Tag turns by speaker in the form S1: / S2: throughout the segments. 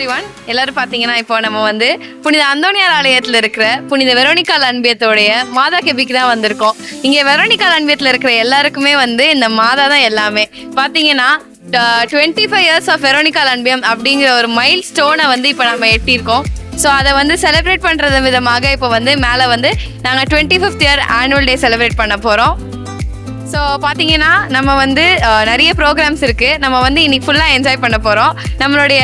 S1: Everyone. எல்லாரும் பார்த்தீங்கன்னா இப்போ நம்ம வந்து புனித அந்தோனியார் ஆலயத்தில் இருக்கிற புனித வெரோனிக்கால் அன்பியத்தோடைய மாதா கெபிக்கு தான் வந்திருக்கோம். இங்கே வெரோனிக்கால் அன்பியத்தில் இருக்கிற எல்லாருக்குமே வந்து இந்த மாதா தான் எல்லாமே. பார்த்தீங்கன்னா 25 years ஆஃப் வெரோனிக்கால் அன்பியம் அப்படிங்கிற ஒரு மைல் ஸ்டோனை வந்து இப்போ நம்ம எட்டியிருக்கோம். ஸோ அதை வந்து செலிப்ரேட் பண்ணுறது விதமாக இப்போ வந்து மேலே வந்து நாங்கள் 25th year annual day celebrate பண்ண போகிறோம். ஸோ பார்த்தீங்கன்னா நம்ம வந்து நிறைய ப்ரோக்ராம்ஸ் இருக்குது. நம்ம வந்து இன்னைக்கு ஃபுல்லாக என்ஜாய் பண்ண போகிறோம். நம்மளுடைய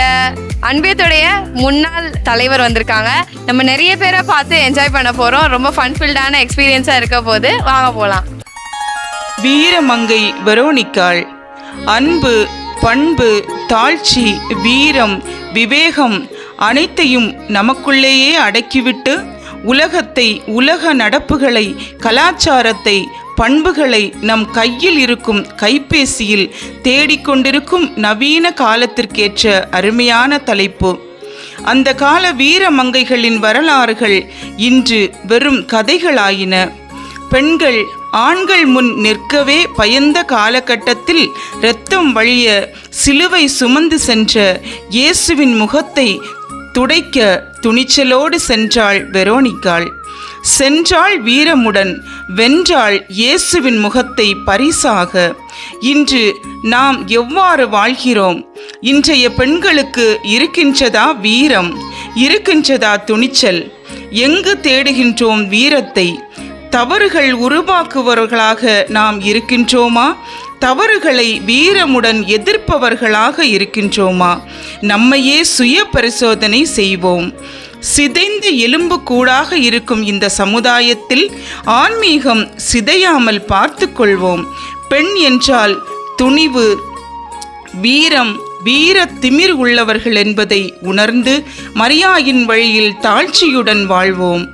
S1: அன்பியத்துடைய முன்னாள் தலைவர் வந்திருக்காங்க. நம்ம நிறைய பேரை பார்த்து என்ஜாய் பண்ண போகிறோம். ரொம்ப ஃபன்ஃபில்டான எக்ஸ்பீரியன்ஸாக இருக்க போது வாங்க போகலாம்.
S2: வீரமங்கை வெரோனிக்காள் அன்பு, பண்பு, தாழ்ச்சி, வீரம், விவேகம் அனைத்தையும் நமக்குள்ளேயே அடக்கிவிட்டு உலகத்தை, உலக நடப்புகளை, கலாச்சாரத்தை, பண்புகளை நம் கையில் இருக்கும் கைபேசியில் தேடிக்கொண்டிருக்கும் நவீன காலத்திற்கேற்ற அருமையான தலைப்பு. அந்த கால வீரமங்கைகளின் வரலாறுகள் இன்று வெறும் கதைகளாயின. பெண்கள் ஆண்கள் முன் நிற்கவே பயந்த காலகட்டத்தில் இரத்தம் வழிய சிலுவை சுமந்து சென்ற இயேசுவின் முகத்தை துடைக்க துணிச்சலோடு சென்றாள் வெரோனிக்காள். சென்றாள் வீரமுடன், வென்றாள் இயேசுவின் முகத்தை பரிசாக. இன்று நாம் எவ்வாறு வாழ்கிறோம்? இன்றைய பெண்களுக்கு இருக்கின்றதா வீரம்? இருக்கின்றதா துணிச்சல்? எங்கு தேடுகின்றோம் வீரத்தை? தவறுகள் உருவாக்குபவர்களாக நாம் இருக்கின்றோமா? தவறுகளை வீரமுடன் எதிர்ப்பவர்களாக இருக்கின்றோமா? நம்மையே சுய பரிசோதனை செய்வோம். சிதைந்த எலும்பு கூடாக இருக்கும் இந்த சமுதாயத்தில் ஆன்மீகம் சிதையாமல் பார்த்து கொள்வோம். பெண் என்றால் துணிவு, வீரம், வீர திமிர் உள்ளவர்கள் என்பதை உணர்ந்து மரியாயின் வழியில் தாழ்ச்சியுடன் வாழ்வோம்.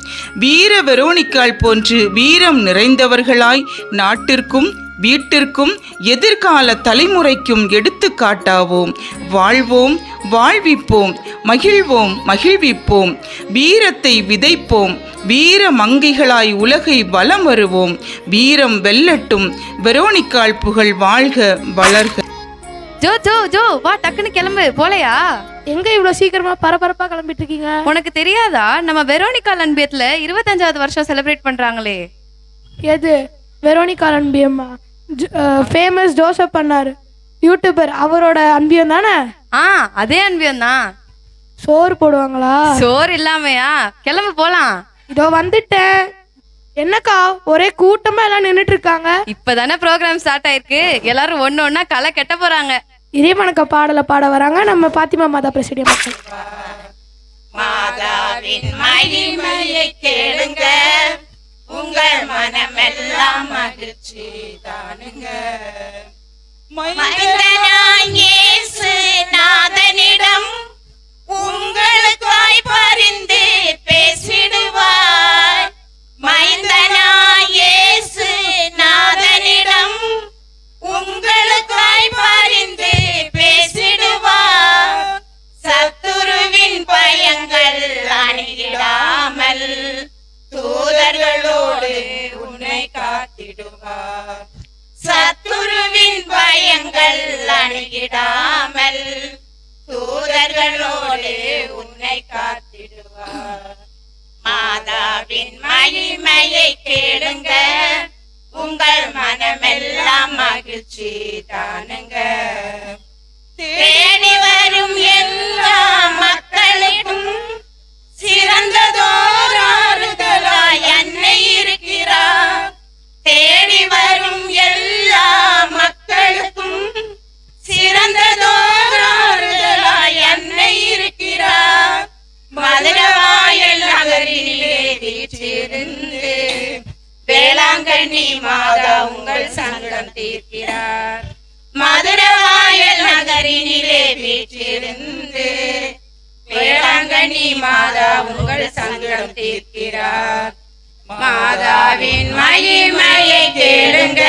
S2: வீர வெரோனிக்காள் போன்று வீரம் நிறைந்தவர்களாய் நாட்டிற்கும் வீட்டிற்கும் எதிர்கால தலைமுறைக்கும் எடுத்துக்காட்டாவோம். வாழ்வோம், வாழ்விப்போம், மகிழ்வோம், மகிழ்விப்போம். வீரத்தை விதைப்போம். வீர மங்கைகளாய் உலகை வலம் வருவோம். வீரம் வெல்லட்டும். வெரோனிக்காள் புகழ் வாழ்க, வளர்க.
S1: ஜோ ஜோ ஜோ வா, டக்குன்னு கிளம்பு. போலையா?
S3: எங்க இவ்வளவு சீக்கிரமா பரபரப்பா கிளம்பிட்டு இருக்கீங்க?
S1: உனக்கு தெரியாதா? நம்ம வெரோனிக்கால் அன்பியத்துல 25வது வருஷம் செலிப்ரேட் பண்றாங்களே.
S3: எது? வெரோனிக்கால் அன்பியம்மா? ஃபேமஸ் ஜோசப் பண்ணாரு, யூடியூபர், அவரோட அன்பியம் தானே?
S1: அதே அன்பியம் தான்.
S3: சோறு போடுவாங்களா?
S1: சோறு இல்லாமையா? கிளம்பு போலாம்.
S3: இதோ வந்துட்டேன். என்னக்கா ஒரே கூட்டமா எல்லாம் நின்னுட்டு இருக்காங்க?
S1: இப்பதானே ப்ரோக்ராம் ஸ்டார்ட் ஆயிருக்கு. எல்லாரும் ஒன்னு ஒன்னா களை கெட்ட போறாங்க.
S3: இறைவனுக்கு பாடல பாட வராங்க நம்ம பாத்திமா மாதா பிரசிடென்ட் மக்கள்.
S4: மாதாவின் மகிமையை கேளுங்க, உங்கள் மனமெல்லாம் மகிழ்ச்சி தானுங்க. மைந்தனாய் இயேசு நாதனிடம் உங்களுக்காய் பரிந்து பேசிடுவார். மைந்தனாய் இயேசு நாதனிடம் உங்களுக்காய் பரிந்து பேசிடுவார். சத்துருவின் பயங்கள் அணுகிடாமல் தூதர்களோடு உன்னை காத்திடுவார். சத்துருவின் பயங்கள் அணுகிடாமல் தூதர்களோடு உன்னை காத்திடுவார். மாதாவின் மகிமையை கேளுங்க, உங்கள் மனமெல்லாம் மகிழ்ச்சி தானுங்க. தேடி வரும் எல்லா மக்களுக்கும் சிறந்ததோர் ஆறுதலாய் அன்னை இருக்கிறார். தேடி வரும் எல்லா மக்களுக்கும் சிறந்ததோர் ஆறுதலாய் அன்னை இருக்கிறார். மதுரவாயல் நகரிலே வீற்றிருந்து வேளாங்கண்ணி மாதா உங்கள் சங்கடம் தீர்க்கிறார். மதுரவாயல் நகரினிலே வீற்றிருந்து வேளாங்கண்ணி மாதா உங்கள் சங்கடம் தீர்க்கிறார். மாதாவின் மகிமையை கேளுங்க,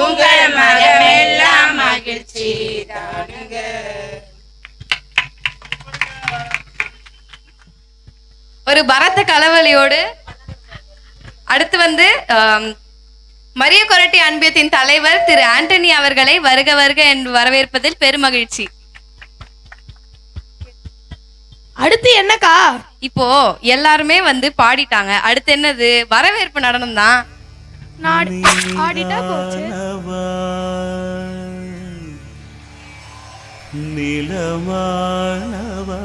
S4: உங்கள் மனமெல்லாம் மகிழ்ச்சி தானுங்க.
S1: ஒரு பரத்த கலவலியோடு அடுத்து வந்து மரிய கொரட்டி அன்பியத்தின் தலைவர் திரு ஆண்டனி அவர்களை வருக வருக என்று வரவேற்பதில் பெருமகிழ்ச்சி.
S3: அடுத்து என்னக்கா?
S1: இப்போ எல்லாருமே வந்து பாடிட்டாங்க, அடுத்து என்னது? வரவேற்பு நடனம் தான்.
S3: ஆடிட்டா போச்சு.
S5: நிலமானவா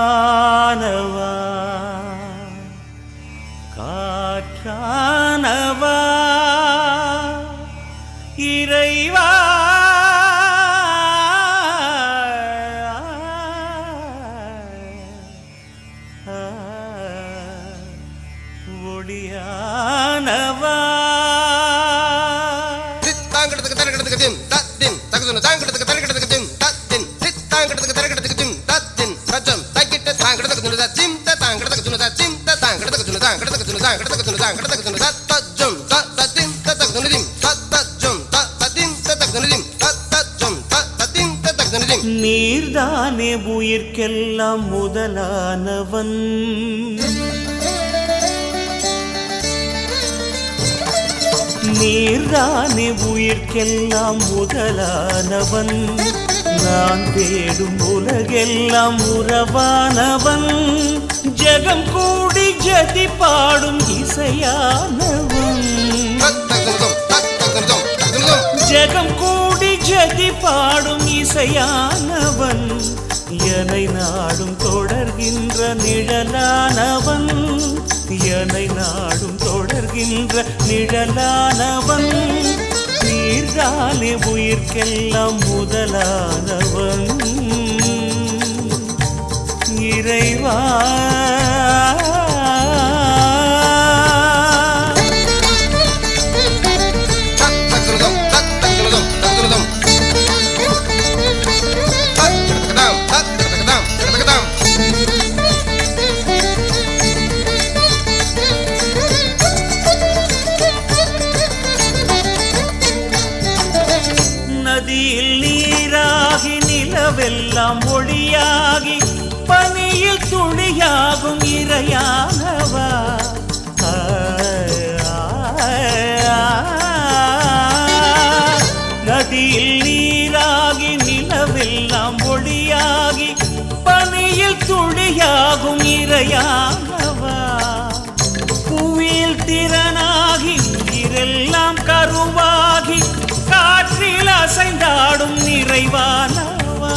S5: விண்ணானவா காற்றானவா இறைவா ஒளியானவா நீர்தானே உயிர்க்கெல்லாம் முதலானவன் நீர்தானே உயிர்க்கெல்லாம் முதலானவன் நான் தேடும் உலகெல்லாம் உறவானவன் ஜெகம் கூடி ஜதி பாடும் இசையானவன் ஜெகம் கூடி ஜதி பாடும் இசையானவன் என்னை நாடும் தொடர்கின்ற நிழலானவன் என்னை நாடும் தொடர்கின்ற நிழலானவன் நீர்தானே உயிர்க்கெல்லாம் முதலானவன் இறைவா நதியில் நீராகி நிலவெல்லாம் ஒளியாகி பனியில் துளியாகும் இறையானவா நதியில் நீராகி நிலவெல்லாம் ஒளியாகி பனியில் துளியாகும் இறையானவா புவியில் திறனாகி உயிரெல்லாம் கருவாகி காற்றில் அசைந்தாடும் நிறைவானவா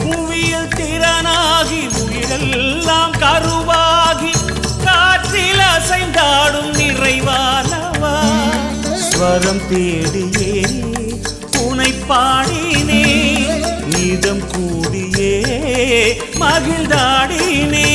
S5: புவியில் திறனாகி உயிரெல்லாம் கருவாகி காற்றில் அசைந்தாடும் நிறைவானவா ஸ்வரம் தேடியே உனை பாடினே இதம் கூடியே மகிழ்ந்தாடினே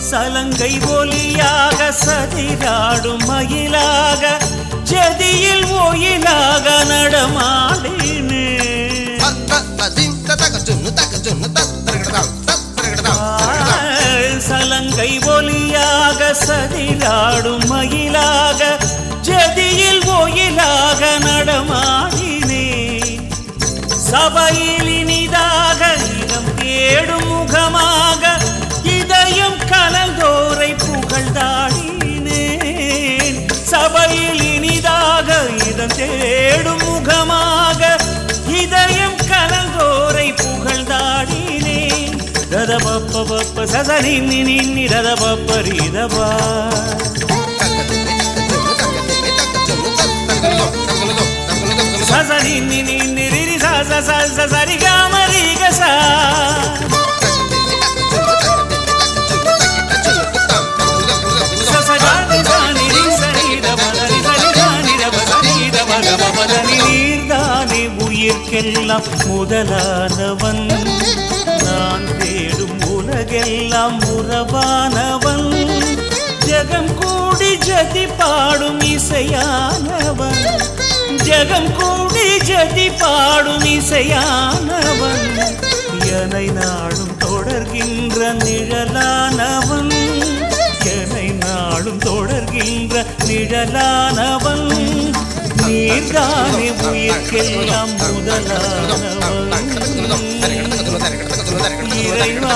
S5: சலங்கை ஒலியாக சதிராடும் மயிலாக ஜதியில் ஒயிலாக நடமாடினே சலங்கை ஒலியாக சதிராடும் மயிலாக ஜதியில் ஒயிலாக நடமாடினே சபையில் இனிதாக இடம் தேடும் முகமாக இதயம் கலந்தோரை புகழ்ந்தாடினேன் சபையில் இனிதாக இதம் தேடும் முகமாக இதயம் கலந்தோரை புகழ்ந்தாடினேன் ரத பப்ப பப்ப சசனி நின்னி ரத பப்ப ரீதபா சசனி நின்னி ரிரி சச சச சரி காமரி கசா நீர்தானே உயிர்க்கெல்லாம் முதலானவன் நான் தேடும் உலகெல்லாம் உறவானவன் ஜெகம் கூடி ஜதி பாடும் இசையானவன், ஜகம் கூடி ஜதி பாடும் இசையானவன், என்னை நாடும் தொடர்கின்ற நிழலானவன், என்னை நாடும் தொடர்கின்ற நிழலானவன், நீர்தானே உயிர்க்கெல்லாம் முதலானவன் இறைவா.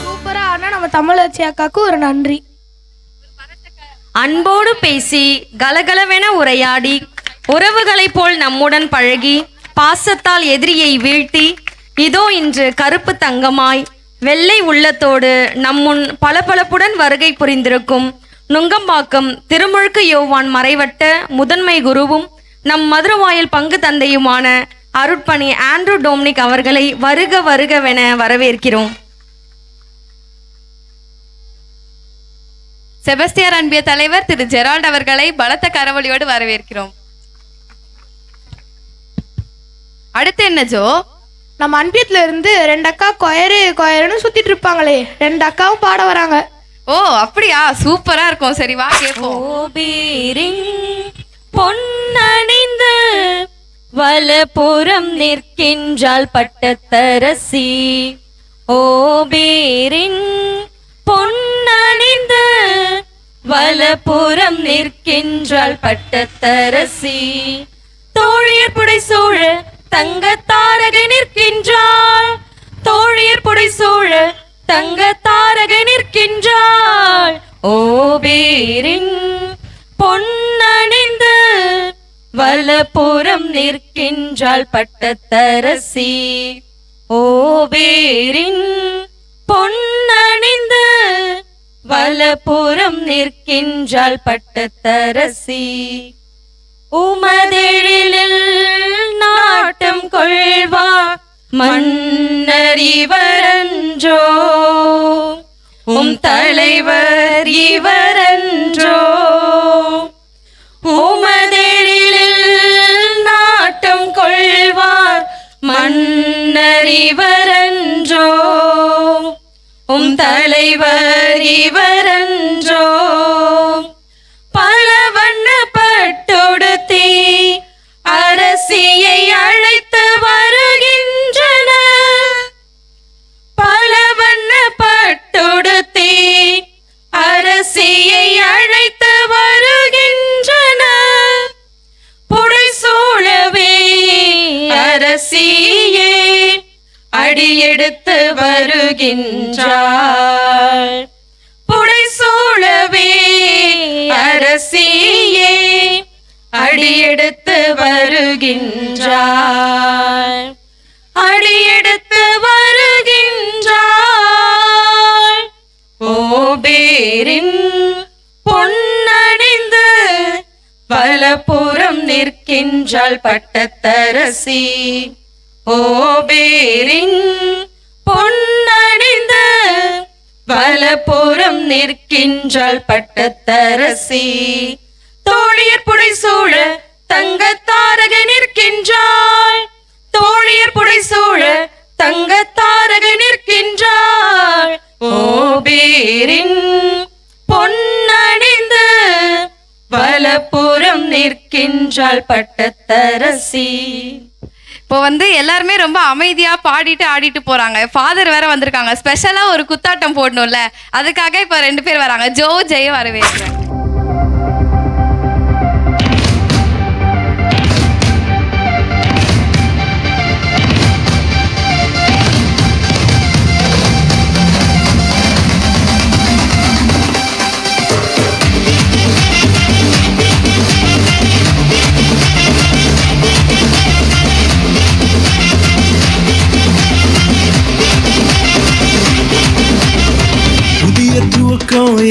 S3: சூப்பரா ஆனா நம்ம தமிழச்சி அக்காவுக்கு ஒரு நன்றி.
S6: அன்போடு பேசி கலகலவென உரையாடி உறவுகளைப் போல் நம்முடன் பழகி பாசத்தால் எதிரியை வீழ்த்தி இதோ இன்று கருப்பு தங்கமாய் வெள்ளை உள்ளத்தோடு நம்முன் பளபளப்புடன் வருகை புரிந்திருக்கும் நுங்கம்பாக்கம் திருமுழுக்கு யோவான் மறைவட்ட முதன்மை குருவும் நம் மதுரவாயல் பங்கு தந்தையுமான அருட்பணி ஆண்ட்ரூ டொமினிக் அவர்களை வருக வருகவென வரவேற்கிறோம்.
S1: செபஸ்தியார் அன்பிய தலைவர் திரு ஜெரால்ட் அவர்களை பலத்த கரவொலியோடு வரவேற்கிறோம். அடுத்து என்ன ஜோ?
S3: நம்ம அன்பியத்துல இருந்து 2 அக்கா கொயருன்னு சுத்திட்டு இருப்பாங்களே, 2 அக்காவும் பாட வராங்க.
S1: ஓ அப்படியா, சூப்பரா இருக்கும். சரி வா கேட்போம்.
S6: பொன்னணிந்து வலப்புறம் நிற்கின்றாள் பட்டத்தரசி, ஓபேரின் பொன்னணிந்து வலப்புறம் நிற்கின்றாள் பட்டத்தரசி, தோழியர் புடை சூழ தங்க தாரகை நிற்கின்றாள், தோழியர் புடை சூழ தங்க தாரகை நிற்கின்றாள், ஓபேரின் பொன்னணிந்து வலப்புறம் நிற்கின்றாள் பட்டத்தரசி, ஓபேரின் பொன்னணிந்து வலப்புறம் நிற்கின்றாள் பட்டத்தரசி, உமதெழிலில் நாட்டம் கொள்வார் மன்னர் இவரன்றோ, உம் தலைவர் இவரன்றோ, உமதெழிலில் நாட்டம் கொள்வார் மன்னர் இவரன்றோ, உம் தலைவர் இவரன்றோ, பல வண்ண பட்டொடுத்தி அரசியை அழைத்து வருகின்றன, பல வண்ண பட்டொடுத்தி அரசியை அழைத்து வருகின்றன, புடைசூழவே அரசியே அடியெடுத்து வருகின்றாள், புடைசூழவே அரசியே அடியெடுத்து வருகின்றாள், அடியெடுத்து வருகின்றாள், ஓபேரின் பொன்னணிந்து வலப்புறம் நிற்கின்றாள் பட்டத்தரசி, ஓபேரின் பொன்னணிந்து வலப்புறம் நிற்கின்றாள் பட்டத்தரசி, தோழியர் புடை சூழ தங்க தாரகை நிற்கின்றாள், தோழியர் புடை சூழ தங்க தாரகை நிற்கின்றாள், ஓபேரின் பொன்னணிந்து வலப்புறம் நிற்கின்றாள் பட்டத்தரசி.
S1: இப்போ வந்து எல்லாருமே ரொம்ப அமைதியா பாடிட்டு ஆடிட்டு போறாங்க. ஃபாதர் வேற வந்திருக்காங்க, ஸ்பெஷலா ஒரு குத்தாட்டம் போடணும்ல, அதுக்காக இப்ப 2 பேர் வராங்க. ஜோ ஜெய வரவேற்கிறேன்.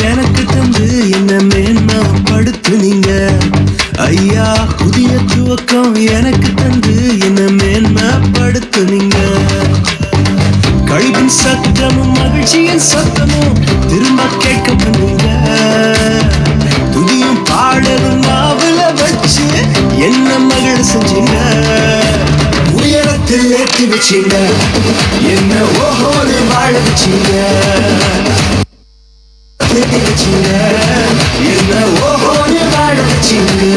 S7: எனக்கு தந்து என்ன மேன்மைப்படுத்துனீங்க ஐயா, புதிய துவக்கம் எனக்கு தந்து என்ன மேன்மைப்படுத்துனீங்க, கழிவின் சத்தமும் மகிழ்ச்சியின் சத்தமும் திரும்ப கேட்க பண்ணுங்க, துதியும் பாடலும் நாவல வச்சு என்ன மகிழ செஞ்சீங்க, உயரத்தில் ஏத்தி வச்சீங்க என்ன ஓஹோன்னு வாழ வச்சீங்க ஏத்தி வச்சீங்க என்ன ஓஹோன்னு வாழ வச்சீங்க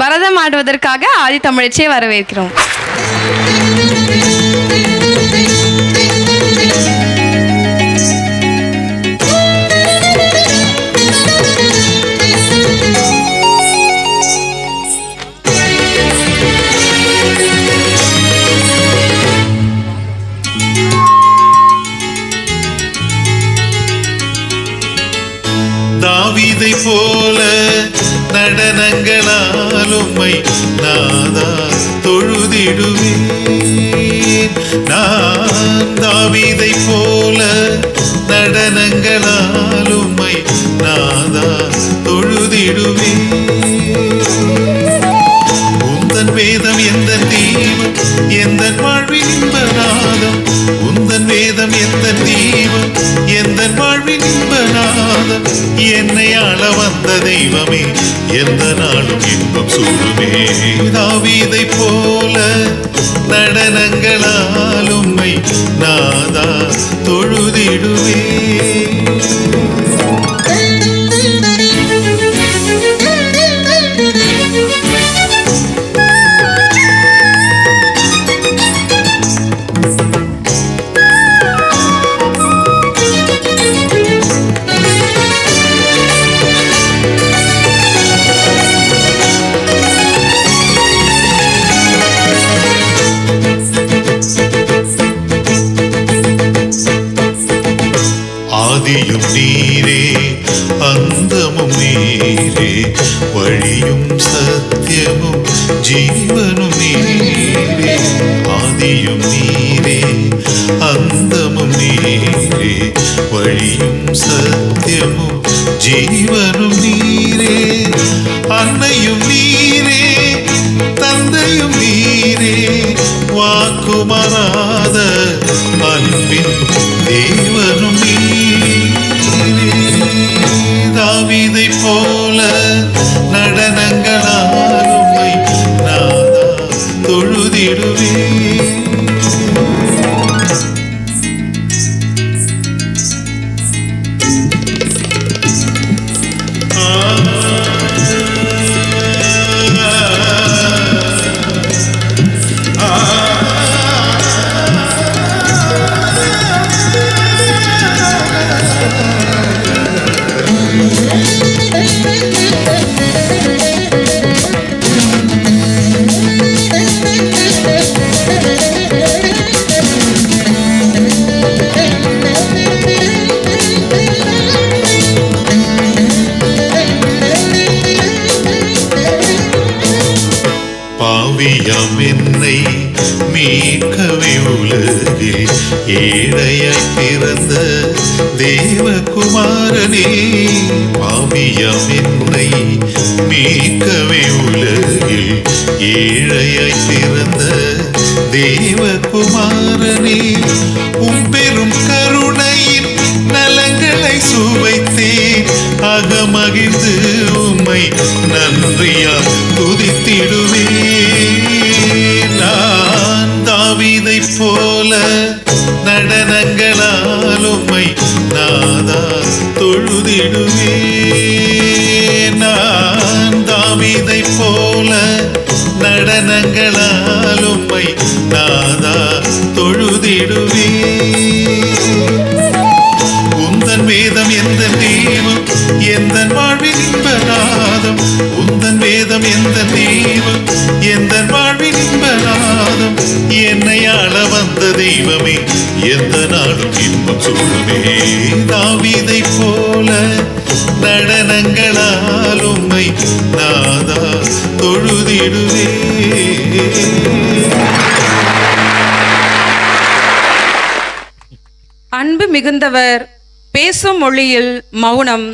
S1: பரதம் ஆடுவதற்காக ஆதி தமிழச்சியை வரவேற்கிறோம்.
S8: தாவீதை போல நடனங்களால் உம்மை நாதா தொழுதிடுவேன். நான் தாவீதை போல நடனங்களால் உம்மை நாதா தொழுதிடுவேன். உந்தன் வேதம் எந்த தீபம் எந்த வாழ்வின் இன்பநாதம். உந்தன் வேதம் எந்த தீபம் எந்த வாழ்வின் இன்பநாதம். என்னை ஆள வந்த தெய்வமே எந்த நாளும் இன்பம் சூடுமே. தாவீதை போல நடனங்களால் உம்மை நாதா தொழுதிடுவே. ஆதியும் நீரே அந்தமும் நீரே வழியும் சத்தியமும் ஜீவனும் நீரே. ஆதியும் நீரே அந்தமும் நீரே வழியும் சத்தியமும் ஜீவனும் நீரே. அன்னையும் நீரே தந்தையும் நீரே வாக்குமாறாத அன்பின் தேவனும் நீரே. தாவீதை போல நடனங்களால் உம்மை நாதா தொழுதிடுவேன். பாவியாம் என்னை மீட்கவே உலகில் ஏழையாய் பிறந்த தேவகுமாரனே. பாவியாம் என்னை மீட்கவே உலகில் ஏழையாய் பிறந்த தேவகுமாரனே. பெரும் கருணையின் நலங்களை சுவைத்தேன் அகமகிழ்ந்து உம்மை நன்றியால் துதித்திடுவேன். நான் தாவீதை போல நடனங்களால் உம்மை நாதா தொழுதிடுவேன். நான் தாவீதை போல நடனங்களால் உம்மை நாதா தொழுதிடுவேன். உந்தன் வேதம் எந்த தெய்வம் எந்த வாழ்வின் இன்பநாதம். உந்தன் வேதம் எந்த தெய்வம் எந்த வாழ்வின் இன்பநாதம். என்னை ஆள வந்த தெய்வமே எந்த நாளும் இன்பம் சூடுமே. தாவீதை போல நடனங்கள்
S9: மிகுந்தவர் பேசும் மொழியில் மௌனம்,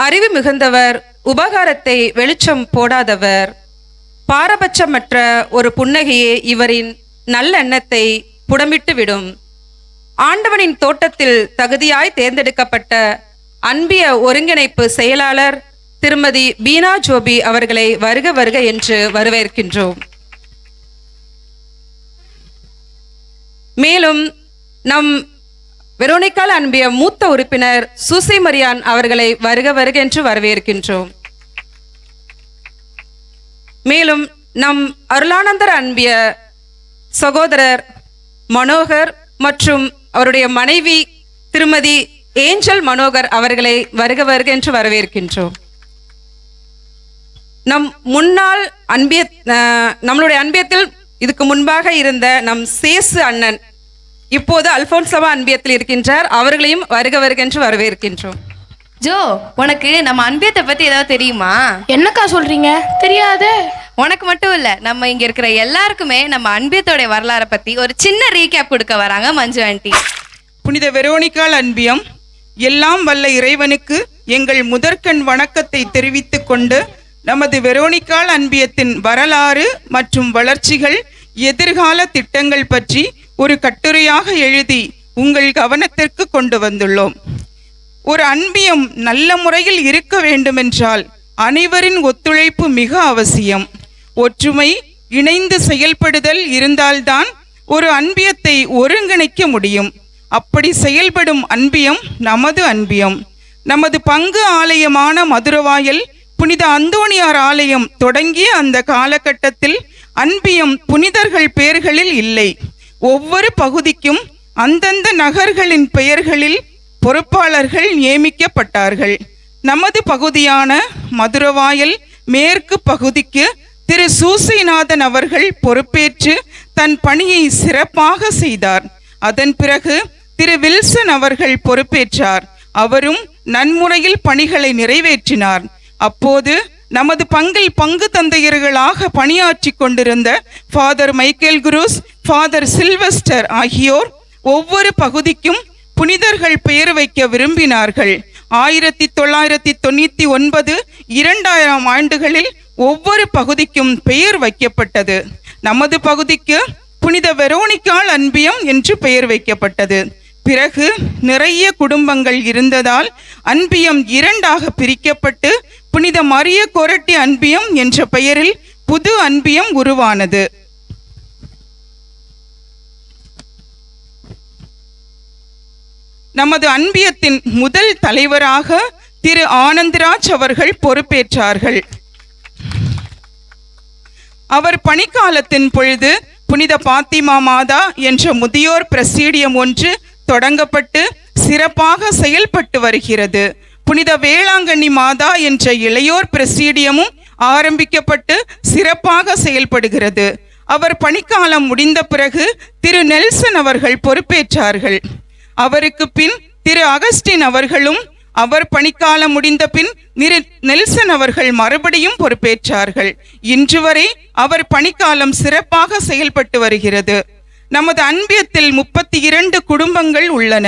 S9: அறிவு மிகுந்தவர் உபகாரத்தை வெளிச்சம் போடாதவர், பாரபட்சமற்ற ஒரு புன்னகையே இவரின் நல்லெண்ணத்தை புடமிட்டு விடும். ஆண்டவனின் தோட்டத்தில் தகுதியாய் தேர்ந்தெடுக்கப்பட்ட அன்பிய ஒருங்கிணைப்பு செயலாளர் திருமதி பீனா ஜோபி அவர்களை வருக வருக என்று வரவேற்கின்றோம். மேலும் நம் வெரோனிக்கால் அன்பிய மூத்த உறுப்பினர் சூசி மரியான் அவர்களை வருக வருக என்று வரவேற்கின்றோம். மேலும் நம் அருளானந்தர் அன்பிய சகோதரர் மனோகர் மற்றும் அவருடைய மனைவி திருமதி ஏஞ்சல் மனோகர் அவர்களை வருக வருக என்று வரவேற்கின்றோம். நம் முன்னாள் நம்மளுடைய அன்பியத்தில் இதுக்கு முன்பாக இருந்த நம் சேசு அண்ணன் இப்போது அல்போன்சவா அன்பியத்தில் இருக்கின்றார். அவர்களையும் வருக வருக என்று வரவேற்கின்றோம்.
S1: ஜோ, உனக்கு நம்ம அன்பியத்தை பத்தி ஏதாவது தெரியுமா?
S3: என்னக்கா சொல்றீங்க? தெரியாதே.
S1: உனக்கு மட்டும் இல்ல, நம்ம இங்க இருக்கிற எல்லாருக்குமே நம்ம அன்பியத்தோட வரலாறை பத்தி ஒரு சின்ன ரீகேப் கொடுக்க வராங்க மஞ்சு ஆண்டி.
S2: புனித வெரோனிக்கால் அன்பியம் எல்லாம் வல்ல இறைவனுக்கு எங்கள் முதற்கண் வணக்கத்தை தெரிவித்துக் கொண்டு நமது வெரோனிக்கால் அன்பியத்தின் வரலாறு மற்றும் வளர்ச்சிகள், எதிர்கால திட்டங்கள் பற்றி ஒரு கட்டுரையாக எழுதி உங்கள் கவனத்திற்கு கொண்டு வந்துள்ளோம். ஒரு அன்பியம் நல்ல முறையில் இருக்க வேண்டுமென்றால் அனைவரின் ஒத்துழைப்பு மிக அவசியம். ஒற்றுமை, இணைந்து செயல்படுதல் இருந்தால்தான் ஒரு அன்பியத்தை ஒருங்கிணைக்க முடியும். அப்படி செயல்படும் அன்பியம் நமது அன்பியம். நமது பங்கு ஆலயமான மதுரவாயல் புனித அந்தோணியார் ஆலயம் தொடங்கிய அந்த காலகட்டத்தில் அன்பியம் புனிதர்கள் பெயர்களில் இல்லை. ஒவ்வொரு பகுதிக்கும் அந்தந்த நகர்களின் பெயர்களில் பொறுப்பாளர்கள் நியமிக்கப்பட்டார்கள். நமது பகுதியான மதுரவாயல் மேற்கு பகுதிக்கு திரு சூசிநாதன் அவர்கள் பொறுப்பேற்று தன் பணியை சிறப்பாக செய்தார். அதன் பிறகு திரு வில்சன் அவர்கள் பொறுப்பேற்றார். அவரும் நன்முறையில் பணிகளை நிறைவேற்றினார். அப்போது நமது பங்கில் பங்கு தந்தையர்களாக பணியாற்றி கொண்டிருந்த father Michael Cruz, father Sylvester ஆகியோர் ஒவ்வொரு பகுதிக்கும் புனிதர்கள் பெயர் வைக்க விரும்பினார்கள். 1999, 2000 ஆண்டுகளில் ஒவ்வொரு பகுதிக்கும் பெயர் வைக்கப்பட்டது. நமது பகுதிக்கு புனித வெரோனிக்கால் அன்பியம் என்று பெயர் வைக்கப்பட்டது. பிறகு நிறைய குடும்பங்கள் இருந்ததால் அன்பியம் 2ஆக பிரிக்கப்பட்டு புனித மரிய கொரட்டி அன்பியம் என்ற பெயரில் புது அன்பியம் உருவானது. நமது அன்பியத்தின் முதல் தலைவராக திரு ஆனந்தராஜ் அவர்கள் பொறுப்பேற்றார்கள். அவர் பணிக்காலத்தின் பொழுது புனித பாத்திமா மாதா என்ற முதியோர் பிரசீடியம் ஒன்று தொடங்கப்பட்டு சிறப்பாக செயல்பட்டு வருகிறது. புனித வேளாங்கண்ணி மாதா என்ற இளையோர் பிரசீடியமும் ஆரம்பிக்கப்பட்டு சிறப்பாக செயல்படுகிறது. அவர் பணிக்காலம் முடிந்த பிறகு திரு நெல்சன் அவர்கள் பொறுப்பேற்றார்கள். அவருக்கு பின் திரு அகஸ்டின் அவர்களும், அவர் பணிக்காலம் முடிந்த பின் திரு நெல்சன் அவர்கள் மறுபடியும் பொறுப்பேற்றார்கள். இன்று வரை அவர் பணிக்காலம் சிறப்பாக செயல்பட்டு வருகிறது. நமது அன்பியத்தில் 32 குடும்பங்கள் உள்ளன.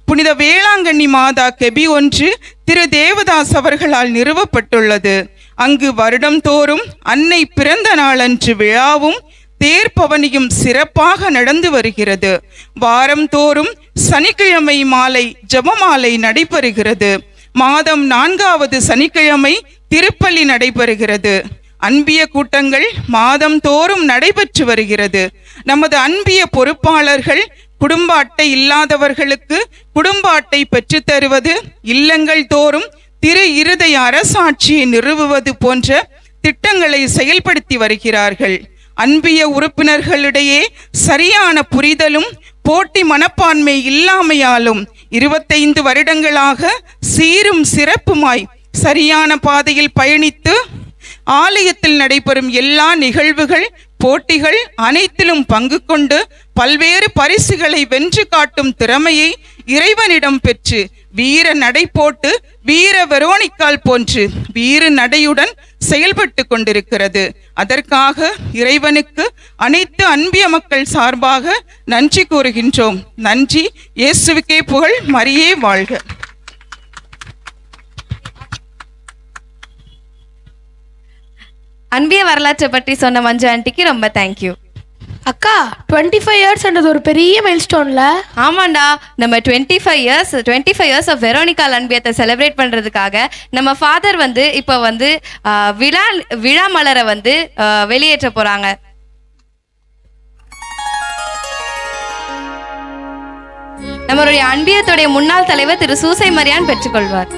S2: புனித வேளாங்கண்ணி மாதா கெபி ஒன்று திரு தேவதாஸ் அவர்களால் நிறுவப்பட்டுள்ளது. அங்கு வருடம் தோறும் அன்னை பிறந்த நாளன்று விழாவும் தேர்பவனியும் சிறப்பாக நடந்து வருகிறது. வாரம் தோறும் சனிக்கிழமை மாலை ஜபமாலை நடைபெறுகிறது. மாதம் 4வது சனிக்கிழமை திருப்பலி நடைபெறுகிறது. அன்பிய கூட்டங்கள் மாதம் தோறும் நடைபெற்று வருகிறது. நமது அன்பிய பொறுப்பாளர்கள் குடும்ப அட்டை இல்லாதவர்களுக்கு குடும்ப அட்டை பெற்றுத் தருவது, இல்லங்கள் தோறும் திரு இருதய அரசாட்சியை நிறுவுவது போன்ற திட்டங்களை செயல்படுத்தி வருகிறார்கள். அன்பிய உறுப்பினர்களிடையே சரியான புரிதலும் போட்டி மனப்பான்மை இல்லாமையாலும் 25 வருடங்களாக சீரும் சிறப்புமாய் சரியான பாதையில் பயணித்து ஆலயத்தில் நடைபெறும் எல்லா நிகழ்வுகள், போட்டிகள் அனைத்திலும் பங்கு கொண்டு பல்வேறு பரிசுகளை வென்று காட்டும் திறமையை இறைவனிடம் பெற்று வீர நடை போட்டு வீர வெரோனிக்கால் போன்று வீர நடையுடன் செயல்பட்டு கொண்டிருக்கிறது. அதற்காக இறைவனுக்கு அனைத்து அன்பிய மக்கள் சார்பாக நன்றி கூறுகின்றோம். நன்றி. இயேசுவுக்கே புகழ். மரியே வாழ்க.
S1: அன்பிய வரலாற்றை பற்றி சொன்ன மஞ்சு ஆண்டிக்கு ரொம்ப தேங்க்யூ.
S3: அக்கா 25 இயர்ஸ்ன்றது ஒரு பெரிய மைல்ஸ்டோன்ல.
S1: ஆமாண்டா, நம்ம 25 இயர்ஸ் ஆஃப் வெரோனிக்கால் அன்பியத்தை செலிப்ரேட் பண்றதுக்காக நம்ம ஃபாதர் வந்து இப்போ வந்து விழா மலரை வந்து வெளியேற்ற போறாங்க. நம்மளுடைய அன்பியத்துடைய முன்னாள் தலைவர் திரு சூசை மரியான் பெற்றுக்கொள்வார்.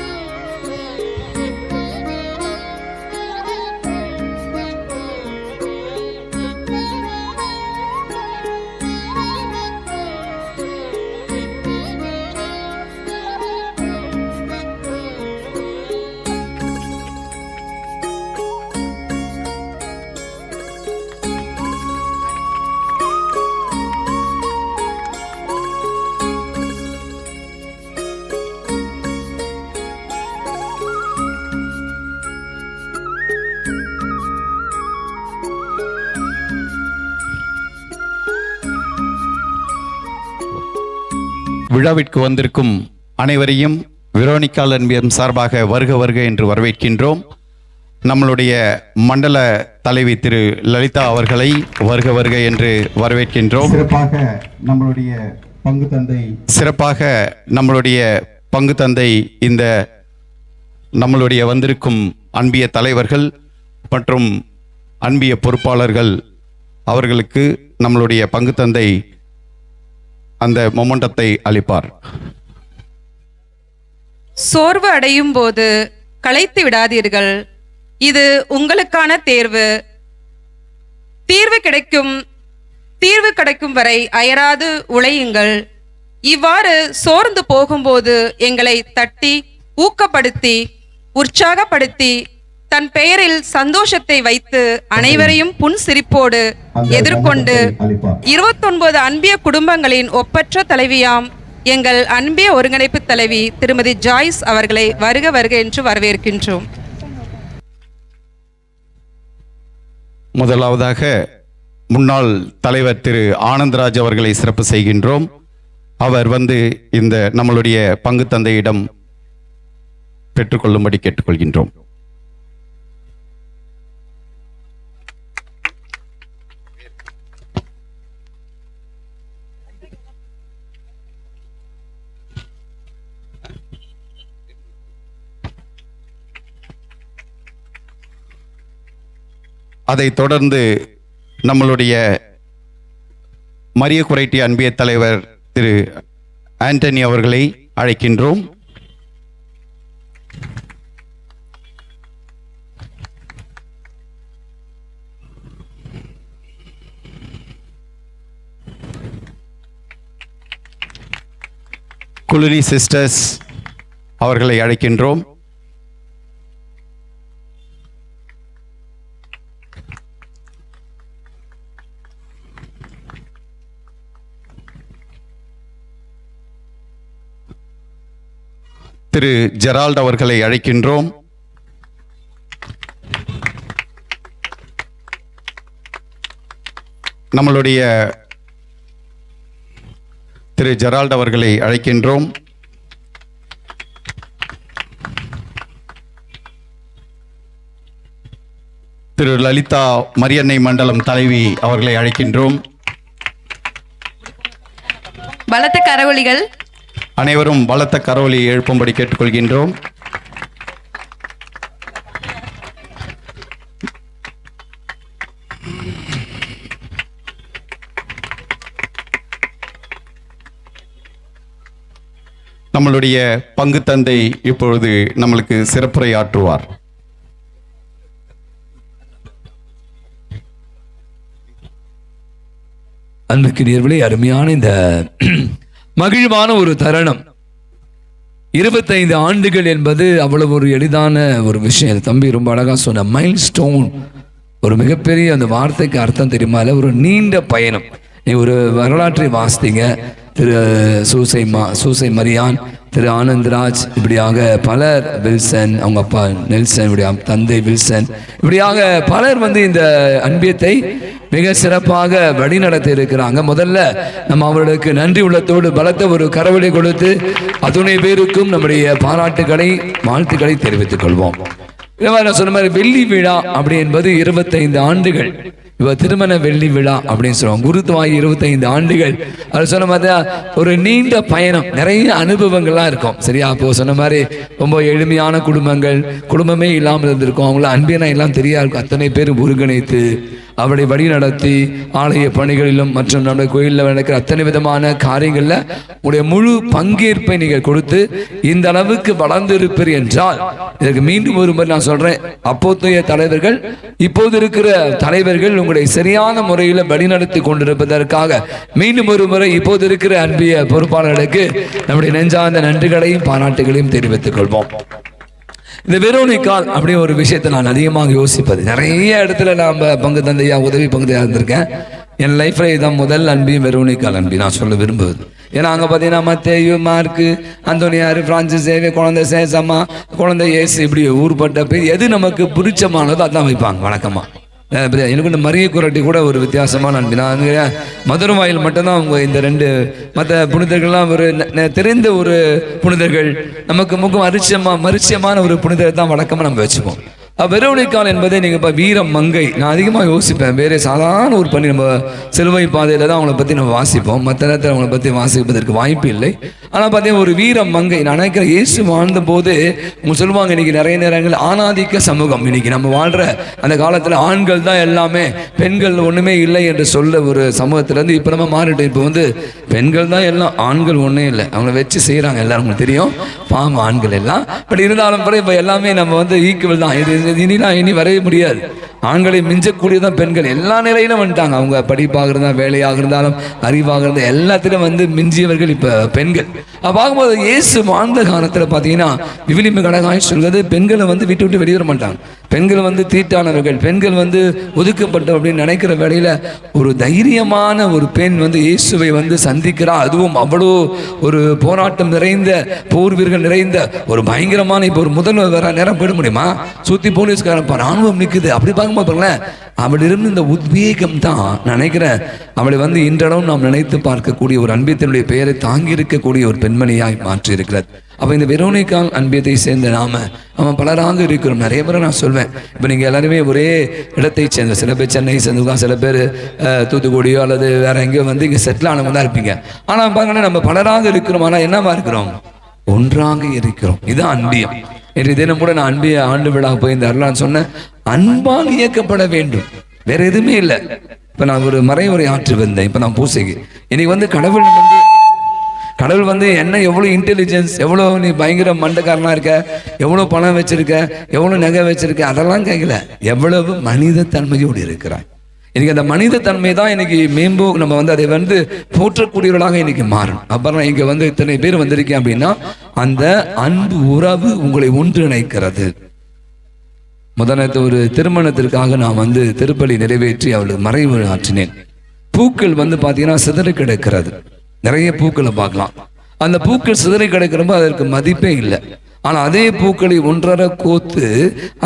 S10: விழாவிற்கு வந்திருக்கும் அனைவரையும் வெரோனிக்கால் அன்பியம் சார்பாக வருக வருக என்று வரவேற்கின்றோம். நம்மளுடைய மண்டல தலைவி திரு லலிதா அவர்களை வருக வருக என்று வரவேற்கின்றோம். சிறப்பாக நம்மளுடைய பங்கு தந்தை இந்த நம்மளுடைய வந்திருக்கும் அன்பிய தலைவர்கள் மற்றும் அன்பிய பொறுப்பாளர்கள் அவர்களுக்கு நம்மளுடைய பங்கு தந்தை அந்த மொமெண்டத்தை அளிப்பார்.
S9: சோர்வு அடையும் போது களைத்து விடாதீர்கள். இது உங்களுக்கான தேர்வு. தீர்வு கிடைக்கும் வரை அயராது உழையுங்கள். இவ்வாறு சோர்ந்து போகும்போது எங்களை தட்டி ஊக்கப்படுத்தி உற்சாகப்படுத்தி தன் பெயரில் சந்தோஷத்தை வைத்து அனைவரையும் புன் சிரிப்போடு எதிர்கொண்டு 29 அன்பிய குடும்பங்களின் ஒப்பற்ற தலைவியாம் எங்கள் அன்பிய ஒருங்கிணைப்பு தலைவி திருமதி ஜாய்ஸ் அவர்களை வருக வருக என்று வரவேற்கின்றோம்.
S10: முதலாவதாக முன்னாள் தலைவர் திரு ஆனந்தராஜ் அவர்களை சிறப்பு செய்கின்றோம். அவர் வந்து இந்த நம்மளுடைய பங்கு தந்தையிடம் பெற்றுக்கொள்ளும்படி கேட்டுக்கொள்கின்றோம். அதைத் தொடர்ந்து நம்மளுடைய மரிய குறைட்டி அன்பிய தலைவர் திரு ஆண்டனி அவர்களை அழைக்கின்றோம். குலுரி சிஸ்டர்ஸ் அவர்களை அழைக்கின்றோம். திரு ஜெரால்ட் அவர்களை அழைக்கின்றோம். நம்மளுடைய திரு ஜெரால்ட் அவர்களை அழைக்கின்றோம். திரு லலிதா மரியன்னை மண்டலம் தலைவி அவர்களை அழைக்கின்றோம்.
S1: பலத்த கரவொலிகள்.
S10: அனைவரும் பலத்த கரவொலி எழுப்பும்படி கேட்டுக்கொள்கின்றோம். நம்மளுடைய பங்கு தந்தை இப்பொழுது நம்மளுக்கு சிறப்புரை ஆற்றுவார்.
S11: அன்புக்குரியவர்களே, அருமையான இந்த மகிழ்வான ஒரு தருணம். 25 ஆண்டுகள் என்பது அவ்வளவு ஒரு எளிதான ஒரு விஷயம். தம்பி ரொம்ப அழகா சொன்ன மைல் ஸ்டோன். ஒரு மிகப்பெரிய அந்த வார்த்தைக்கு அர்த்தம் தெரியுமா? இல்லை, ஒரு நீண்ட பயணம். நீ ஒரு வரலாற்றை வாசித்தீங்க. திரு சூசை மரியான் திரு ஆனந்த்ராஜ், இப்படியாக பலர், வில்சன் அவங்க அப்பா நெல்சன், இப்படியாக தந்தை வில்சன், இப்படியாக பலர் வந்து இந்த அன்பியத்தை மிக சிறப்பாக வழிநடத்தி இருக்கிறாங்க. முதல்ல நம்ம அவர்களுக்கு நன்றி உள்ளத்தோடு பலத்த ஒரு கரவொலி கொடுத்து அத்துணை பேருக்கும் நம்முடைய பாராட்டுகளை வாழ்த்துக்களை தெரிவித்துக் கொள்வோம். நான் சொன்ன மாதிரி வெள்ளி விழா அப்படி என்பது 25 ஆண்டுகள். இவ திருமண வெள்ளி விழா அப்படின்னு சொல்லுவாங்க. குருத்துவாய் 25 ஆண்டுகள். அது சொன்ன மாதிரி ஒரு நீண்ட பயணம், நிறைய அனுபவங்கள்லாம் இருக்கும். சரியா? அப்போ சொன்ன மாதிரி ரொம்ப எளிமையான குடும்பமே இல்லாமல் இருந்திருக்கும். அவங்கள அன்பியனா எல்லாம் தெரியா இருக்கும். அத்தனை பேர் ஒருங்கிணைத்து அவளை வழி நடத்தி ஆலய பணிகளிலும் மற்றும் நம்முடைய கோயிலில் நடக்கிற அத்தனை விதமான காரியங்களில் உடைய முழு பங்கேற்பை நீங்கள் கொடுத்து இந்த அளவுக்கு வளர்ந்து இருப்பீர் என்றால், இதற்கு மீண்டும் ஒரு முறை நான் சொல்றேன், அப்போதைய தலைவர்கள் இப்போது இருக்கிற தலைவர்கள் உங்களை சரியான முறையில் வழிநடத்தி கொண்டிருப்பதற்காக மீண்டும் ஒரு முறை இப்போது இருக்கிற அன்பிய பொறுப்பாளர்களுக்கு நம்முடைய நெஞ்சார்ந்த நன்றிகளையும் பாராட்டுகளையும் தெரிவித்துக் கொள்வோம். இந்த வெரோனிக்கால் அப்படி ஒரு விஷயத்தை நான் அதிகமாக யோசிப்பது, நிறைய இடத்துல நான் பங்கு தந்தையா உதவி பங்கு தந்தையா இருந்திருக்கேன். என் லைஃப்ல இதான் முதல் அன்பியும் வெரோனிக்கால் அன்பி நான் சொல்ல விரும்புவது. ஏன்னா அங்கே பார்த்தீங்கன்னா மத்தேயு, மார்க்கு, அந்தோனியார், பிரான்சிஸ் சேவியர், குழந்தை சேசம்மா, குழந்தை இயேசு, இப்படி ஊர்பட்ட பேர் எது நமக்கு பிடிச்சமானதோ அதான் வைப்பாங்க வழக்கமா. எனக்கு இந்த மரிய குரட்டி கூட ஒரு வித்தியாசமான அன்பு. நான் மதுரவாயில் மட்டும்தான் அவங்க இந்த 2 மற்ற புனிதர்கள்லாம் ஒரு தெரிந்த ஒரு புனிதர்கள், நமக்கு முகம் மரிச்சியமான ஒரு புனிதரை தான் வழக்கமாக நம்ம வச்சுப்போம். வெரோனிக்கால் என்பதை நீங்கள் இப்போ வீரம் மங்கை நான் அதிகமாக யோசிப்பேன். வேறு சாதாரண ஒரு பண்ணி நம்ம சிலுவை பாதையில் தான் அவங்கள பற்றி நம்ம வாசிப்போம். மற்ற நேரத்தில் அவங்கள பற்றி வாசிப்பதற்கு வாய்ப்பு இல்லை. ஆனால் பார்த்தீங்கன்னா ஒரு வீரம் மங்கை, நான் நினைக்கிறேன் இயேசு வாழ்ந்த போது அவங்க சொல்லுவாங்க, இன்னைக்கு நிறைய நேரங்கள் ஆணாதிக்க சமூகம், இன்னைக்கு நம்ம வாழ்கிற அந்த காலத்தில் ஆண்கள் தான் எல்லாமே, பெண்கள் ஒன்றுமே இல்லை என்று சொல்ல ஒரு சமூகத்திலேருந்து இப்போ நம்ம மாறிட்டோம். இப்போ வந்து பெண்கள் தான் எல்லாம், ஆண்கள் ஒன்றே இல்லை, அவங்கள வச்சு செய்கிறாங்க. எல்லாரும் உங்களுக்கு தெரியும், பாவம் ஆண்கள் எல்லாம். பட் இருந்தாலும் கூட இப்போ எல்லாமே நம்ம வந்து ஈக்குவல் தான். இது இனி வரவே முடியாது. ஆண்களை மிஞ்சக்கூடியதான் பெண்கள். எல்லா நிலையிலும் வந்துட்டாங்க. அவங்க படிப்பாக இருந்தால், வேலையாக இருந்தாலும், அறிவாக இருந்தால் எல்லாத்திலும் வந்து மிஞ்சியவர்கள் இப்போ பெண்கள். பார்க்கும்போது இயேசு வாழ்ந்த காலத்தில் பார்த்தீங்கன்னா விவிலியம் கடகாய் சொல்வது, பெண்களை வந்து விட்டு விட்டு வெளியேற மாட்டாங்க. பெண்கள் வந்து தீட்டானவர்கள், பெண்கள் வந்து ஒதுக்கப்பட்டோம் அப்படின்னு நினைக்கிற வேளையில் ஒரு தைரியமான ஒரு பெண் வந்து இயேசுவை வந்து சந்திக்கிறா. அதுவும் அவ்வளோ ஒரு போராட்டம் நிறைந்த, போர் வீரர்கள் நிறைந்த ஒரு பயங்கரமான, இப்போ ஒரு முதல்வர் வேற நேரம் போயிட முடியுமா? சுற்றி போலீஸ்காரன் ராணுவம் நிற்குது. அப்படி பார்க்கும்போது அவளிருந்து இந்த உத்வேகம் தான் நினைக்கிறேன் அவளை வந்து இன்றளவும் நாம் நினைத்து பார்க்கக்கூடிய ஒரு அன்பியத்தினுடைய பெயரை தாங்கி இருக்கக்கூடிய ஒரு பெண்மணியாய் மாற்றி இருக்கிறது. அப்போ இந்த வெரோனிக்கால் அன்பியத்தை சேர்ந்த அவன் பலராக இருக்கிறோம். நிறைய பேரை நான் சொல்வேன், இப்போ நீங்கள் எல்லாருமே ஒரே இடத்தை சேர்ந்த, சில பேர் சென்னை சேர்ந்துருக்கா, சில பேர் தூத்துக்குடியோ அல்லது வேற எங்கேயோ வந்து இங்கே செட்டில் ஆனவங்க தான் இருப்பீங்க. ஆனால் பாருங்கன்னா நம்ம பலராக இருக்கிறோம். ஆனால் என்னவா இருக்கிறோம்? ஒன்றாக இருக்கிறோம். இதுதான் அன்பியம். இன்றைய தினம் கூட நான் அன்பிய ஆண்டு விழா போய் அருளான்னு சொன்னேன், அன்பால் இயக்கப்பட வேண்டும், வேற எதுவுமே இல்லை. இப்போ நான் ஒரு மறைவுரை ஆற்று வந்தேன். இப்போ நான் பூசைக்கு இன்னைக்கு வந்து கடவுள் வந்து என்ன எவ்வளோ இன்டெலிஜென்ஸ், எவ்வளோ நீ பயங்கர மண்டக்காரனாக இருக்க, எவ்வளோ பணம் வச்சிருக்க, எவ்வளோ நகை வச்சிருக்க, அதெல்லாம் கேட்கல, எவ்வளவு மனித தன்மையோடு இருக்கிறாய். இன்னைக்கு அந்த மனித தன்மை தான் இன்னைக்கு மேம்போ நம்ம வந்து அதை வந்து போற்றக்கூடியவர்களாக இன்னைக்கு மாறணும். அப்புறம் இங்கே வந்து இத்தனை பேர் வந்திருக்கேன் அப்படின்னா அந்த அன்பு உறவு உங்களை ஒன்றிணைக்கிறது. முதலத்து ஒரு திருமணத்திற்காக நான் வந்து திருப்பலி நிறைவேற்றி அவளுக்கு மறைவு ஆற்றினேன். பூக்கள் வந்து பார்த்தீங்கன்னா சிதறி கிடக்கிறது. நிறைய பூக்களை பார்க்கலாம். அந்த பூக்கள் சிதறி கிடக்கிறப்ப அதற்கு மதிப்பே இல்லை. ஆனால் அதே பூக்களை ஒன்றர கோத்து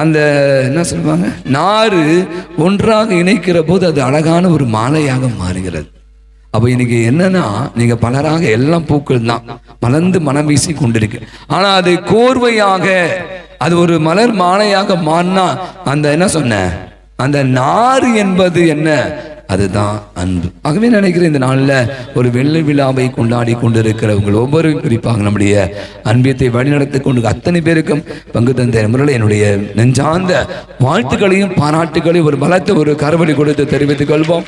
S11: அந்த என்ன சொல்லுவாங்க, நாறு ஒன்றாக இணைக்கிற போது அது அழகான ஒரு மாலையாக மாறுகிறது. அப்போ இன்னைக்கு என்னன்னா, நீங்க பலராக எல்லாம் பூக்கள் தான் மலர்ந்து மனம் வீசி கொண்டிருக்கு. ஆனா அது கோர்வையாக, அது ஒரு மலர் மாலையாக மாறினா அந்த என்ன சொன்ன, அந்த நாறு என்பது என்ன, அதுதான் அன்பு. ஆகவே நினைக்கிறேன் இந்த நாளில் ஒரு வெள்ளை விழாவை கொண்டாடி கொண்டிருக்கிற உங்கள் ஒவ்வொரு, குறிப்பாக நம்முடைய அன்பியத்தை வழிநடத்தி கொண்டு அத்தனை பேருக்கும் பங்கு தந்த முறையில் என்னுடைய நெஞ்சார்ந்த வாழ்த்துக்களையும் பாராட்டுகளையும் ஒரு பலத்தை ஒரு கரவொலி கொடுத்து தெரிவித்துக் கொள்வோம்.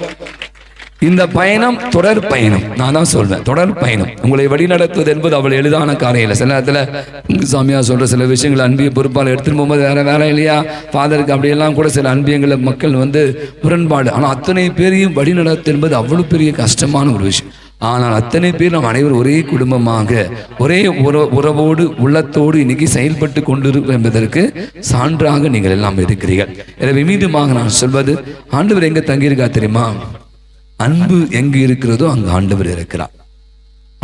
S11: இந்த பயணம் தொடர் பயணம். நான் தான் சொல்வேன், தொடர் பயணம். உங்களை வழிநடத்துவது என்பது அவ்வளவு எளிதான காரியம் இல்லை. சில நேரத்தில் சாமியா சொல்ற சில விஷயங்கள் அன்பிய பொறுப்பால் எடுத்துட்டு போகும்போது வேற வேலை இல்லையா ஃபாதருக்கு, அப்படியெல்லாம் கூட சில அன்பியங்களை மக்கள் வந்து முரண்பாடு. ஆனால் அத்தனை பேரையும் வழிநடத்து என்பது அவ்வளவு பெரிய கஷ்டமான ஒரு விஷயம். ஆனால் அத்தனை பேர் நாம் அனைவரும் ஒரே குடும்பமாக, ஒரே உறவோடு உள்ளத்தோடு இன்னைக்கு செயல்பட்டு கொண்டிருக்கிறோம் என்பதற்கு சான்றாக நீங்கள் எல்லாம் இருக்கிறீர்கள். எனவே மீண்டுமாக நான் சொல்வது, ஆண்டவர் எங்க தங்கியிருக்கா தெரியுமா? அன்பு எங்கு இருக்கிறதோ அங்கு ஆண்டவர் இருக்கிறார்.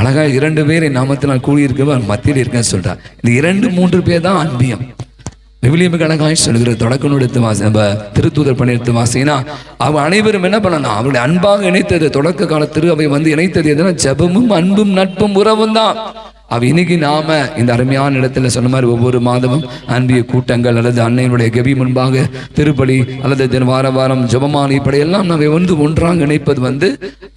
S11: அழகா 2 பேர் என் நாமத்தினால் கூடியிருக்கவர் மத்தியில் இருக்கேன்னு சொல்றார். இந்த 2-3 பேர் தான் அன்பியம். விவிலியம் அழகாய் சொல்கிறது. தொடக்க நூல் எடுத்து வாசி, நம்ம திருத்தூதர் பணி எடுத்து வாசினா அவங்க அனைவரும் என்ன பண்ணலாம், அவருடைய அன்பாக இணைத்தது. தொடக்க காலத்திற்கு அவை வந்து இணைத்தது எதுனா ஜெபமும் அன்பும் நட்பும் உறவும் தான். அவ இன்னைக்கு நாம இந்த அருமையான இடத்துல சொன்ன மாதிரி ஒவ்வொரு மாதமும் அன்பிய கூட்டங்கள் அல்லது அன்னையினுடைய கவி முன்பாக திருப்பலி அல்லது வார வாரம் ஜெபமாலை இப்படி எல்லாம் நம்ம வந்து ஒன்றாக இணைப்பது வந்து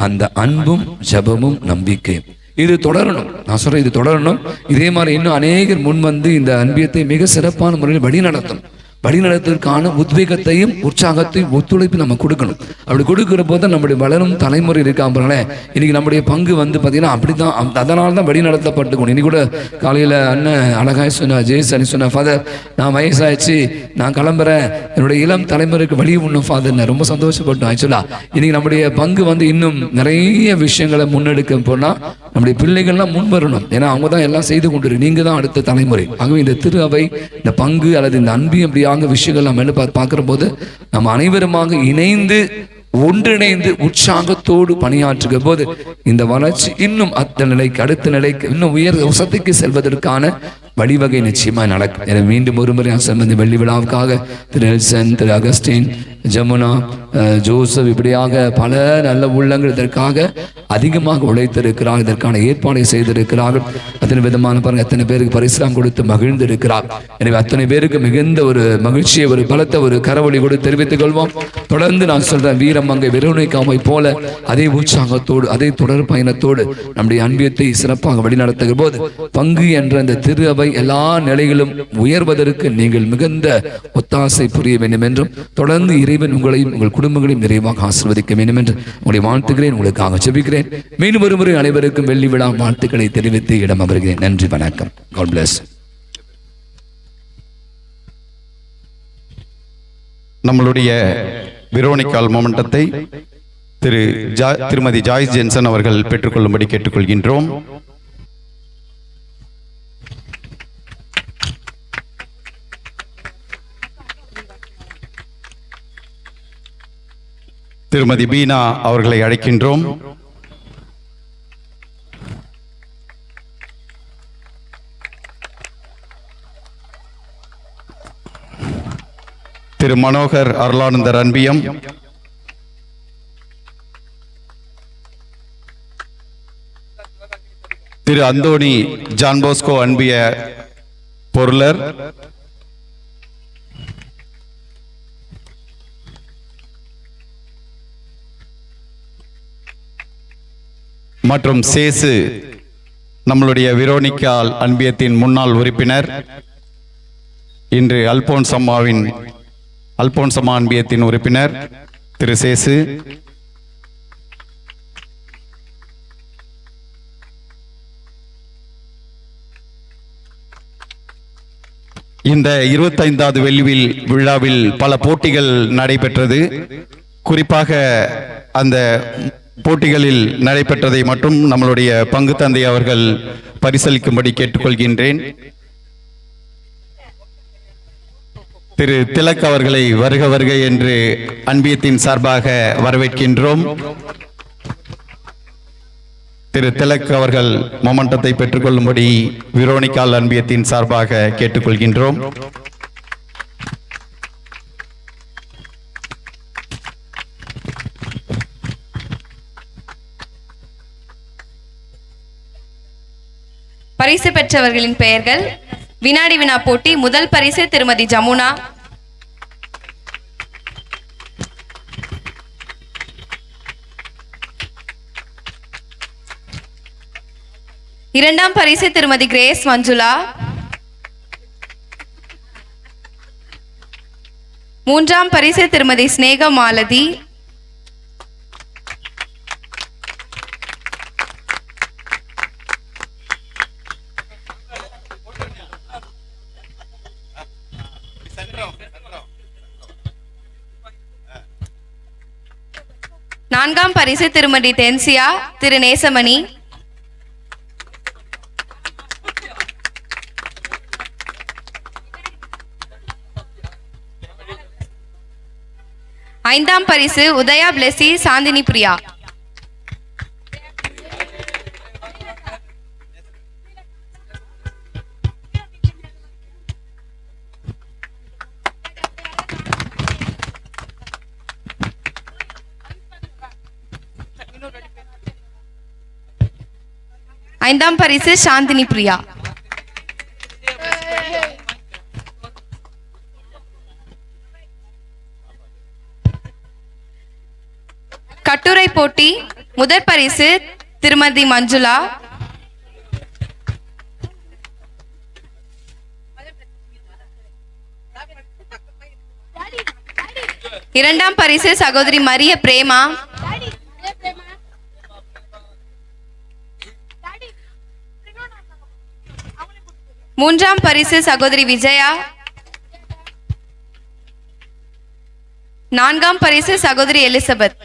S11: அந்த அன்பும் ஜெபமும் நம்பிக்கையும். இது தொடரணும். நான் சொல்றேன், இது தொடரணும். இதே மாதிரி இன்னும் அநேகர் முன் வந்து இந்த அன்பியத்தை மிக சிறப்பான முறையில் வழி நடத்துவதற்கான உத்வேகத்தையும் உற்சாகத்தையும் ஒத்துழைப்பு நம்ம கொடுக்கணும். அப்படி கொடுக்கிற போது நம்முடைய வளரும் தலைமுறை இருக்காங்களே, இன்னைக்கு நம்முடைய பங்கு வந்து பார்த்தீங்கன்னா அப்படிதான். அதனால தான் வழி நடத்தப்பட்டுக்கணும். இன்னைக்கு கூட காலையில் அண்ணன் அழகாய் சொன்னா, ஜெய்ஸ் அனி சொன்ன, ஃபாதர் நான் வயசாயிடுச்சு, நான் கிளம்புறேன், என்னுடைய இளம் தலைமுறைக்கு வழி உண்ணும் ஃபாதர். நான் ரொம்ப சந்தோஷப்பட்டோம். ஆக்சுவலா இன்னைக்கு நம்முடைய பங்கு வந்து இன்னும் நிறைய விஷயங்களை முன்னெடுக்க போனால் நம்முடைய பிள்ளைகள்லாம் முன் வரணும். ஏன்னா அவங்க தான் எல்லாம் செய்து கொண்டிருக்கு. நீங்க தான் அடுத்த தலைமுறை. ஆகவே இந்த திரு அவை, இந்த பங்கு அல்லது இந்த அன்பு அப்படியாக விஷயங்கள் நம்ம பார்க்கிற போது நம்ம அனைவருமாக இணைந்து ஒன்றிணைந்து உற்சாகத்தோடு பணியாற்றுகிற போது இந்த வளர்ச்சி இன்னும் அடுத்த நிலைக்கு இன்னும் உசத்துக்கு செல்வதற்கான வழிவகை நிச்சயமா நடக்கும். எனவே மீண்டும் ஒரு முறை சம்பந்தி வெள்ளி விழாவுக்காக திரு எல்சன், திரு அகஸ்டின், ஜமுனா, ஜோசப் இப்படியாக பல நல்ல உள்ளங்கள் இதற்காக அதிகமாக உழைத்திருக்கிறார். இதற்கான ஏற்பாடை செய்திருக்கிறார்கள். அத்தனை விதமான பாருங்க, அத்தனை பேருக்கு பரிசுலாம் கொடுத்து மகிழ்ந்திருக்கிறார். எனவே அத்தனை பேருக்கு மிகுந்த ஒரு மகிழ்ச்சியை, ஒரு பலத்த ஒரு கரவொலி கொடுத்து தெரிவித்துக் கொள்வோம். தொடர்ந்து நான் சொல்றேன், வீரமங்கை வெரோனிகாவை போல அதே உற்சாகத்தோடு அதே தொடர் பயணத்தோடு நம்முடைய அன்பியத்தை சிறப்பாக வழிநடத்துகிற போது பங்கு என்ற அந்த திரு அவை எல்லா நிலைகளும் உயர்வதற்கு நீங்கள் மிகுந்த ஒத்தாசை புரிய வேண்டும் என்றும் தொடர்ந்து இறைவன் உங்களையும் உங்கள் குடும்பங்களையும் நிறைவாக ஆசீர்வதிக்க வேண்டும் என்று உங்களை வாழ்த்துகிறேன். உங்களுக்காக ஜெபிக்கிறேன். மீண்டும் ஒருமுறை அனைவருக்கும் வெள்ளி விழா வாழ்த்துக்களை தெரிவித்து இடம் அமர்கிறேன். நன்றி, வணக்கம். God bless.
S10: நம்மளுடைய வெரோனிக்கால் மொமெண்டத்தை திருமதி ஜாய்ஸ் ஜென்சன் அவர்கள் பெற்றுக்கொள்ளும்படி கேட்டுக்கொள்கின்றோம். திருமதி பீனா அவர்களை அழைக்கின்றோம். திரு மனோகர் அருளானந்தர் அன்பியம், திரு அந்தோணி ஜான்போஸ்கோ அன்பிய பொருளர், மற்றும் சேசு நம்மளுடைய வெரோனிக்கால் அன்பியத்தின் முன்னாள் உறுப்பினர், இன்று அல்போன்சம்மா அன்பியத்தின் உறுப்பினர் திரு சேசு. இந்த 25வது வெள்ளி விழாவில் பல போட்டிகள் நடைபெற்றது. குறிப்பாக அந்த போட்டிகளில் நடைபெற்றதை மட்டும் நம்மளுடைய பங்கு தந்தை அவர்கள் பரிசளிக்கும்படி கேட்டுக்கொள்கின்றேன். திரு திலக் அவர்களை வருக வருக என்று அன்பியத்தின் சார்பாக வரவேற்கின்றோம். திரு திலக் அவர்கள் மொமெண்டத்தை பெற்றுக்கொள்ளும்படி வெரோனிக்கால் அன்பியத்தின் சார்பாக கேட்டுக்கொள்கின்றோம்.
S1: பரிசு பெற்றவர்களின் பெயர்கள்: வினாடி வினா போட்டி முதல் பரிசு திருமதி ஜமுனா, இரண்டாம் பரிசு திருமதி கிரேஸ் மஞ்சுளா, மூன்றாம் பரிசு திருமதி ஸ்னேகா மாலதி, நான்காம் பரிசு திருமதி தென்சியா, திரு நேசமணி, ஐந்தாம் பரிசு உதயா பிளெஸி, சாந்தினி பிரியா. 5ஆம் பரிசு சாந்தினி பிரியா. கட்டுரை போட்டி முதற் பரிசு திருமதி மஞ்சுளா. இரண்டாம் பரிசு சகோதரி மரிய பிரேமா. மூன்றாம் பரிசு சகோதரி விஜயா. நான்காம் பரிசு சகோதரி எலிசபெத்.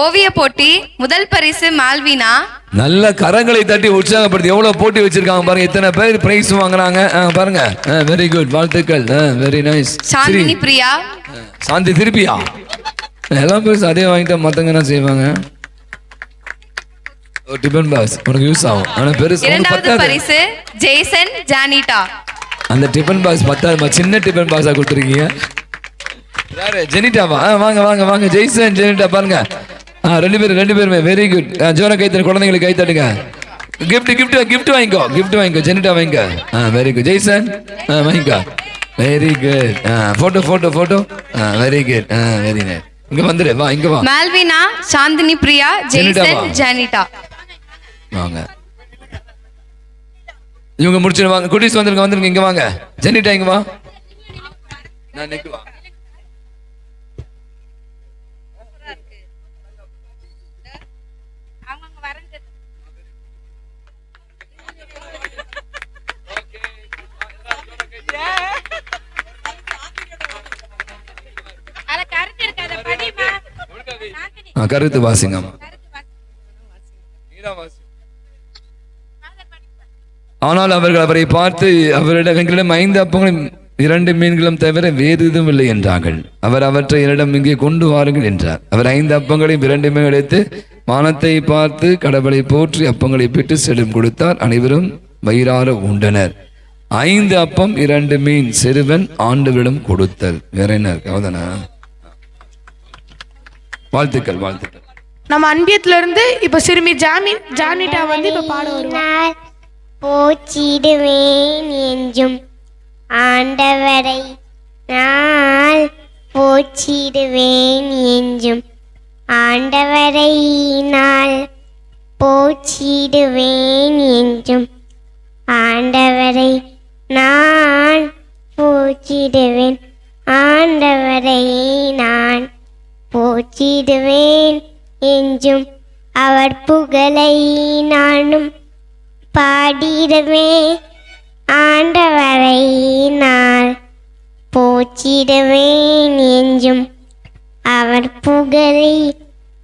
S1: ஓவிய போட்டி முதல் பரிசு மால்வினா.
S11: நல்ல கரங்களை தட்டி உற்சாகப்படுத்தி எவ்வளவு போட்டி வச்சிருக்காங்க பாருங்க. இத்தனை பேர் பிரைஸ் வாங்குறாங்க பாருங்க. வெரி குட், வாழ்த்துக்கள். Very nice.
S1: சாந்தினி பிரியா.
S11: சாந்தி திருப்பியா? எல்லாம் பேர் அதே வாங்கிட்டா மத்தவங்க என்ன செய்வாங்க? டிபன் பாக்ஸ் உனக்கு யூஸ் ஆகும். ஆனா பெருசு.
S1: இரண்டாவது பரிசு ஜேசன் ஜானிட்டா.
S11: அந்த டிபன் பாக்ஸ் 10 சின்ன டிபன் பாக்ஸா கொடுத்துருக்கீங்க. யாரு? ஜெனிட்டாவா? வாங்க வாங்க வாங்க. ஜெய்சன் ஜெனிட்டா பாருங்க. ரெண்டு பேருமே வெரி குட். ஜோர கைத்தட்டு, குழந்தைங்களுக்கு கைத்தட்டுங்க. கிஃப்ட் வாங்கிக்கோ. ஜெனிட்டா வாங்கிக்கோ. Very good. ஜெய்சன் வாங்கிக்கோ. Very good. Photo. Very good. Very nice. இங்க வந்துரு, வா இங்க வா.
S1: மால்வினா, சாந்தினி பிரியா, ஜெய்சன் ஜானிட்டா.
S11: வாங்க. இவங்க முடிச்சிடுவாங்க. குட்டீஸ் வந்துருங்க இங்க வாங்க. ஜெனிட்டா இங்க வா. நான் நெக்கு வா. கருத்து வாசிங்க. ஆனால் அவர்கள் அவரை பார்த்து எங்களிடம் 5 அப்பங்களும் 2 மீன்களும் தவிர வேறு எதுவும் இல்லை என்றார்கள். அவர் அவற்றை என்னிடம் இங்கே கொண்டு வாருங்கள் என்றார். அவர் 5 அப்பங்களையும் 2 மீன் எடுத்து வானத்தை பார்த்து கடவுளை போற்றி அப்பங்களை பிட்டு செடும் கொடுத்தார். அனைவரும் வயிறார உண்டனர். 5 அப்பம் 2 மீன் சிறுவன் ஆண்டவரிடம் கொடுத்தல். வேற என்ன இருக்கு? அவதானா? வாழ்த்துக்கள்.
S3: நம்ம அன்பியத்துல இருந்து இப்ப சிறுமி ஜானிட்டா வந்து இப்ப பாட வருவார்.
S12: போச்சிடுவேன் என்றும் ஆண்டவரை நான் போச்சிடுவேன் என்றும் ஆண்டவரை நான் போச்சிடுவேன் என்றும் ஆண்டவரை நான் போச்சிடுவேன் ஆண்டவரை நான் போற்றிடுவேன் என்றும் அவர் புகழை நானும் பாடிடுவேன் ஆண்டவரை நான் போற்றிடுவேன் என்றும் அவர் புகழை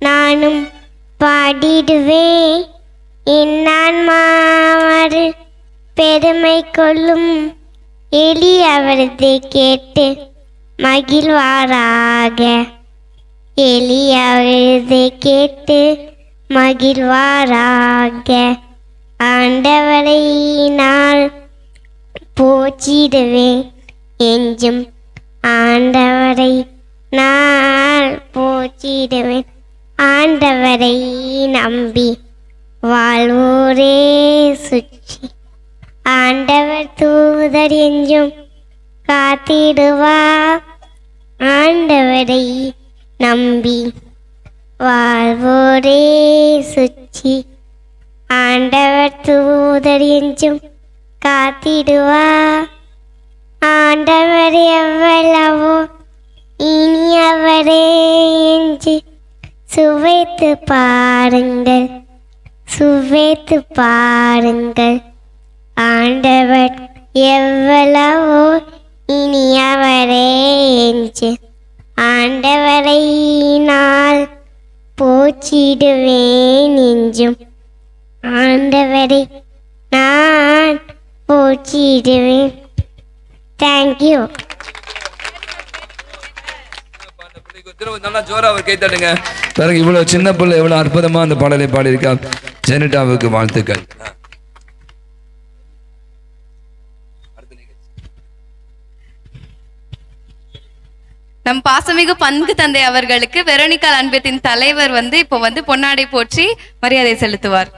S12: நானும் பாடிடுவேன். என் ஆன்மாவது பெருமை கொள்ளும் எளியவரது கேட்டு மகிழ்வாராக. எளியவரது கேட்டு மகிழ்வாராக. ஆண்டவரை நான் போற்றிடுவேன் என்றும் ஆண்டவரை நான் போற்றிடுவேன். ஆண்டவரை நம்பி வாழ்வோரே சுற்றி ஆண்டவர் தூதர் என்றும் காத்திடுவார். ஆண்டவரை நம்பி வாழ்வோரே சுற்றி ஆண்டவர் தூதர் என்றும் காத்திடுவார். ஆண்டவர் எவ்வளவோ இனியவரே என்று சுவைத்து பாருங்கள். ஆண்டவர் எவ்வளவோ இனியவரே என்று ஆண்டவரை நான் போற்றிடுவேன் என்றும் ஆண்டவரை நான் போற்றிடுவேன். தேங்க்யூ.
S11: நல்லா ஜோரா அவர் கைத்தட்டுங்க. பாருங்க, இவ்வளவு சின்ன பிள்ளை எவ்வளவு அற்புதமா அந்த பாடலை பாடியிருக்கா. ஜெனிட்டாவுக்கு வாழ்த்துக்கள்.
S1: நம் பாசமிகு பங்கு தந்தை அவர்களுக்கு வெரோனிகால் அன்பியத்தின் தலைவர் வந்து இப்போ வந்து பொன்னாடை போற்றி மரியாதை செலுத்துவார்.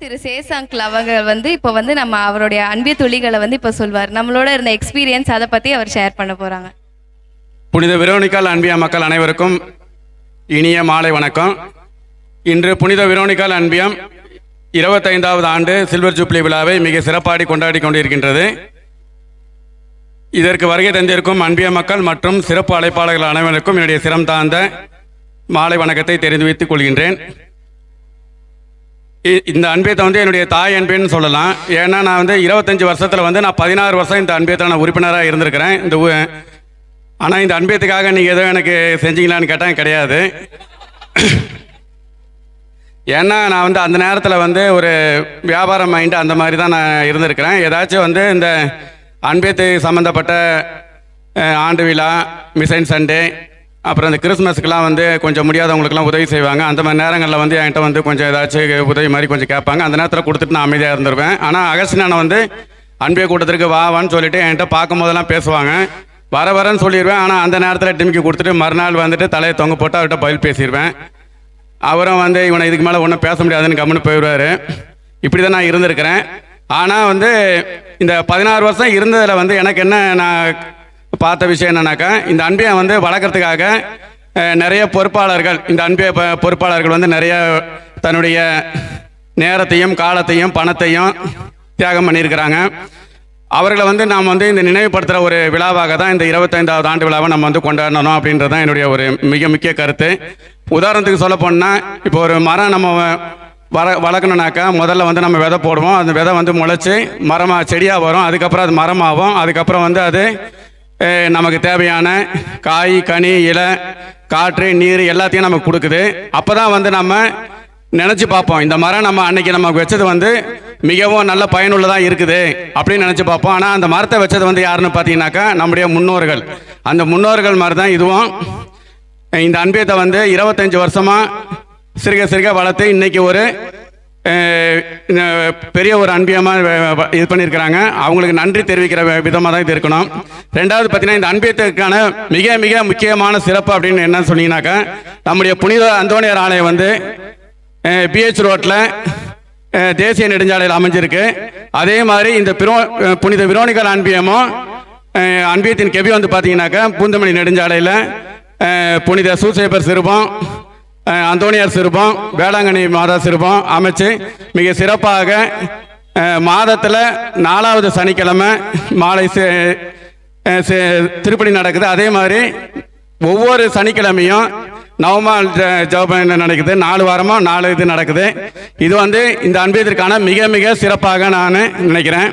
S1: திரு சேசாங்க்ல அவங்க வந்து இப்போ வந்து நம்ம அவருடைய அன்பிய துளிகளை வந்து இப்போ சொல்வார். நம்மளோட இருந்த எக்ஸ்பீரியன்ஸ் அதை பத்தி அவர் ஷேர் பண்ண போறாங்க.
S13: புனித வெரோனிகால் அன்பியா மக்கள் அனைவருக்கும் இனிய மாலை வணக்கம். இன்று புனித வெரோனிகால் அன்பியம் 25வது ஆண்டு சில்வர் ஜூப்ளி விழாவை மிக சிறப்பாடி கொண்டாடி கொண்டிருக்கின்றது. இதற்கு வருகை தந்திருக்கும் அன்பிய மக்கள் மற்றும் சிறப்பு அழைப்பாளர்கள் அனைவருக்கும் என்னுடைய சிரம் தாழ்ந்த மாலை வணக்கத்தை தெரிவித்துக் கொள்கின்றேன். இந்த அன்பியத்தை வந்து என்னுடைய தாய் அன்பியன்னு சொல்லலாம். ஏன்னா நான் வந்து 25 வருஷத்தில் வந்து நான் 16 வருஷம் இந்த அன்பியத்தில் நான் உறுப்பினராக இருந்திருக்கிறேன். ஆனால் இந்த அன்பியத்துக்காக நீங்கள் எதுவும் எனக்கு செஞ்சீங்களான்னு கேட்டால் கிடையாது. ஏன்னா நான் வந்து அந்த நேரத்தில் வந்து ஒரு வியாபார மைண்டு அந்த மாதிரி தான் நான் இருந்திருக்கிறேன். ஏதாச்சும் வந்து இந்த அன்பியத்து சம்மந்தப்பட்ட ஆண்டு விழா, மிசைன் சண்டே, அப்புறம் இந்த கிறிஸ்மஸுக்கெலாம் வந்து கொஞ்சம் முடியாதவங்களுக்குலாம் உதவி செய்வாங்க. அந்த மாதிரி நேரங்களில் வந்து என்கிட்ட வந்து கொஞ்சம் ஏதாச்சும் உதவி மாதிரி கொஞ்சம் கேட்பாங்க. அந்த நேரத்தில் கொடுத்துட்டு நான் அமைதியாக இருந்துருவேன். ஆனால் அகஸ்டினானை வந்து அன்பிய கூட்டத்திற்கு வான்னு சொல்லிட்டு என்கிட்ட பார்க்கும் போதெல்லாம் பேசுவாங்க. வரன்னு சொல்லிடுவேன். ஆனால் அந்த நேரத்தில் டிமிக்கி கொடுத்துட்டு மறுநாள் வந்துட்டு தலையை தொங்க போட்டு அவர்கிட்ட பதில் பேசிடுவேன். அவரும் வந்து இவனை இதுக்கு மேலே ஒன்றும் பேச முடியாதுன்னு கம்முன்னு போயிடுவார். இப்படி தான் நான் இருந்திருக்கிறேன். ஆனால் வந்து இந்த 16 வருஷம் இருந்ததில் வந்து எனக்கு என்ன நான் பார்த்த விஷயம் என்னன்னாக்கா, இந்த அன்பியை வந்து வளர்க்குறதுக்காக நிறைய பொறுப்பாளர்கள், இந்த அன்பிய பொறுப்பாளர்கள் வந்து நிறைய தன்னுடைய நேரத்தையும் காலத்தையும் பணத்தையும் தியாகம் பண்ணியிருக்கிறாங்க. அவர்களை வந்து நாம் வந்து இந்த நினைவுபடுத்துகிற ஒரு விழாவாக தான் இந்த 25வது ஆண்டு விழாவை நம்ம வந்து கொண்டாடணும் அப்படின்றது தான் என்னுடைய ஒரு மிக முக்கிய கருத்து. உதாரணத்துக்கு சொல்ல போனால், இப்போ ஒரு மரம் நம்ம வளர்க்கணுனாக்கா முதல்ல வந்து நம்ம விதை போடுவோம். அந்த விதை வந்து முளைச்சி மரமாக செடியாக வரும். அதுக்கப்புறம் அது மரமாகும். அதுக்கப்புறம் வந்து அது நமக்கு தேவையான காய், கனி, இலை, காற்று, நீர் எல்லாத்தையும் நமக்கு கொடுக்குது. அப்போ தான் வந்து நம்ம நினச்சி பார்ப்போம், இந்த மரம் நம்ம அன்னைக்கு நமக்கு வச்சது வந்து மிகவும் நல்ல பயனுள்ளதாக இருக்குது அப்படின்னு நினச்சி பார்ப்போம். ஆனால் அந்த மரத்தை வச்சது வந்து யாருன்னு பார்த்தீங்கன்னாக்கா நம்முடைய முன்னோர்கள். அந்த முன்னோர்கள் மாதிரி தான் இதுவும். இந்த அன்பியத்தை வந்து 25 வருஷமாக சிறுக சிறுக வளர்த்து இன்னைக்கு ஒரு பெரிய ஒரு அன்பியமாக இது பண்ணியிருக்கிறாங்க. அவங்களுக்கு நன்றி தெரிவிக்கிற விதமாக தான் இது இருக்கணும். ரெண்டாவது பார்த்தீங்கன்னா, இந்த அன்பியத்துக்கான மிக மிக முக்கியமான சிறப்பு அப்படின்னு என்னன்னு சொன்னீங்கன்னாக்கா, நம்முடைய புனித அந்தோணியார் ஆலயம் வந்து பிஹெச் ரோட்டில் தேசிய நெடுஞ்சாலையில் அமைஞ்சிருக்கு. அதே மாதிரி இந்த புனித வெரோனிகால் அன்பியமும் அன்பியத்தின் கெபி வந்து பார்த்தீங்கன்னாக்கா பூந்தமல்லி நெடுஞ்சாலையில் புனித சூசேப்பர் சிறுபம், அந்தோணியார் சிறுபம், வேளாங்கண்ணி மாதா சிறுபம் அமைச்சு மிக சிறப்பாக மாதத்தில் 4வது சனிக்கிழமை மாலை திருப்பணி நடக்குது. அதே மாதிரி ஒவ்வொரு சனிக்கிழமையும் நவமால் ஜெபம் நடக்குது. 4 வாரமாக 4 இது நடக்குது. இது வந்து இந்த அன்பியத்திற்கான மிக மிக சிறப்பாக நான் நினைக்கிறேன்.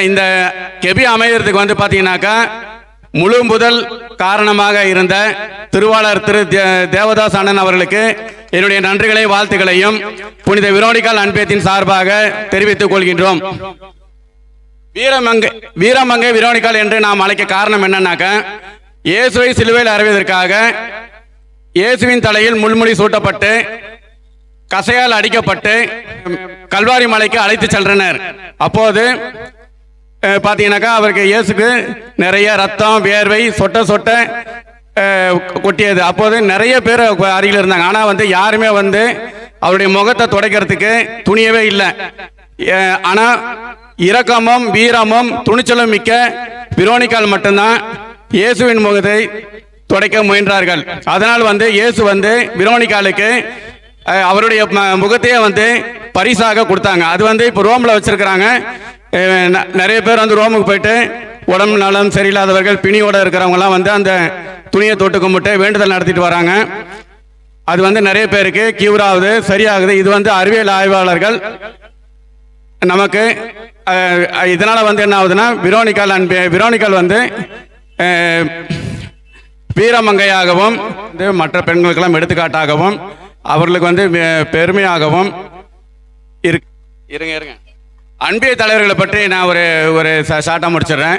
S13: இந்த கெபி அமைகிறதுக்கு வந்து பார்த்தீங்கன்னாக்கா முழு முதல் காரணமாக இருந்த திருவாளர் திரு தேவதாஸ் அண்ணன் அவர்களுக்கு என்னுடைய நன்றிகளையும் வாழ்த்துக்களையும் புனித வெரோனிகால் அன்பியத்தின் சார்பாக தெரிவித்துக் கொள்கின்றோம். வீரமங்கை வெரோனிகால் என்று நாம் அழைக்க காரணம் என்னன்னாக்கா, இயேசுவை சிலுவையில் அறைவதற்காக இயேசுவின் தலையில் முள்முடி சூட்டப்பட்டு கசையால் அடிக்கப்பட்டு கல்வாரி மலைக்கு அழைத்து சென்றனர். அப்போது பார்த்தீங்கன்னாக்கா அவருக்கு இயேசுக்கு நிறைய ரத்தம், வேர்வை சொட்ட சொட்ட கொட்டியது. அப்போது நிறைய பேர் அருகில் இருந்தாங்க. ஆனால் வந்து யாருமே வந்து அவருடைய முகத்தை துடைக்கிறதுக்கு துணியவே இல்லை. ஆனால் இரக்கமும் வீரமும் துணிச்சலும் மிக்க வெரோனிகால் மட்டும்தான் இயேசுவின் முகத்தை துடைக்க முயன்றார்கள். அதனால் வந்து இயேசு வந்து வெரோனிகாலுக்கு அவருடைய முகத்தையே வந்து பரிசாக கொடுத்தாங்க. அது வந்து இப்போ ரோமில் வச்சிருக்கிறாங்க. நிறைய பேர் வந்து ரோமுக்கு போயிட்டு உடம்பு நலம் சரியில்லாதவர்கள், பிணியோடு இருக்கிறவங்கலாம் வந்து அந்த துணியை தொட்டு கும்பிட்டு வேண்டுதல் நடத்திட்டு வராங்க. அது வந்து நிறைய பேருக்கு கியூர் ஆகுது, சரியாகுது. இது வந்து அறிவியல் ஆய்வாளர்கள் நமக்கு இதனால வந்து என்ன ஆகுதுன்னா விரோனிக்கால் வந்து வீரமங்கையாகவும் மற்ற பெண்களுக்கெல்லாம் எடுத்துக்காட்டாகவும் அவர்களுக்கு வந்து பெருமையாகவும் இருங்க. அன்பிய தலைவர்களை பற்றி நான் ஒரு ஷார்ட்டாக முடிச்சிடுறேன்.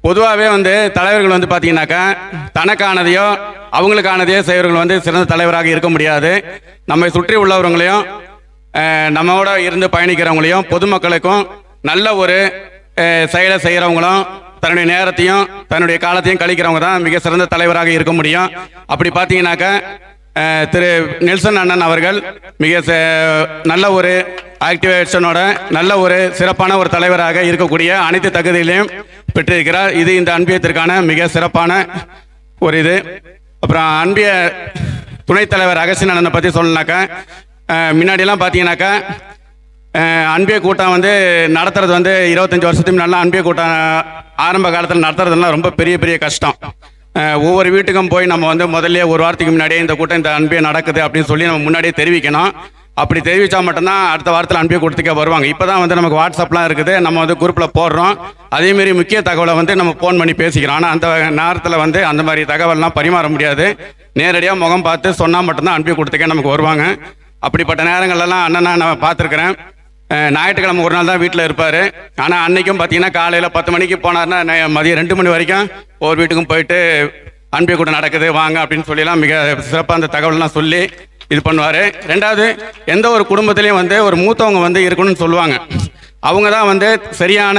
S13: பொதுவாகவே வந்து தலைவர்கள் வந்து பார்த்தீங்கன்னாக்கா தனக்கானதையோ அவங்களுக்கானதையோ செய்வர்கள் வந்து சிறந்த தலைவராக இருக்க முடியாது. நம்மை சுற்றி உள்ளவங்களையும் நம்மோட இருந்து பயணிக்கிறவங்களையும் பொதுமக்களுக்கும் நல்ல ஒரு செயலை செய்கிறவங்களும் தன்னுடைய நேரத்தையும் தன்னுடைய காலத்தையும் கழிக்கிறவங்க தான் மிக சிறந்த தலைவராக இருக்க முடியும். அப்படி பார்த்தீங்கன்னாக்கா திரு நெல்சன் அண்ணன் அவர்கள் மிக நல்ல ஒரு ஆக்டிவேஷனோட நல்ல ஒரு சிறப்பான ஒரு தலைவராக இருக்கக்கூடிய அனைத்து தகுதிகளையும் பெற்றிருக்கிறார். இது இந்த அன்பியத்திற்கான மிக சிறப்பான ஒரு இது. அப்புறம் அன்பிய துணைத் தலைவர் அகஸ்டின் அண்ணனை பற்றி சொல்லனாக்கா முன்னாடியெல்லாம் பார்த்தீங்கன்னாக்கா அன்பிய கூட்டம் வந்து நடத்துறது வந்து 25 வருஷத்துக்கு முன்னாடி அன்பிய கூட்டம் ஆரம்ப காலத்தில் நடத்துறதுலாம் ரொம்ப பெரிய கஷ்டம். ஒவ்வொரு வீட்டுக்கும் போய் நம்ம வந்து முதல்ல ஒரு வாரத்துக்கு முன்னாடியே இந்த கூட்டம் இந்த அன்பிய நடக்குது அப்படின்னு சொல்லி நம்ம முன்னாடியே தெரிவிக்கணும். அப்படி தெரிவித்தா மட்டும்தான் அடுத்த வாரத்தில் அன்பிய கூட்டத்துக்கே வருவாங்க. இப்போ தான் வந்து நமக்கு வாட்ஸ்அப்லாம் இருக்குது, நம்ம வந்து குரூப்பில் போடுறோம். அதேமாரி முக்கிய தகவலை வந்து நம்ம ஃபோன் பண்ணி பேசிக்கிறோம். ஆனால் அந்த நேரத்தில் வந்து அந்த மாதிரி தகவல்லாம் பரிமாற முடியாது. நேரடியாக முகம் பார்த்து சொன்னால் மட்டும்தான் அன்பிய கூட்டத்துக்கே நமக்கு வருவாங்க. அப்படிப்பட்ட நேரங்கள்லாம் அண்ணனை நான் பார்த்துருக்குறேன். ஞாயிற்றுக்கிழமை ஒரு நாள் தான் வீட்டில் இருப்பார். ஆனால் அன்னைக்கும் பார்த்தீங்கன்னா காலையில் 10 மணிக்கு போனார்னா மதியம் 2 மணி வரைக்கும் ஒவ்வொரு வீட்டுக்கும் போயிட்டு அன்பிய கூட்டம் நடக்குது வாங்க அப்படின்னு சொல்லிலாம் மிக சிறப்பாக அந்த தகவல்லாம் சொல்லி இது பண்ணுவார். ரெண்டாவது, எந்த ஒரு குடும்பத்திலையும் வந்து ஒரு மூத்தவங்க வந்து இருக்கணும்னு சொல்லுவாங்க. அவங்க தான் வந்து சரியான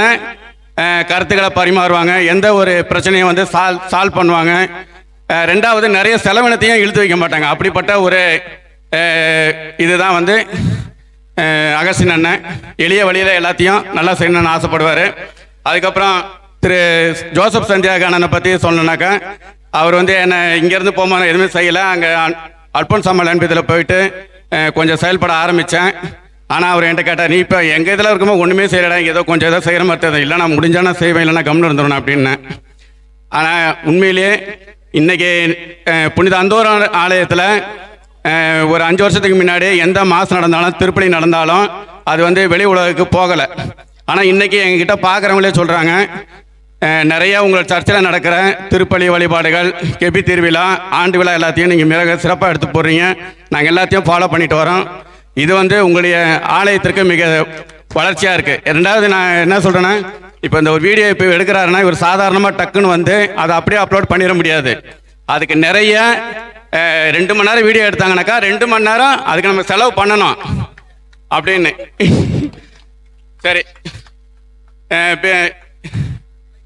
S13: கருத்துக்களை பரிமாறுவாங்க, எந்த ஒரு பிரச்சனையும் வந்து சால்வ் பண்ணுவாங்க. ரெண்டாவது, நிறைய செலவினத்தையும் இழுத்து வைக்க மாட்டாங்க. அப்படிப்பட்ட ஒரு இதுதான் வந்து அகஸ்டின் அண்ணன். எளிய வழியில் எல்லாத்தையும் நல்லா செய்யணும்னு ஆசைப்படுவார். அதுக்கப்புறம் திரு ஜோசப் சந்தியாகானனை பற்றி சொல்லணுன்னாக்கா அவர் வந்து என்னை இங்கேருந்து போகும்போது எதுவுமே செய்யலை. அங்கே அல்போன்சாமல் அன்பியத்தில் போயிட்டு கொஞ்சம் செயல்பட ஆரம்பித்தேன். ஆனால் அவர் என்கிட்ட கேட்டார், நீ இப்போ எங்கள் இதில் இருக்கும்போது ஒன்றுமே செய்யலடா, ஏதோ கொஞ்சம் ஏதோ செய்கிற மாதிரி தெரியும். இல்லை நான் முடிஞ்சானா செய்வேன், இல்லைனா கம்னு இருந்துடணும் அப்படின்னேன். ஆனால் உண்மையிலேயே இன்றைக்கி புனித அந்தோர் ஆலயத்தில் ஒரு 5 வருஷத்துக்கு முன்னாடி எந்த மாதம் நடந்தாலும் திருப்பலி நடந்தாலும் அது வந்து வெளி உலகுக்கு போகலை. ஆனால் இன்றைக்கி எங்ககிட்ட பார்க்குறவங்களே சொல்கிறாங்க, நிறைய உங்கள் சர்ச்சில் நடக்கிற திருப்பலி வழிபாடுகள், கெபி திருவிழா, ஆண்டு விழா எல்லாத்தையும் நீங்கள் மிக சிறப்பாக எடுத்து போடுறீங்க. நாங்கள் எல்லாத்தையும் ஃபாலோ பண்ணிட்டு வரோம். இது வந்து உங்களுடைய ஆலயத்திற்கு மிக வளர்ச்சியாக இருக்குது. ரெண்டாவது நான் என்ன சொல்கிறேன்னா, இப்போ இந்த ஒரு வீடியோ இப்போ எடுக்கிறாருன்னா இவர் சாதாரணமாக டக்குன்னு வந்து அதை அப்படியே அப்லோட் பண்ணிட முடியாது. அதுக்கு நிறைய 2 மணி நேரம் வீடியோ எடுத்தாங்கனாக்கா 2 மணி நேரம் அதுக்கு நம்ம செலவு பண்ணணும் அப்படின்னு. சரி,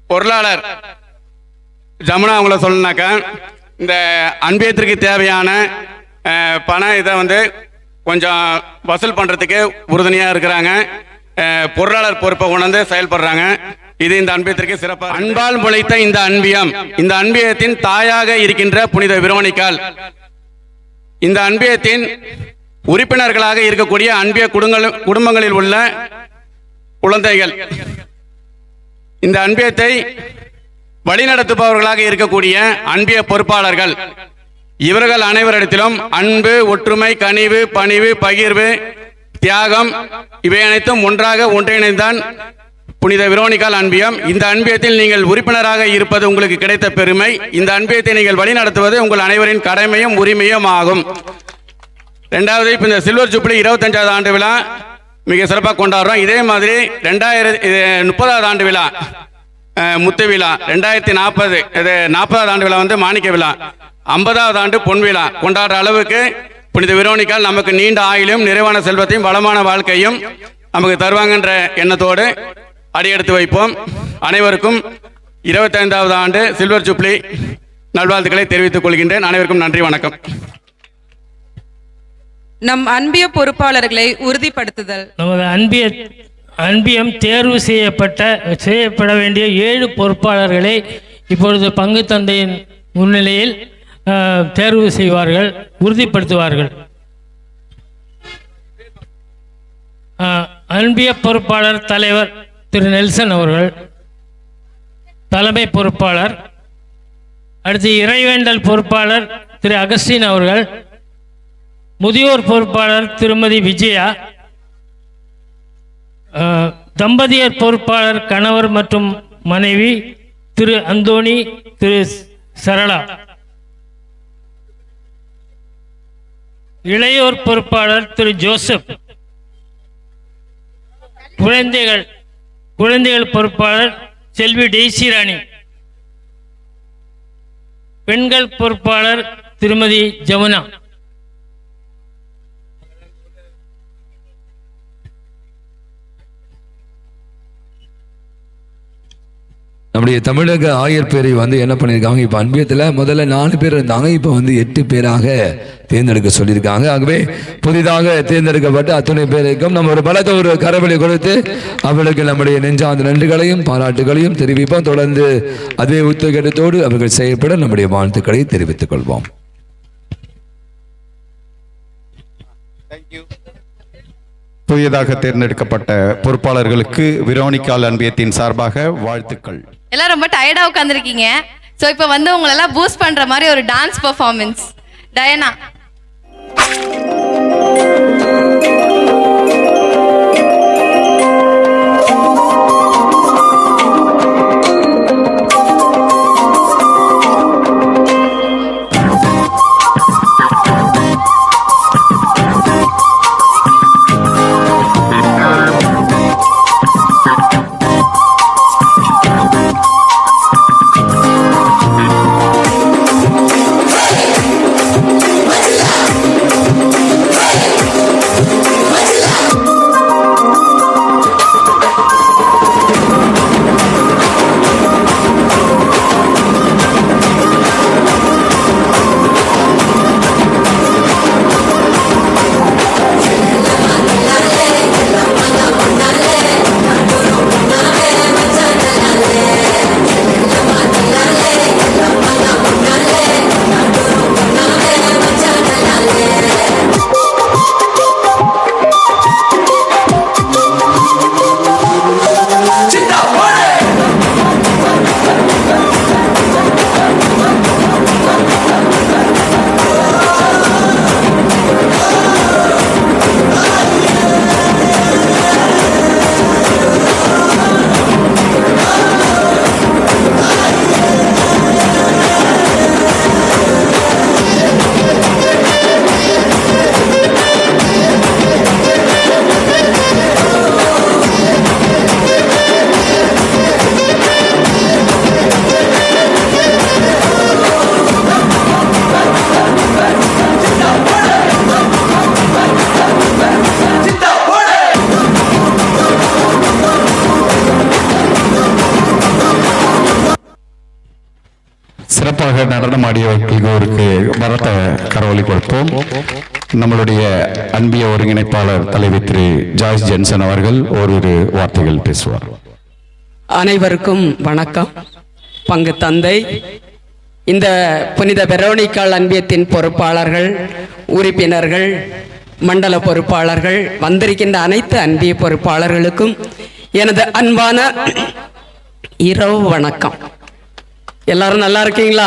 S13: பொருளாளர் ஜமுனா அவங்கள சொல்லனாக்கா இந்த அன்பியத்திற்கு தேவையான பணம் இதை வந்து கொஞ்சம் வசூல் பண்ணுறதுக்கு உறுதுணையாக இருக்கிறாங்க. பொருளாளர் பொறுப்பை உணர்ந்து செயல்படுறாங்க. இது இந்த அன்பியத்திற்கு சிறப்பாக. அன்பால் முளைத்த இந்த அன்பியம், இந்த அன்பியத்தின் தாயாக இருக்கின்ற புனித விரோனிக்கால், இந்த அன்பியத்தின் உறுப்பினர்களாக இருக்கக்கூடிய அன்பிய குடும்பங்களில் உள்ள குழந்தைகள், இந்த அன்பியத்தை வழிநடத்துபவர்களாக இருக்கக்கூடிய அன்பிய பொறுப்பாளர்கள், இவர்கள் அனைவரிடத்திலும் அன்பு, ஒற்றுமை, கனிவு, பணிவு, பகிர்வு, தியாகம் இவை அனைத்தும் ஒன்றாக ஒன்றிணைந்தான் புனித விரோனிக்கால் அன்பியம். இந்த அன்பியத்தில் நீங்கள் உறுப்பினராக இருப்பது உங்களுக்கு கிடைத்த பெருமை. இந்த அன்பியத்தை நீங்கள் வழிநடத்துவது உங்கள் அனைவரின் கடமையும் உரிமையும் ஆகும். ரெண்டாவது, இப்போ இந்த சில்வர் ஜூப்ளி 25வது ஆண்டு விழா மிக சிறப்பாக கொண்டாடுறோம். இதே மாதிரி 2030வது ஆண்டு விழா முத்து விழா, 2040 இது 40வது ஆண்டு விழா வந்து மாணிக்க விழா, 50வது ஆண்டு பொன் விழா கொண்டாடுற அளவுக்கு புனித விரோனிக்கால் நமக்கு நீண்ட ஆயுளும் நிறைவான செல்வத்தையும் வளமான வாழ்க்கையும் நமக்கு தருவாங்கன்ற எண்ணத்தோடு அடியெடுத்து வைப்போம். அனைவருக்கும் 25வது ஆண்டு சில்வர் ஜூப்ளி நல்வாழ்த்துக்களை தெரிவித்துக் கொள்கின்றேன். அனைவருக்கும் நன்றி, வணக்கம்.
S9: நம் அன்பிய பொறுப்பாளர்களை உறுதிப்படுத்துதல்.
S14: நமது அன்பியம் தேர்வு செய்யப்பட வேண்டிய 7 பொறுப்பாளர்களை இப்பொழுது பங்கு தந்தையின் முன்னிலையில் தேர்வு செய்வார்கள், உறுதிப்படுத்துவார்கள். அன்பிய பொறுப்பாளர் தலைவர் திரு நெல்சன் அவர்கள், தலைமை பொறுப்பாளர், அடுத்து இறைவேண்டல் பொறுப்பாளர் திரு அகஸ்டின் அவர்கள், முதியோர் பொறுப்பாளர் திருமதி விஜயா, தம்பதியர் பொறுப்பாளர் கணவர் மற்றும் மனைவி திரு அந்தோணி, திரு சரளா. இளையோர் பொறுப்பாளர் திரு ஜோசப். குழந்தைகள் பொறுப்பாளர் செல்வி டெய்சி ராணி. பெண்கள் பொறுப்பாளர் திருமதி ஜமுனா.
S11: நம்முடைய தமிழக ஆயர் பேரை என்ன பண்ணியிருக்காங்க, இப்போ அன்பியத்தில் முதல்ல 4 பேர் இருந்தாங்க, இப்போ 8 பேராக தேர்ந்தெடுக்க சொல்லியிருக்காங்க. ஆகவே புதிதாக தேர்ந்தெடுக்கப்பட்ட அத்தனை பேருக்கும் நம்ம ஒரு பலத்த ஒரு கரவழி கொடுத்து அவர்களுக்கு நம்முடைய நெஞ்சார்ந்த நன்றிகளையும் பாராட்டுகளையும் தெரிவிப்போம். தொடர்ந்து அதே உத்வேகத்தோடு அவர்கள் செயல்பட நம்முடைய வாழ்த்துக்களை தெரிவித்துக் கொள்வோம்.
S10: புதியதாக தேர்ந்தெடுக்கப்பட்ட பொறுப்பாளர்களுக்கு வெரோனிக்கால் அன்பியத்தின் சார்பாக வாழ்த்துக்கள்.
S1: எல்லாம் ரொம்ப டயர்டா உட்காந்துருக்கீங்க. ஸோ இப்போ உங்களெல்லாம் பூஸ்ட் பண்ற மாதிரி ஒரு டான்ஸ் பெர்ஃபார்மன்ஸ். டயனா.
S10: சிறப்பாக நடனமாடியவர்களுக்கு பரத்த கரவொலி கொடுப்போம். நம்மளுடைய அன்பிய ஒருங்கிணைப்பாளர் தலைவர் திரு ஜாய்ஸ் ஜென்சன் அவர்கள் ஓரிரு வார்த்தைகள் பேசுவார்.
S15: அனைவருக்கும் வணக்கம். பங்கு தந்தை, இந்த புனித வெரோனிக்கால் அன்பியத்தின் பொறுப்பாளர்கள், உறுப்பினர்கள், மண்டல பொறுப்பாளர்கள், வந்திருக்கின்ற அனைத்து அன்பிய பொறுப்பாளர்களுக்கும் எனது அன்பான இரவு வணக்கம். எல்லாரும் நல்லா இருக்கீங்களா?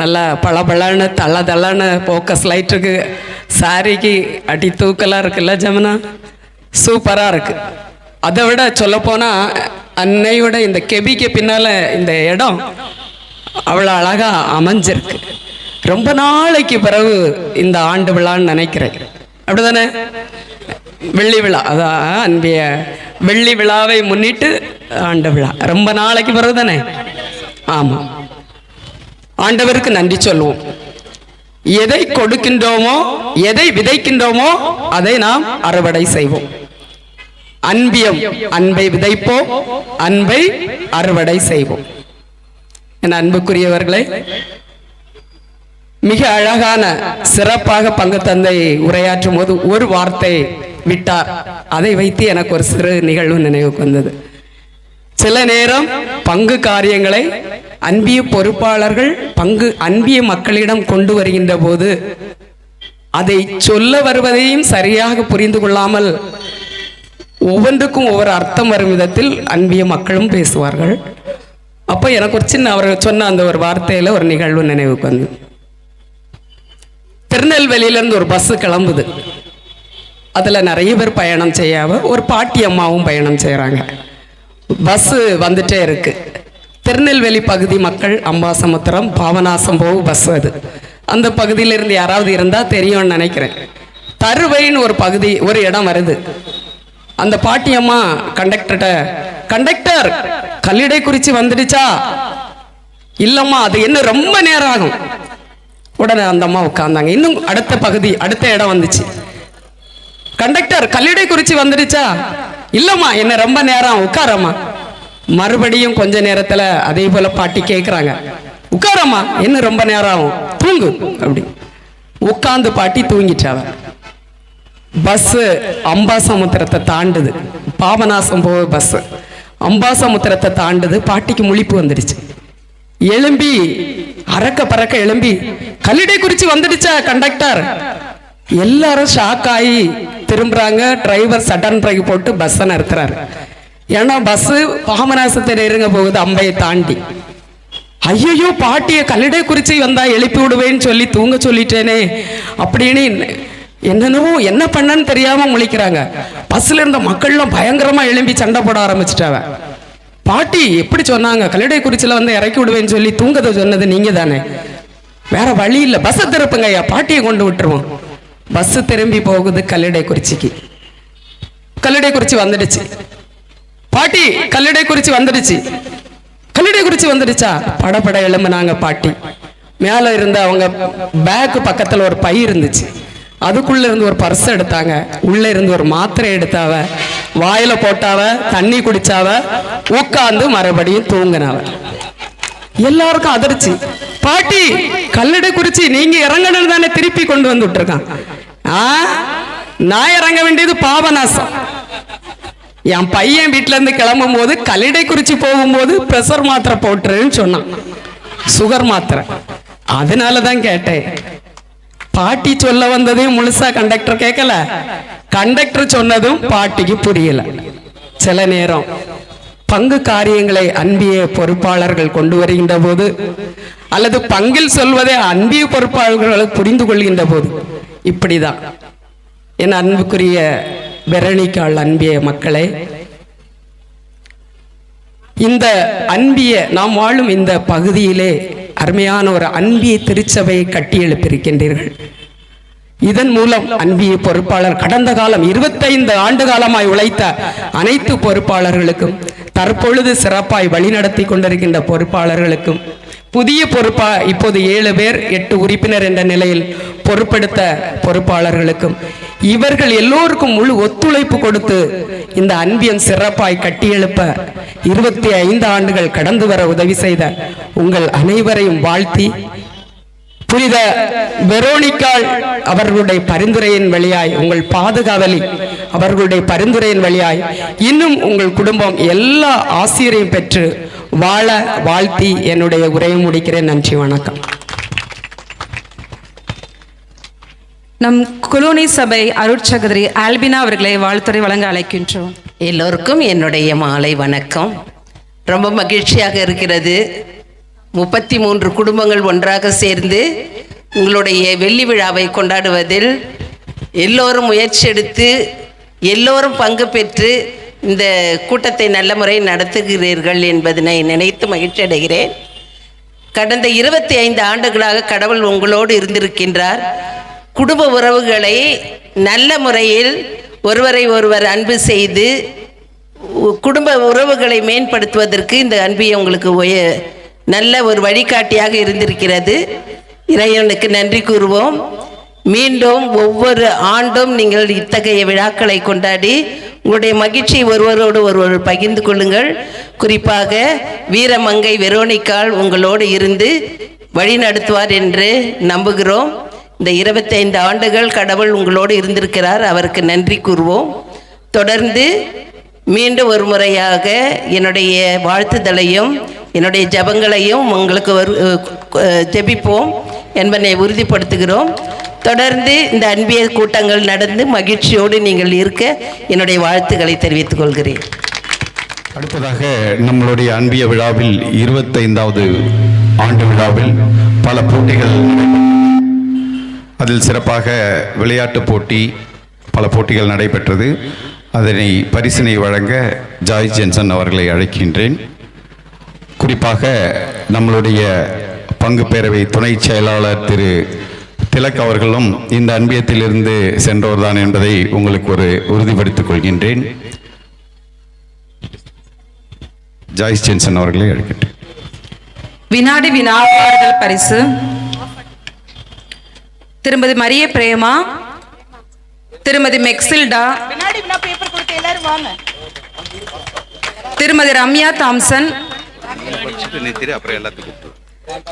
S15: நல்லா பளபளன்னு தள்ளன்னு போக்கஸ் லைட்டுக்கு சாரிக்கு அடி தூக்கலாக இருக்குல்ல ஜமுனா? சூப்பராக இருக்கு. அதை விட சொல்லப்போனால் அன்னையோட இந்த கெபிக்கு பின்னால் இந்த இடம் அவ்வளோ அழகாக அமைஞ்சிருக்கு. ரொம்ப நாளைக்கு பிறகு இந்த ஆண்டு விழான்னு நினைக்கிறேன், அப்படிதானே? வெள்ளி விழா, அதான் அன்பிய வெள்ளி விழாவை முன்னிட்டு ஆண்டு விழா ரொம்ப நாளைக்கு பிறகு தானே? ஆமாம். ஆண்டவருக்கு நன்றி சொல்லுவோம். எதை கொடுக்கின்றோமோ, எதை விதைக்கின்றோமோ அதை நாம் அறுவடை செய்வோம். அன்பியம், அன்பை விதைப்போம், அன்பை அறுவடை செய்வோம். என் அன்புக்குரியவர்களே, மிக அழகான சிறப்பாக பங்கு தந்தை உரையாற்றும் போது ஒரு வார்த்தை விட்டார். அதை வைத்து எனக்கு ஒரு சிறு நிகழ்வு நினைவுக்கு வந்தது. சில நேரம் பங்கு காரியங்களை அன்பிய பொறுப்பாளர்கள் அன்பிய மக்களிடம் கொண்டு வருகின்ற போது அதை சொல்ல வருவதையும் சரியாக புரிந்து கொள்ளாமல் ஒவ்வொன்றுக்கும் ஒவ்வொரு அர்த்தம் வரும் விதத்தில் அன்பிய மக்களும் பேசுவார்கள். அப்போ எனக்கு ஒரு சின்ன அவர் சொன்ன அந்த ஒரு வார்த்தையில் ஒரு நிகழ்வு நினைவுக்கு வந்து, திருநெல்வேலியிலேருந்து ஒரு பஸ்ஸு கிளம்புது. அதில் நிறைய பேர் பயணம் செய்யாம ஒரு பாட்டி அம்மாவும் பயணம் செய்கிறாங்க. பஸ்ஸு வந்துட்டே இருக்கு. திருநெல்வேலி பகுதி மக்கள் அம்பாசமுத்திரம் பாபநாசம் போகும் பஸ் அது. அந்த பகுதியிலிருந்து யாராவது இருந்தால் தெரியும்னு நினைக்கிறேன். தருவைன்னு ஒரு பகுதி, ஒரு இடம் வருது. அந்த பாட்டி அம்மா கண்டக்டர்கிட்ட, கண்டக்டர் கல்லிடைக்குறிச்சி வந்துடுச்சா? இல்லம்மா, அது இன்னும் ரொம்ப நேரம் ஆகும். உடனே அந்த அம்மா உட்கார்ந்தாங்க. இன்னும் அடுத்த பகுதி, அடுத்த இடம் வந்துச்சு. கண்டக்டர் கல்லிடைக்குறிச்சி வந்துடுச்சா? இல்லம்மா, என்ன ரொம்ப நேரம், உட்காரம்மா. மறுபடியும் கொஞ்ச நேரத்துல அதே போல பாட்டி கேட்குறாங்க, உட்காரம்மா, என்ன ரொம்ப நேரம் ஆகும், தூங்கு. அப்படி உட்கார்ந்து பாட்டி தூங்கிட்டாவ. பஸ்ஸு அம்பாசமுத்திரத்தை தாண்டுது. பாபநாசம் போக பஸ்ஸு அம்பாசமுத்திரத்தை தாண்டுது. பாட்டிக்கு முழிப்பு வந்துடுச்சு. எழும்பி அறக்க பறக்க எழும்பி, கல்லிடைக்குறிச்சி வந்துடுச்சா கண்டக்டர்? எல்லாரும் ஷாக் ஆகி திரும்புறாங்க. டிரைவர் சடன் பிரேக் போட்டு பஸ்ஸை நிறுத்துறாரு. ஏன்னா பஸ்ஸு பாபநாசத்தை நெருங்க போகுது, அம்பையை தாண்டி. ஐயோ, பாட்டியை கல்லிடைக்குறிச்சி வந்தா எழுப்பி விடுவேன்னு சொல்லி தூங்க சொல்லிட்டேனே அப்படின்னு என்னென்னவோ என்ன பண்ணன்னு தெரியாம முழிக்கிறாங்க. பஸ்ல இருந்த மக்கள்லாம் பயங்கரமா எழும்பி சண்டை போட ஆரம்பிச்சிட்டாவ. பாட்டி எப்படி சொன்னாங்க, கல்லிடைக்குறிச்சியில வந்து இறக்கி விடுவேன்னு சொல்லி தூங்கதை சொன்னது நீங்க தானே, வேற வழி இல்லை, பஸ்ஸை திருப்புங்க ஐயா, பாட்டியை கொண்டு விட்டுருவோம். பஸ் திரும்பி போகுது கல்லிடைக்குறிச்சிக்கு. கல்லிடைக்குறிச்சி வந்துடுச்சு. பாட்டி கல்லிடைக்குறிச்சி வந்துடுச்சு, கல்லிடைக்குறிச்சி வந்துடுச்சா? படப்பட எழும்புனாங்க பாட்டி. மேல இருந்த அவங்க பேக்கு பக்கத்துல ஒரு பை இருந்துச்சு. அதுக்குள்ள இருந்து ஒரு பர்ஸ் எடுத்தாங்க. உள்ள இருந்து ஒரு மாத்திரை எடுத்தாவ, வாயில போட்டாவ, தண்ணி குடிச்சாவ, உட்கார்ந்து மறுபடியும் தூங்கினாவ. எல்லாருக்கும் அதிர்ச்சி. பாட்டி கல்லிடைக்குறிச்சி நீங்க இறங்கணும் தானே திருப்பி கொண்டு வந்து விட்டுருக்கான். நான் இறங்க வேண்டியது பாபநாசம். என் பையன் வீட்டுல இருந்து கிளம்பும் போது கல்லிடைக்குறிச்சி போகும்போது பிரஷர் மாத்திரை போட்டுருன்னு சொன்னான், சுகர் மாத்திரை. அதனாலதான் கேட்டேன். பாட்டி சொல்ல வந்ததையும் முழுசா கண்டக்டர் கேட்கல, கண்டக்டர் சொன்னதும் பாட்டிக்கு புரியல. சில நேரம் பங்கு காரியங்களை அன்பிய பொறுப்பாளர்கள் கொண்டு வருகின்ற போது, அல்லது பங்கில் சொல்வதை அன்பிய பொறுப்பாளர்கள் புரிந்து கொள்கின்ற போது இப்படிதான். என் அன்புக்குரிய வெரோனிக்காள் அன்பிய மக்களே, இந்த அன்பிய நாம் வாழும் இந்த பகுதியிலே அருமையான ஒரு அன்பிய திருச்சபையை கட்டி எழுப்பியிருக்கின்றீர்கள். இதன் மூலம் அன்பிய பொறுப்பாளர் கடந்த காலம் 25 ஆண்டு காலமாய் உழைத்த அனைத்து பொறுப்பாளர்களுக்கும், தற்பொழுது சிறப்பாய் வழிநடத்தி கொண்டிருக்கின்ற பொறுப்பாளர்களுக்கும், புதிய பொறுப்பா இப்போது 7 பேர் 8 உறுப்பினர் என்ற நிலையில் பொறுப்பெடுத்த பொறுப்பாளர்களுக்கும், இவர்கள் எல்லோருக்கும் முழு ஒத்துழைப்பு கொடுத்து இந்த அன்பியம் சிறப்பாய் கட்டியெழுப்ப 25 ஆண்டுகள் கடந்து வர உதவி செய்த உங்கள் அனைவரையும் வாழ்த்தி, புனித வெரோனிக்காள் அவர்களுடைய பரிந்துரையின் வழியாய், உங்கள் பாதுகாவலி அவர்களுடைய பரிந்துரையின் வழியாய் இன்னும் உங்கள் குடும்பம் எல்லா ஆசிரியரையும் பெற்று வாழ வாழ்த்தி என்னுடைய உரையை முடிக்கிறேன். நன்றி, வணக்கம்.
S9: நம் குலோனி சபை அருட்சகோதரி ஆல்பினா அவர்களை வாழ்த்துரை வழங்க அழைக்கின்றோம்.
S4: எல்லோருக்கும் என்னுடைய மாலை வணக்கம். ரொம்ப மகிழ்ச்சியாக இருக்கிறது. 33 குடும்பங்கள் ஒன்றாக சேர்ந்து உங்களுடைய வெள்ளி விழாவை கொண்டாடுவதில் எல்லோரும் முயற்சி எடுத்து எல்லோரும் பங்கு பெற்று இந்த கூட்டத்தை நல்ல முறையில் நடத்துகிறீர்கள் என்பதனை நினைத்து மகிழ்ச்சி அடைகிறேன். கடந்த 25 ஆண்டுகளாக கடவுள் உங்களோடு இருந்திருக்கின்றார். குடும்ப உறவுகளை நல்ல முறையில் ஒருவரை ஒருவர் அன்பு செய்து குடும்ப உறவுகளை மேம்படுத்துவதற்கு இந்த அன்பியை உங்களுக்கு நல்ல ஒரு வழிகாட்டியாக இருந்திருக்கிறது. இறைவனுக்கு நன்றி கூறுவோம். மீண்டும் ஒவ்வொரு ஆண்டும் நீங்கள் இத்தகைய விழாக்களை கொண்டாடி உங்களுடைய மகிழ்ச்சி ஒருவரோடு ஒருவர் பகிர்ந்து கொள்ளுங்கள். குறிப்பாக வீரமங்கை வெரோனிக்காள் உங்களோடு இருந்து வழி நடத்துவார் என்று நம்புகிறோம். இந்த 25 ஆண்டுகள் கடவுள் உங்களோடு இருந்திருக்கிறார், அவருக்கு நன்றி கூறுவோம். தொடர்ந்து மீண்டும் ஒரு முறையாக என்னுடைய வாழ்த்துதலையும் என்னுடைய ஜபங்களையும் உங்களுக்கு ஜெபிப்போம் என்பதை உறுதிப்படுத்துகிறோம். தொடர்ந்து இந்த அன்பிய கூட்டங்கள் நடந்து மகிழ்ச்சியோடு நீங்கள் இருக்க என்னுடைய வாழ்த்துக்களை தெரிவித்துக் கொள்கிறேன்.
S10: அடுத்ததாக நம்மளுடைய அன்பிய விழாவில் 25வது ஆண்டு விழாவில் பல போட்டிகள் அதில் சிறப்பாக விளையாட்டு போட்டி, பல போட்டிகள் நடைபெற்றது. அதனை பரிசினை வழங்க ஜாய் ஜென்சன் அவர்களை அழைக்கின்றேன். குறிப்பாக நம்மளுடைய பங்கு பேரவை துணை செயலாளர் திரு திலக் அவர்களும் இந்த அன்பியத்திலிருந்து சென்றோர்தான் என்பதை உங்களுக்கு ஒரு உறுதிப்படுத்திக் கொள்கின்றேன். ஜாய்ஸ் ஜென்சன் அவர்களை அழைக்கின்றேன்.
S9: வினாடி வினா பாடுதல் பரிசு திருமதி மரிய பிரேமா, திருமதி மெக்சில்டா, திருமதி ரம்யா தாம்சன்,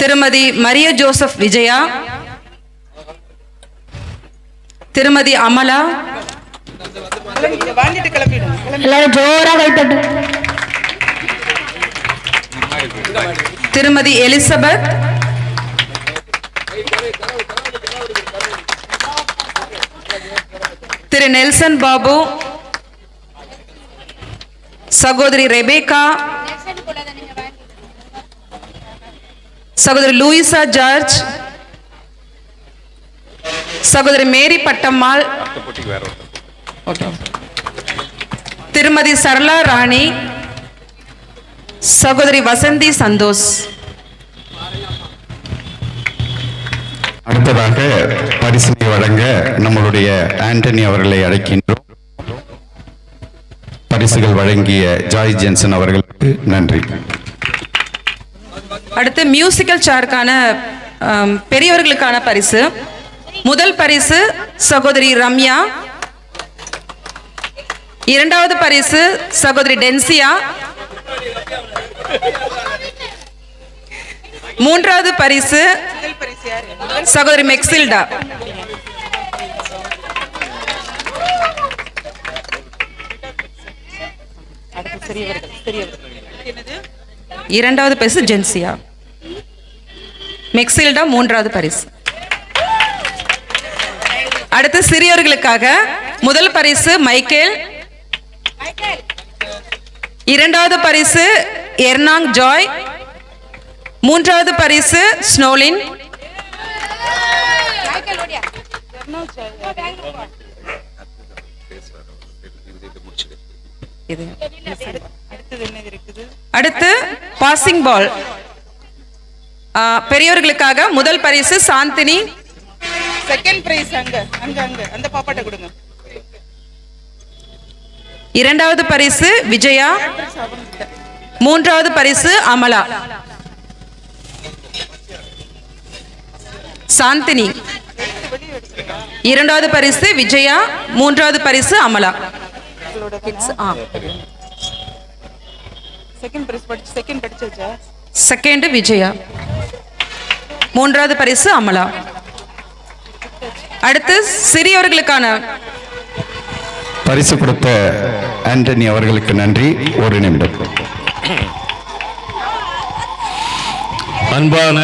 S9: திருமதி மரிய ஜோசப் விஜயா, திருமதி அமலா, திருமதி எலிசபெத், திரு நெல்சன் பாபு, சகோதரி ரெபேக்கா, சகோதரி லூயிசா ஜார்ஜ், சகோதரி மேரி பட்டம்மாள், திருமதி சரளா ராணி, சகோதரி வசந்தி சந்தோஷ்.
S10: அடுத்ததாக பரிசினை வழங்க நம்மளுடைய ஆண்டனி அவர்களை அழைக்கின்றோம். பரிசுகள் வழங்கிய ஜாய் ஜென்சன் அவர்களுக்கு நன்றி.
S9: அடுத்து மியூசிக்கல் சேருக்கான பெரியவர்களுக்கான பரிசு. முதல் பரிசு சகோதரி ரம்யா, இரண்டாவது பரிசு சகோதரி டென்சியா, மூன்றாவது பரிசு சகோதரி மெக்சில்டா. இரண்டாவது பரிசு ஜென்சியா, மெக்சில்டா மூன்றாவது பரிசு. அடுத்து சிறியவர்களுக்காக முதல் பரிசு மைக்கேல், இரண்டாவது பரிசு எர்னாங் ஜாய், மூன்றாவது பரிசு ஸ்னோலின், அடுத்து பாசிங் பால். பெரியவர்களுக்காக முதல் பரிசு சாந்தினி,
S2: செகண்ட் பிரைஸ் அங்க அங்க அங்க அந்த பாப்பாட்ட கொடுங்க.
S9: இரண்டாவது பரிசு விஜயா, மூன்றாவது பரிசு அமலா. சாந்தினி, இரண்டாவது பரிசு விஜயா, மூன்றாவது பரிசு அமலா. செகண்ட் விஜயா, மூன்றாவது பரிசு அமலா. அடுத்து சிறியவர்களுக்கான
S10: பரிசு கொடுத்த ஆண்டனி அவர்களுக்கு நன்றி. ஒரு நிமிடம்.
S16: அன்பான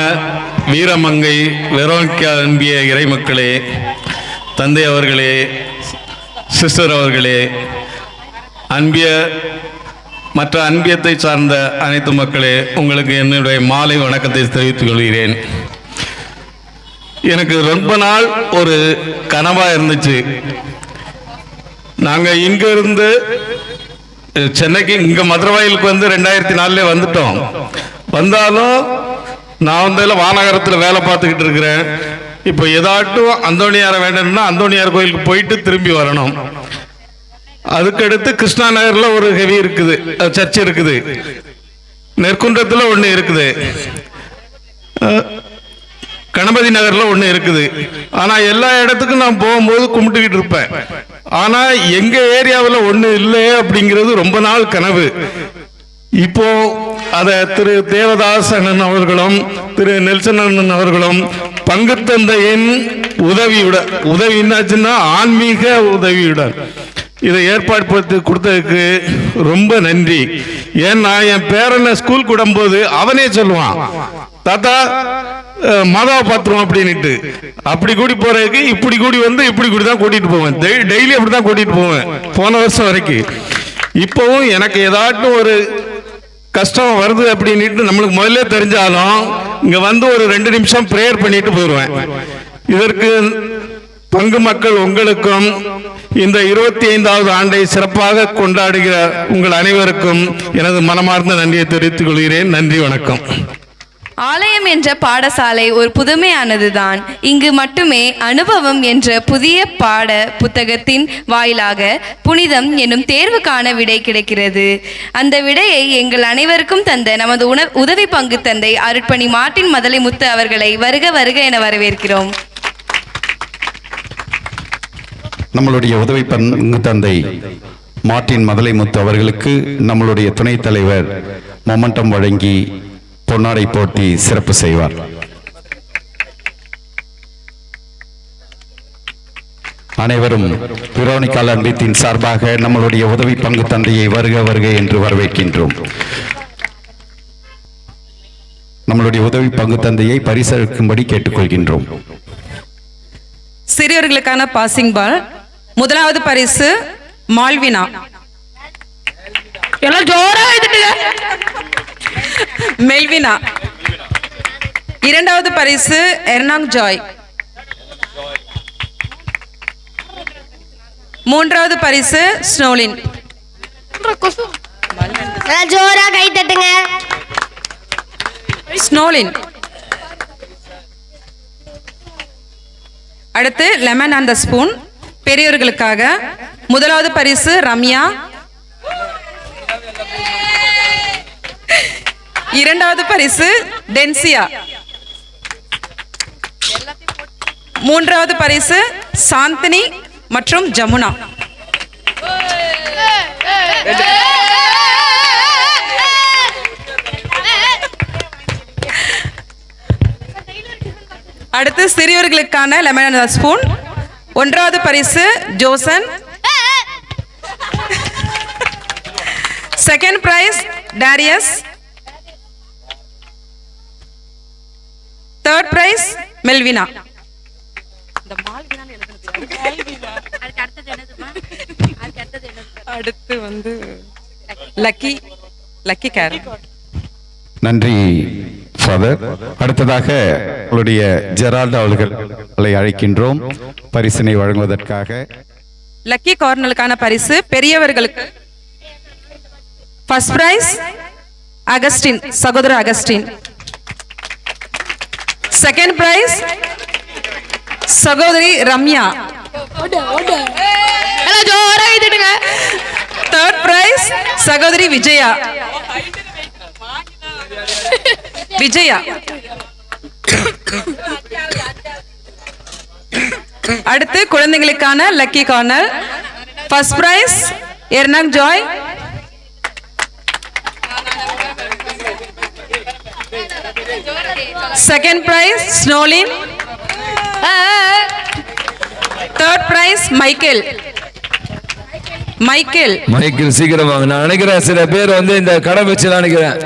S16: வீரமங்கை வெரோனிகா அன்பிய இறைமக்களே, தந்தை அவர்களே, சிஸ்டர் அவர்களே, அன்பிய மற்ற அன்பியத்தை சார்ந்த அனைத்து மக்களே, உங்களுக்கு என்னுடைய மாலை வணக்கத்தை தெரிவித்துக் கொள்கிறேன். எனக்கு ரொம்ப நாள் ஒரு கனவாக இருந்துச்சு. நாங்கள் இங்கிருந்து சென்னைக்கு இங்கே மதுரவாயிலுக்கு வந்து 2004 வந்துட்டோம். வந்தாலும் நான் வந்து வானகரத்தில் வேலை பார்த்துக்கிட்டு இருக்கிறேன். இப்போ ஏதாட்டும் அந்தோணியாரை வேண்டணும்னா அந்தோணியார் கோயிலுக்கு போயிட்டு திரும்பி வரணும். அதுக்கடுத்து கிருஷ்ணா நகரில் ஒரு ஹெவி இருக்குது, சர்ச் இருக்குது, நெற்குன்றத்தில் ஒன்று இருக்குது, கணபதி நகரில் ஒன்று இருக்குது. ஆனால் எல்லா இடத்துக்கும் நான் போகும்போது கும்பிட்டுக்கிட்டு இருப்பேன். ஆனால் எங்கள் ஏரியாவில் ஒன்று இல்லை அப்படிங்கிறது ரொம்ப நாள் கனவு. இப்போ அதை திரு தேவதாஸ் அண்ணன் அவர்களும் திரு நெல்சன் அண்ணன் அவர்களும் பங்கு தந்தையின் உதவி என்னாச்சுன்னா ஆன்மீக உதவியுடன் இதை ஏற்பாடு படுத்தி கொடுத்ததுக்கு ரொம்ப நன்றி. ஏன்னா என் பேரனை ஸ்கூல் கூடும்போது அவனே சொல்லுவான், தாத்தா மாதாவை பார்த்துருவோம் அப்படின்ட்டு. அப்படி கூடி போறதுக்கு இப்படி கூடி வந்து இப்படி கூடி தான் கூட்டிட்டு போவேன். டெய்லி அப்படி தான் கூட்டிட்டு போவேன் போன வருஷம் வரைக்கும். இப்போவும் எனக்கு ஏதாட்டும் ஒரு கஷ்டம் வருது அப்படின்ட்டு நம்மளுக்கு முதல்ல தெரிஞ்சாலும் இங்க வந்து ஒரு 2 நிமிஷம் ப்ரேயர் பண்ணிட்டு போயிடுவேன். இதற்கு பங்கு மக்கள் உங்களுக்கும் இந்த 25வது ஆண்டை சிறப்பாக கொண்டாடுகிற உங்கள் அனைவருக்கும் எனது மனமார்ந்த நன்றியை தெரிவித்துக் கொள்கிறேன். நன்றி, வணக்கம்.
S1: ஆலயம் என்ற பாடசாலை ஒரு புதுமையானதுதான். இங்கு மட்டுமே அனுபவம் என்ற புதிய பாட புத்தகத்தின் வாயிலாக புனிதம் என்னும் தேர்வுக்கான விடை கிடைக்கிறது. அந்த விடையை எங்கள் அனைவருக்கும் தந்த நமது உதவி பங்கு தந்தை அருட்பணி மார்ட்டின் மதலைமுத்து அவர்களை வருக வருக என வரவேற்கிறோம்.
S10: நம்மளுடைய உதவி பங்கு தந்தை மார்ட்டின் மதலைமுத்து அவர்களுக்கு நம்மளுடைய துணைத் தலைவர் மொமெண்டம் வழங்கி பொன்னாடை போட்டி சிறப்பு செய்வார். அனைவரும் வெரோனிக்கால் அன்பியத்தின் சார்பாக நம்மளுடைய உதவி பங்கு தந்தையை வருக வருக என்று வரவேற்கின்றோம். நம்மளுடைய உதவி பங்கு தந்தையை பரிசளிக்கும்படி கேட்டுக்கொள்கின்றோம்.
S9: சிறியவர்களுக்கான பாசிங் பால். முதலாவது பரிசு மால்வினா.
S3: எல்லாம் ஜோரா எழுதிட்டுங்க.
S9: மெல்வினா. இரண்டாவது பரிசு எர்னாங் ஜாய். மூன்றாவது பரிசு ஸ்னோலின்.
S12: ஜோரா கை தட்டுங்க.
S9: ஸ்னோலின். அடுத்து லெமன் அண்ட் த ஸ்பூன் பெரியவர்களுக்காக. முதலாவது பரிசு ரம்யா. இரண்டாவது பரிசு டென்சியா. மூன்றாவது பரிசு சாந்தினி மற்றும் ஜமுனா. அடுத்து சிறியவர்களுக்கான லெமன் அண்ட் ஸ்பூன். ஒன்றாவது பரிசு ஜோசன். Second prize Darius. Third prize Melvina. அடுத்து வந்து லக்கி கேர்.
S10: நன்றி ஃபாதர். அடுத்ததாக உங்களுடைய ஜெரால்டு அவர்களை அழைக்கின்றோம் பரிசினை வழங்குவதற்காக.
S9: லக்கி கார்னலுக்கான பரிசு பெரியவர்களுக்கு. ஃபர்ஸ்ட் பிரைஸ் அகஸ்டின், சகோதரர் அகஸ்டின். செகண்ட் பிரைஸ் சகோதரி ரம்யா.
S3: ஜோரா எழுதிட்டுங்க.
S9: தேர்ட் பிரைஸ் சகோதரி விஜயா. அடுத்து குழந்தைகளுக்கான லக்கி கார்னர். ஃபர்ஸ்ட் பிரைஸ் எர்னாங் ஜாய். செகண்ட் பிரைஸ் ஸ்னோலின். Third prize Michael.
S11: சீக்கிரம் வாங்க. நான் நினைக்கிறேன் சில பேர் வந்து இந்த கடை வச்சு நினைக்கிறேன்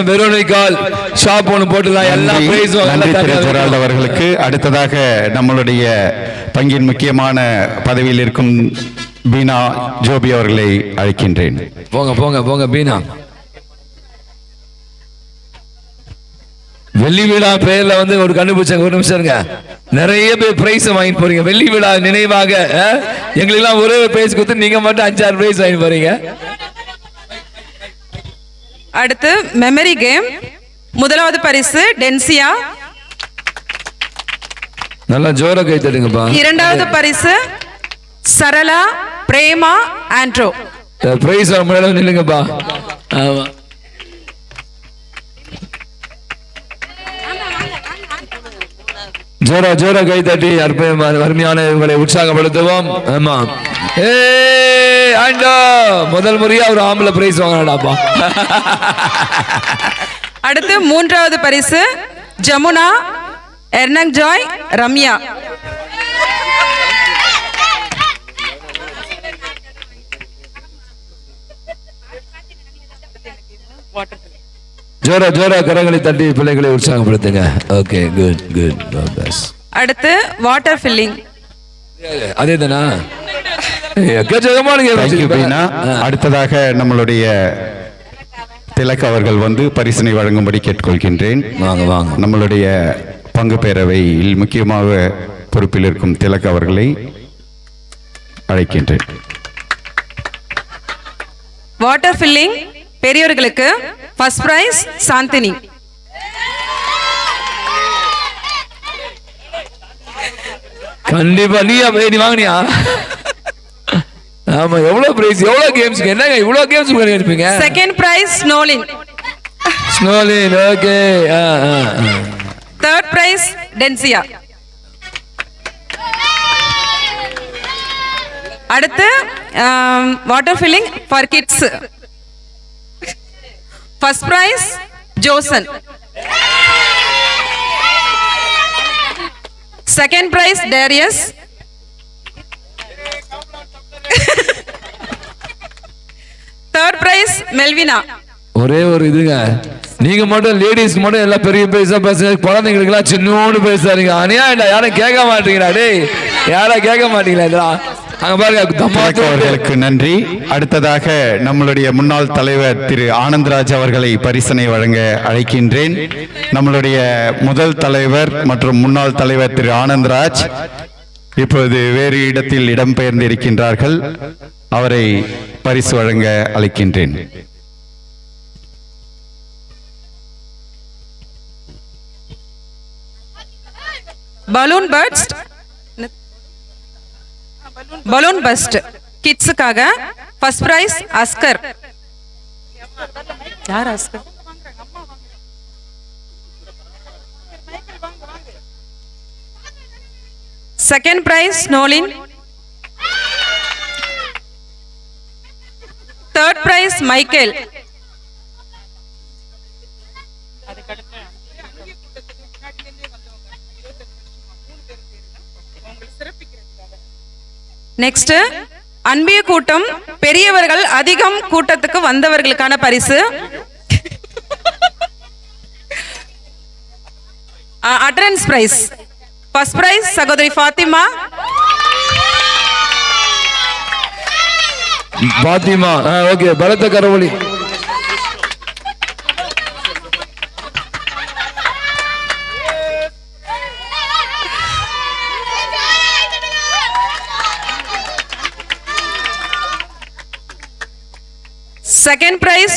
S11: வெரோனிக்கால் ஷாப் ஒன்று போட்டுலாம் எல்லா பிரைஸும்
S10: அவர்களுக்கு. அடுத்ததாக நம்மளுடைய பங்கின் முக்கியமான பதவியில் இருக்கும் பீனா ஜோபி அவர்களை அழைக்கின்றேன்.
S11: போங்க பீனா. வெள்ளி விழா பெயர்ல வந்து ஒரு கண்டுபிடிச்சாங்க. ஒரு நிமிஷம் இருங்க. நிறைய பேர் பிரைஸ் வாங்கிட்டு போறீங்க. வெள்ளி விழா நினைவாக எங்களுக்கெல்லாம் ஒரே பிரைஸ் கொடுத்து நீங்க மட்டும் 5-6 பிரைஸ் வாங்கி போறீங்க.
S9: அடுத்து மெமரி கேம். முதலாவது பரிசு டென்சியா.
S11: நல்லா ஜோர கை தட்டுங்கப்பா.
S9: இரண்டாவது பரிசு சரளா, பிரேமா, ஆண்ட்ரோ.
S11: பிரைஸ் முன்னாடி நில்லுங்கப்பா. ஆமா. ஜோரா கை தட்டி அருமையான இவங்களை உற்சாகப்படுத்துவோம். ஆமா. முதல் முறையா ஒரு ஆம்பளை பிரைஸ் வாங்கினாடாப்பா.
S9: அடுத்து மூன்றாவது பரிசு ஜமுனா, எர்னாங் ஜாய், ரம்யா.
S11: ஜோரா கரங்களை தட்டி பிள்ளைகளை உற்சாகப்படுத்துங்க. Okay, good.
S9: அடுத்து வாட்டர் ஃபில்லிங்.
S11: அதேதானா?
S10: அடுத்ததாக நம்மளுடைய திலக் அவர்கள் வந்து பரிசினை வழங்கும்படி கேட்டுக்கொள்கின்றேன்.
S11: வாங்க.
S10: நம்மளுடைய பங்கு பேரவையில் முக்கியமாக பொறுப்பில் இருக்கும் திலக் அவர்களை அழைக்கின்றேன்.
S9: வாட்டர் ஃபில்லிங் பெரியவர்களுக்கு ஃபர்ஸ்ட் பிரைஸ் சாந்தினி.
S11: கண்டிப்பா நீ வாங்கினியா? ஆமா, எவ்வளவு பிரைஸ், எவ்வளவு கேம்ஸ், என்னங்க இவ்வளவு கேம்ஸ் இருப்பீங்க?
S9: செகண்ட் பிரைஸ் ஸ்னோலின்.
S11: ஸ்னோலின், ஓகே.
S9: Third prize Densia. அடுத்து water filling for kids. First prize ஜோசன். Second prize Darius. Third prize Melvina.
S11: ஒரே ஒரு இதுங்க, நீங்க மட்டும் லேடிஸ்க்கு மட்டும் எல்லாம் பெரிய பைசா பேசுங்க, குழந்தைங்களுக்கு எல்லாம் சின்னோடு பேசாதீங்க. அநியாயம், யாரும் கேட்க மாட்டீங்களா? டேய், யாரும் கேட்க மாட்டீங்களா? அங்க பாருங்க.
S10: அவர்களுக்கு நன்றி. அடுத்ததாக நம்மளுடைய முன்னாள் தலைவர் திரு ஆனந்தராஜ் அவர்களை பரிசனை வழங்க அழைக்கின்றேன். நம்மளுடைய முதல் தலைவர் மற்றும் முன்னாள் தலைவர் திரு ஆனந்தராஜ் இப்போது வேறு இடத்தில் இடம்பெயர்ந்திருக்கின்றார்கள். அவரை பரிசு வழங்க அழைக்கின்றேன்.
S9: பலூன் பர்ஸ்ட், பலூன் பஸ்ட் கிட்ஸுக்காக ஃபர்ஸ்ட் பிரைஸ் அஸ்கர். யார் அஸ்கர்? செகண்ட் பிரைஸ் ஸ்னோலின். Third prize Michael. நெக்ஸ்ட் அன்பிய கூட்டம் பெரியவர்கள் அதிகம் கூட்டத்துக்கு வந்தவர்களுக்கான பரிசு. Attendance price. ஃபர்ஸ்ட் பிரைஸ் சகோதரி ஃபாத்திமா.
S11: பாத்திமா, ஓகே. பலத்த கரவொலி.
S9: Second prize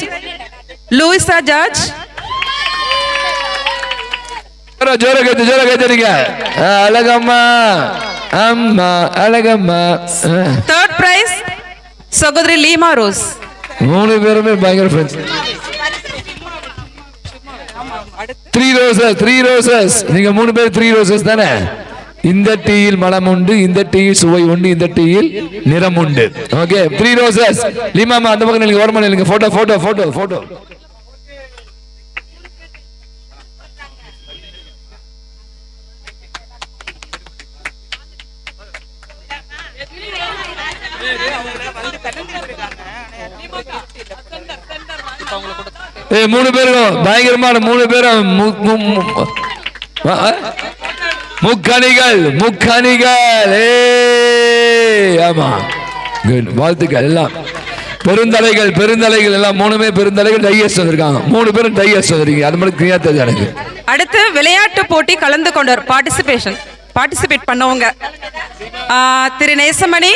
S9: Luisa George.
S11: ஜோர கேட்டுறீங்க. அழகம்மா, அம்மா அழகம்மா.
S9: தேர்ட் பிரைஸ் சகோதரி லீமா ரோஸ்.
S11: 3 பேருமே பயங்கர ஃப்ரெண்ட்ஸ். 3 ரோசஸ். நீங்க 3 பேர் 3 ரோசஸ் தானே? இந்த டீயில் மனம் உண்டு, இந்த டீயில் சுவை உண்டு, இந்த டீயில் நிறம் உண்டு. Okay, 3 roses. லீமாமா அந்த பக்கம் நீங்க ஓரமா நில்லுங்க. Photo photo photo photo. ஏ 3 பேரும் பயங்கரமான 3 பேரும் முக்கணிகள். ஆமா, குட். வாழ்த்துக்கள் எல்லாம். பெருந்தலைகள் எல்லாம் 3 பெருந்தலைகள் டையர்ஸ் வந்திருக்காங்க. 3 பேரும் டையர்ஸ் வந்திருக்கீங்க. அது மட்டும் கிளியா தெரியுது எனக்கு.
S9: அடுத்து விளையாட்டு போட்டி கலந்து கொண்டவர் பார்ட்டிசிபேட் பண்ணவங்க திரு நேசமணி.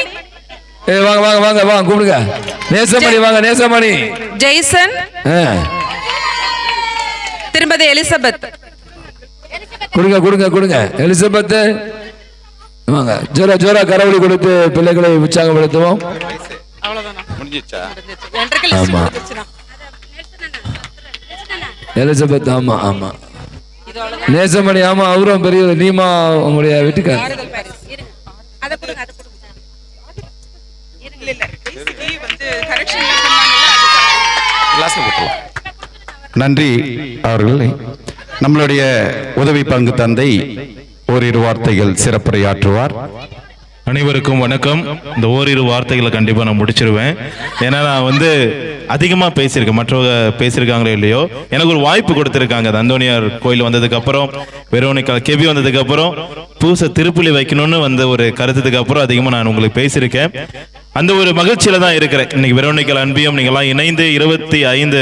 S11: வாங்க கூப்பிடுங்க. நேசமணி வாங்க. நேசமணி,
S9: ஜெய்சன், திருமதி எலிசபெத்.
S11: கொடுங்க. எலிசபெத் வாங்க. ஜோரா கரவொலி கொடுத்து பிள்ளைகளை உற்சாகப்படுத்துவோம். ஆமா, எலிசபெத். ஆமா. நேசமணி. ஆமா, அவரும் பெரிய. நீமா உங்களுடைய வீட்டுக்கார்.
S10: நன்றி அவர்களை. நம்மளுடைய உதவி பங்கு தந்தை ஓரிரு வார்த்தைகள் சிறப்புரையாற்றுவார்.
S17: அனைவருக்கும் வணக்கம். இந்த ஓரிரு வார்த்தைகளை கண்டிப்பாக நான் முடிச்சிருவேன். ஏன்னா நான் அதிகமாக பேசியிருக்கேன், மற்றவங்க பேசியிருக்காங்களோ இல்லையோ. எனக்கு ஒரு வாய்ப்பு கொடுத்துருக்காங்க. அந்தோனியார் கோயில் வந்ததுக்கப்புறம், வெரோனிக்கா கெபி வந்ததுக்கப்புறம், பூசை திருப்புளி வைக்கணும்னு ஒரு கருத்துக்கு அப்புறம் அதிகமாக நான் உங்களுக்கு பேசியிருக்கேன். அந்த ஒரு மகிழ்ச்சியில தான் இருக்கிறேன். இன்னைக்கு வெரோனிக்கல் அன்பியம் நீங்கெல்லாம் இணைந்து 25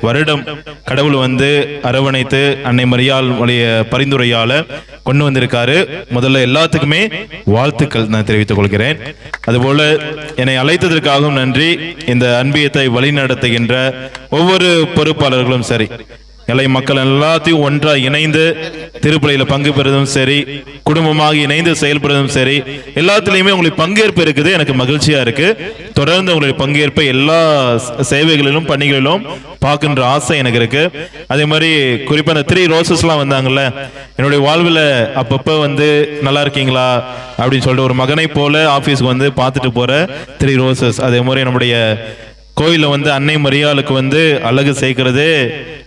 S17: வருடம் கடவுள் வந்து அரவணைத்து அன்னை மரியாள் உடைய பரிந்துரையால கொண்டு வந்திருக்காரு. முதல்ல எல்லாத்துக்குமே வாழ்த்துக்கள் நான் தெரிவித்துக் கொள்கிறேன். அதுபோல என்னை அழைத்ததற்காகவும் நன்றி. இந்த அன்பியத்தை வழிநடத்துகின்ற ஒவ்வொரு பொறுப்பாளர்களும் சரி, எல்லை மக்கள் எல்லாத்தையும் ஒன்றா இணைந்து திருப்பலியில பங்கு பெறுவதும் சரி, குடும்பமாக இணைந்து செயல்படுவதும் சரி, எல்லாத்துலயுமே உங்களுக்கு பங்கேற்பு இருக்குது. எனக்கு மகிழ்ச்சியா இருக்கு. தொடர்ந்து உங்களுடைய பங்கேற்பை எல்லா சேவைகளிலும் பணிகளிலும் பார்க்கின்ற ஆசை எனக்கு இருக்கு. அதே மாதிரி குறிப்பா இந்த 3 ரோசஸ்லாம் வந்தாங்கல்ல, என்னுடைய வாழ்வில் அப்பப்போ வந்து நல்லா இருக்கீங்களா அப்படின்னு சொல்லிட்டு ஒரு மகனை போல ஆபீஸ்க்கு வந்து பார்த்துட்டு போற 3 ரோசஸ். அதே மாதிரி நம்முடைய கோயில வந்து அன்னை மரியாளுக்கு வந்து அழகு சேர்க்கிறது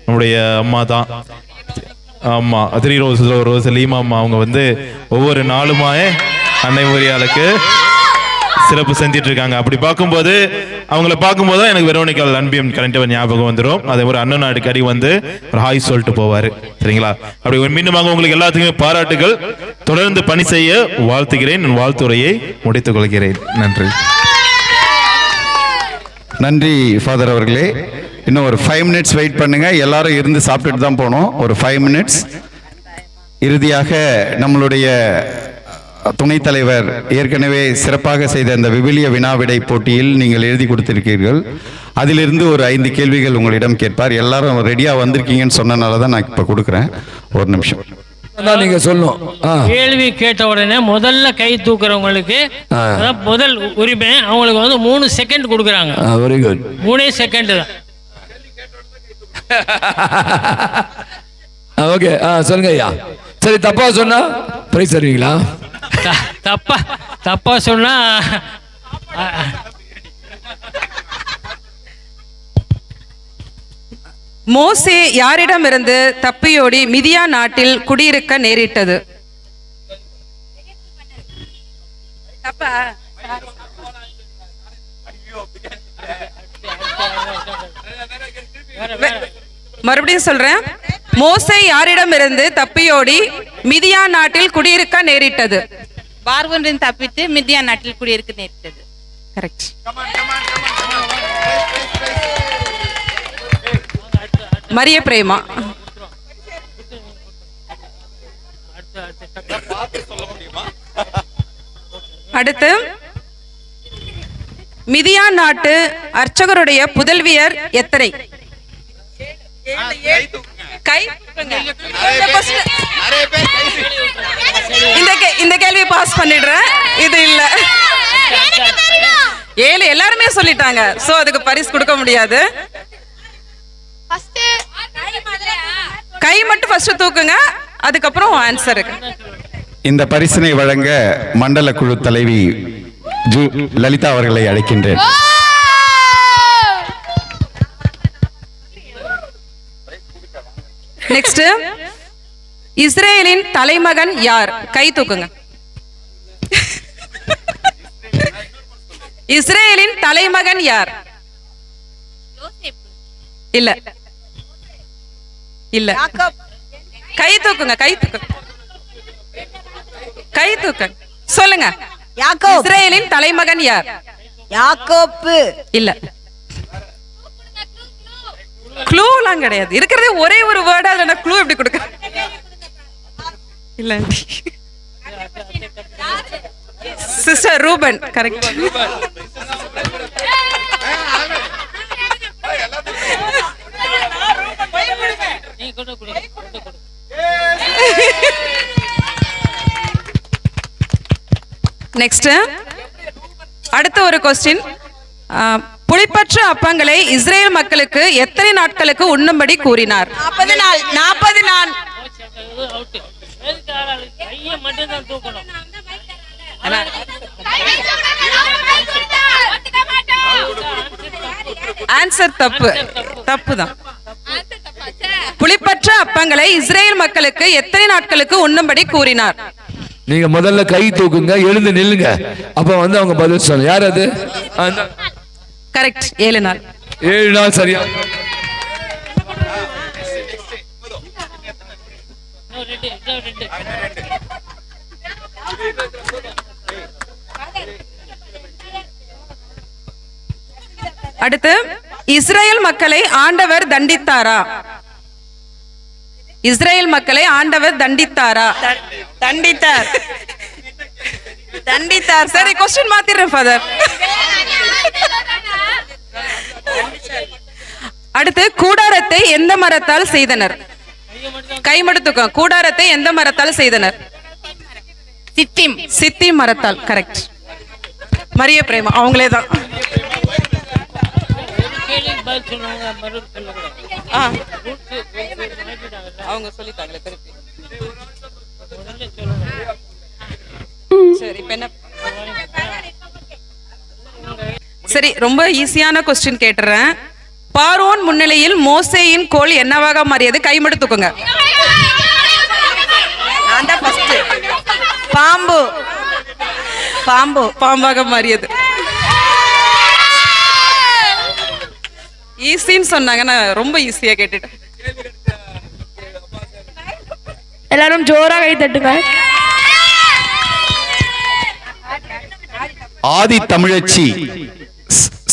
S17: நம்முடைய அம்மா தான். ஆமா, 3 ரோசஸ்ல ஒரு ரோஸ் லீமா அம்மா. அவங்க வந்து ஒவ்வொரு நாளுமாயே அன்னை மரியாளுக்கு சிறப்பு செஞ்சிட்டு இருக்காங்க. அப்படி பார்க்கும்போது அவங்கள பார்க்கும்போது தான் எனக்கு வெரோனிக்கல் அன்பியம் கரெக்டாக ஞாபகம் வந்துடும். அதே ஒரு அண்ணன் அடிக்கடி வந்து ஒரு ஹாய் சொல்லிட்டு போவாரு. சரிங்களா? அப்படி மீண்டுமாக உங்களுக்கு எல்லாத்துக்குமே பாராட்டுகள். தொடர்ந்து பணி செய்ய வாழ்த்துகிறேன். என் வாழ்த்துறையை முடித்துக் கொள்கிறேன். நன்றி.
S10: நன்றி ஃபாதர் அவர்களே. இன்னும் ஒரு 5 மினிட்ஸ் வெயிட் பண்ணுங்க. எல்லாரும் இருந்து சாப்பிட்டுட்டு தான் போனோம். ஒரு 5 மினிட்ஸ். இறுதியாக நம்மளுடைய துணைத் தலைவர் ஏற்கனவே சிறப்பாக செய்த அந்த விவிலிய வினாவிடை போட்டியில் நீங்கள் எழுதி கொடுத்திருக்கீர்கள். அதிலிருந்து ஒரு 5 கேள்விகள் உங்களிடம் கேட்பார். எல்லாரும் ரெடியா வந்திருக்கீங்கன்னு சொன்னனால தான் நான் இப்ப கொடுக்குறேன். ஒரு நிமிஷம்
S11: நீங்க சொல்லணும்.
S14: கேள்வி கேட்ட உடனே முதல்ல கை தூக்குறவங்களுக்கு முதல் உரிமை. அவங்களுக்கு வந்து 3 செகண்ட் கொடுக்குறாங்க.
S11: Very good.
S14: 3 செகண்ட் தான்.
S11: ஓகே, சொல்லுங்க ஐயா. சரி, தப்பா சொன்னா பிரைஸ் தருவீங்களா?
S14: தப்பா சொன்னா
S9: மோசே யாரிடமிருந்து தப்பியோடி மிதியா நாட்டில் குடியிருக்க நேரிட்டது? மறுபடியும் சொல்றேன். மோசே யாரிடமிருந்து தப்பியோடி மிதியா நாட்டில் குடியிருக்க நேரிட்டது?
S18: பார்வோனிடம் தப்பித்து மிதியா நாட்டில் குடியிருக்க நேரிட்டது.
S9: கரெக்ட். மரிய பிரேமா. அடுத்து, மிதியா நாட்டு அர்ச்சகருடைய புதல்வியர் எத்தனை? இந்த கேள்வி பாஸ் பண்ணிடுறேன். இது இல்ல, 7 எல்லாருமே சொல்லிட்டாங்க. சோ அதுக்கு பரிசு கொடுக்க முடியாது. கை மட்டும் ஃபர்ஸ்ட் தூக்குங்க, அதுக்கப்புறம் ஆன்சர்.
S10: இந்த பரிசினை வழங்க மண்டல குழு தலைவி லலிதா அவர்களை அழைக்கின்றேன்.
S9: நெக்ஸ்ட், இஸ்ரேலின் தலைமகன் யார்? கை தூக்குங்க. இஸ்ரேலின் தலைமகன் யார்? இல்ல இல்ல, கை தூக்குங்க. கை தூக்குங்க. சொல்லுங்க. இஸ்ரேலின் தலைமகன் யார்?
S18: யாக்கோப்பு.
S9: இல்ல, க்ளூலாம் கிடையாது. இருக்கிறதே ஒரே ஒரு வேர்டா, இல்ல க்ளூ எப்படி கொடுக்க? இல்ல, சிஸ்டர் ரூபன். கரெக்ட். நெக்ஸ்ட், அடுத்த ஒரு கொஸ்டின். புளிப்பற்ற அப்பங்களை இஸ்ரேல் மக்களுக்கு எத்தனை நாட்களுக்கு உண்ணும்படி கூறினார்?
S18: 40 நாள். 40 நாள்.
S9: ஆன்சர் தப்பு. தப்பு தான். புளிப்பற்ற அப்பங்களை இஸ்ரேல் மக்களுக்கு எத்தனை நாட்களுக்கு உண்ணும்படி கூறினார்?
S11: நீங்க முதல்ல கை தூக்குங்க, எழுந்து நில்லுங்க. அப்ப வந்து அவங்க பதில் சொல்ல. யார் அது?
S9: கரெக்ட். 7 நாள்.
S11: 7 நாள். சரியா?
S9: அடுத்து, இஸ்ரேல் மக்களை ஆண்டவர் தண்டித்தாரா? இஸ்ரேல் மக்களை ஆண்டவர் தண்டித்தாரா?
S18: தண்டித்தார்.
S9: தண்டித்தார். சரி, கொஸ்டின் மாத்திடுறேன் ஃபாதர். அடுத்து, கூடாரத்தை எந்த மரத்தால் செய்தனர்? கைமடுத்துக்கோ. கூடாரத்தை எந்த மரத்தால் செய்தனர்?
S18: சித்திம்.
S9: சித்தி மரத்தால். கரெக்ட். மரிய பிரேமா அவங்களே தான். அவங்க சொல்லிட்டாங்களே திருப்பி. சரி, இப்ப என்ன? சரி, ரொம்ப ஈஸியான கொஸ்டின் கேட்டுறேன். பார்வோன் முன்னிலையில் மோசேயின் கோல் என்னவாக மாறியது? கைமடுத்துக்குங்க.
S18: நான் தான் ஃபர்ஸ்ட். பாம்பு. பாம்பு.
S9: பாம்பாக மாறியது. ஈஸின்னு சொன்னாங்க, நான் ரொம்ப ஈஸியா கேட்டுட்டேன்.
S3: எல்லாரும் ஜோரா கை தட்டுங்க.
S10: ஆதி தமிழச்சி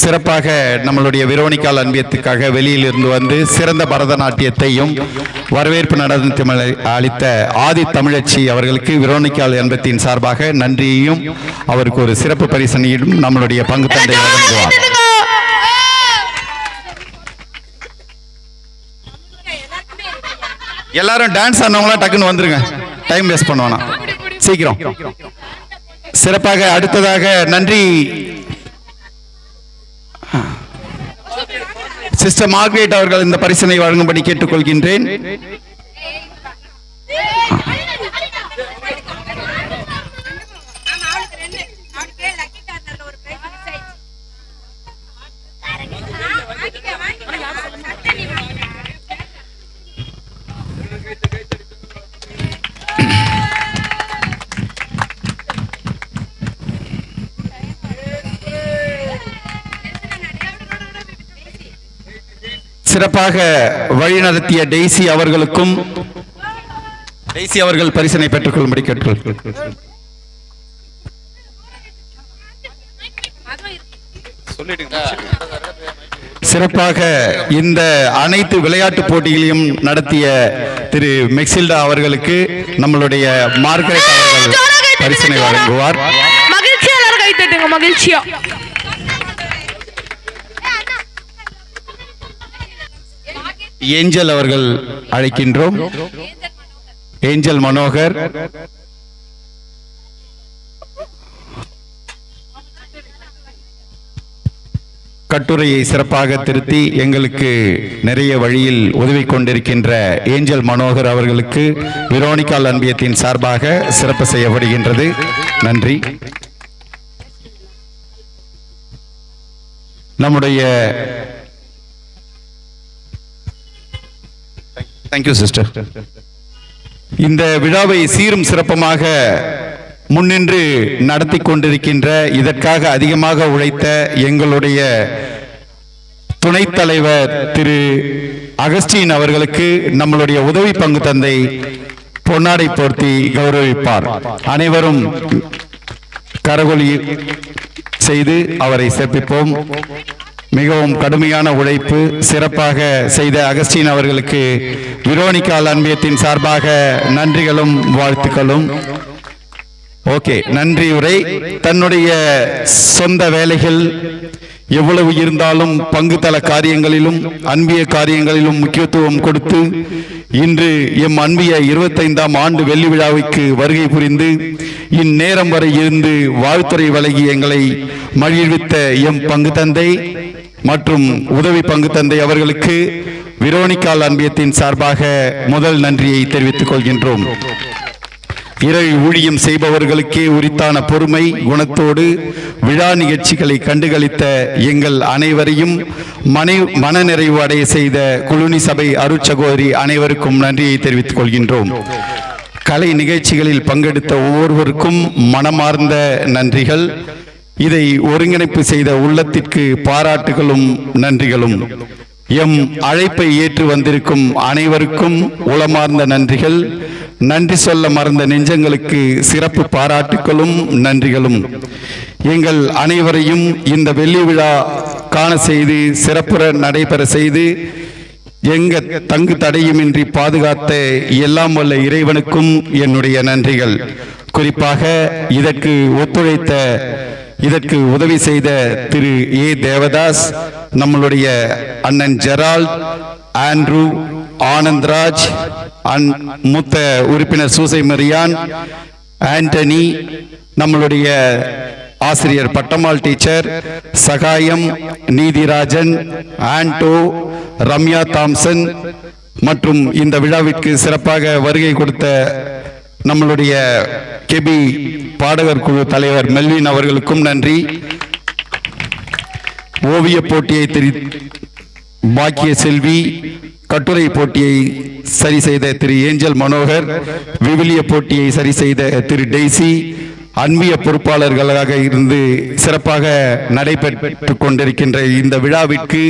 S10: சிறப்பாக நம்மளுடைய வெரோனிக்கால் அன்பியத்துக்காக வெளியில் இருந்து வந்து சிறந்த பரதநாட்டியத்தையும் வரவேற்பு நடனத்தையும் அளித்த ஆதி தமிழச்சி அவர்களுக்கு வெரோனிக்கால் அன்பியத்தின் சார்பாக நன்றியையும் அவருக்கு ஒரு சிறப்பு பரிசனையும் நம்மளுடைய பங்கு தந்தை வழங்குவார். எல்லாரும் டான்ஸ் ஆனவங்களாம் டக்குன்னு வந்துருங்க, டைம் வேஸ்ட் பண்ணுவானா, சீக்கிரம். சிறப்பாக அடுத்ததாக நன்றி சிஸ்டர் மார்கரெட் அவர்கள் இந்த பரிசினை வழங்கும்படி கேட்டுக்கொள்கின்றேன். சிறப்பாக வழிநடத்திய டெய்சி அவர்களுக்கும் டெய்சி அவர்கள் பரிசினை பெற்றுக்கொள்ளும்படி கேட்டுக்கொள்கிறேன். சிறப்பாக இந்த அனைத்து விளையாட்டு போட்டிகளையும் நடத்திய திரு மெக்சில்டா அவர்களுக்கு நம்மளுடைய மார்கரெட் அவர்கள் பரிசினை வழங்குவார்.
S3: மகிழ்ச்சியா எல்லாரும் கை தட்டுங்க. மகிழ்ச்சியா.
S10: ஏஞ்சல் அவர்கள் அழைக்கின்றோம். ஏஞ்சல் மனோகர். கட்டுரையை சிறப்பாக திருத்தி எங்களுக்கு நிறைய வழியில் உதவி கொண்டிருக்கின்ற ஏஞ்சல் மனோகர் அவர்களுக்கு வெரோனிக்கால் அன்பியத்தின் சார்பாக சிறப்பு செய்யப்படுகின்றது. நன்றி. நம்முடைய தேங்க்யூ சிஸ்டர். இந்த விழாவை சீரும் சிறப்பமாக முன்னின்று நடத்தி கொண்டிருக்கின்ற, இதற்காக அதிகமாக உழைத்த எங்களுடைய துணைத் தலைவர் திரு அகஸ்டின் அவர்களுக்கு நம்மளுடைய உதவி பங்கு தந்தை பொன்னாடை போர்த்தி கௌரவிப்பார். அனைவரும் கரகொலி செய்து அவரை சிறப்பிப்போம். மிகவும் கடுமையான உழைப்பு சிறப்பாக செய்த அகஸ்டின் அவர்களுக்கு வெரோனிக்கால் அன்பியத்தின் சார்பாக நன்றிகளும் வாழ்த்துக்களும். ஓகே, நன்றி உரை. தன்னுடைய சொந்த வேலைகள் எவ்வளவு இருந்தாலும் பங்குதள காரியங்களிலும் அன்பிய காரியங்களிலும் முக்கியத்துவம் கொடுத்து இன்று எம் அன்பிய 25ஆம் ஆண்டு வெள்ளி விழாவுக்கு வருகை புரிந்து இந்நேரம் வரை இருந்து வாழ்த்துறை வழங்கி எங்களை மகிழ்வித்த எம் பங்கு தந்தை மற்றும் உதவி பங்கு தந்தை அவர்களுக்கு வெரோனிக்கால் அன்பியத்தின் சார்பாக முதல் நன்றியை தெரிவித்துக் கொள்கின்றோம். இறை ஊழியம் செய்பவர்களுக்கே உரித்தான பொறுமை குணத்தோடு விழா நிகழ்ச்சிகளை கண்டுகளித்த எங்கள் அனைவரையும் மனநிறைவு அடைய செய்த குழுனி சபை அருட்சகோதரி அனைவருக்கும் நன்றியை தெரிவித்துக் கொள்கின்றோம். கலை நிகழ்ச்சிகளில் பங்கெடுத்த ஒவ்வொருவருக்கும் மனமார்ந்த நன்றிகள். இதை ஒருங்கிணைப்பு செய்த உள்ளத்திற்கு பாராட்டுகளும் நன்றிகளும். எம் அழைப்பை ஏற்று வந்திருக்கும் அனைவருக்கும் உளமார்ந்த நன்றிகள். நன்றி சொல்ல மறந்த நெஞ்சங்களுக்கு சிறப்பு பாராட்டுகளும் நன்றிகளும். எங்கள் அனைவரையும் இந்த வெள்ளி விழா காண செய்து சிறப்புற நடைபெற செய்து எங்க தங்கு தடையுமின்றி பாதுகாத்த எல்லாம் வல்ல இறைவனுக்கும் என்னுடைய நன்றிகள். குறிப்பாக இதற்கு உதவி செய்த திரு ஏ தேவதாஸ், நம்மளுடைய அண்ணன் ஜெரால்ட், ஆண்ட்ரூ, ஆனந்த்ராஜ், மூத்த உறுப்பினர் சூசை மரியான், ஆண்டனி, நம்மளுடைய ஆசிரியர் பட்டம்மாள் டீச்சர், சகாயம், நீதிராஜன், ஆண்டோ, ரம்யா தாம்சன் மற்றும் இந்த விழாவிற்கு சிறப்பாக வருகை கொடுத்த நம்மளுடைய கெபி பாடகர் குழு தலைவர் மெல்வின் அவர்களுக்கும் நன்றி. ஓவிய போட்டியை பாக்கிய செல்வி, கட்டுரை போட்டியை சரி செய்த திரு ஏஞ்சல் மனோகர், விவிலிய போட்டியை சரி செய்த திரு டெய்சி, அன்பிய பொறுப்பாளர்களாக இருந்து சிறப்பாக நடைபெற்று கொண்டிருக்கின்ற இந்த விழாவிற்கு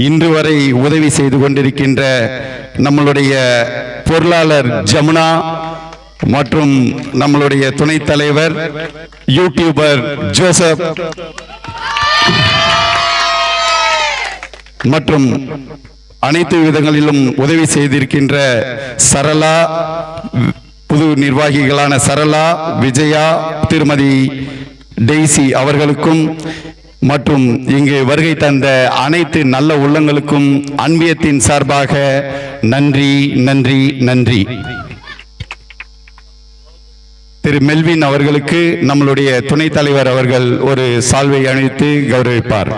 S10: இன்று வரை உதவி செய்து கொண்டிருக்கின்ற நம்மளுடைய பொருளாளர் ஜமுனா மற்றும் நம்மளுடைய துணைத் தலைவர் யூடியூபர் ஜோசப் மற்றும் அனைத்து விதங்களிலும் உதவி செய்திருக்கின்ற சரளா, புது நிர்வாகிகளான சரளா, விஜயா, திருமதி டெய்சி அவர்களுக்கும் மற்றும் இங்கு வருகை தந்த அனைத்து நல்ல உள்ளங்களுக்கும் அன்பியத்தின் சார்பாக நன்றி நன்றி நன்றி. திரு மெல்வின் அவர்களுக்கு நம்மளுடைய துணைத் தலைவர் அவர்கள் ஒரு சால்வை அணிவித்து கௌரவிப்பார்.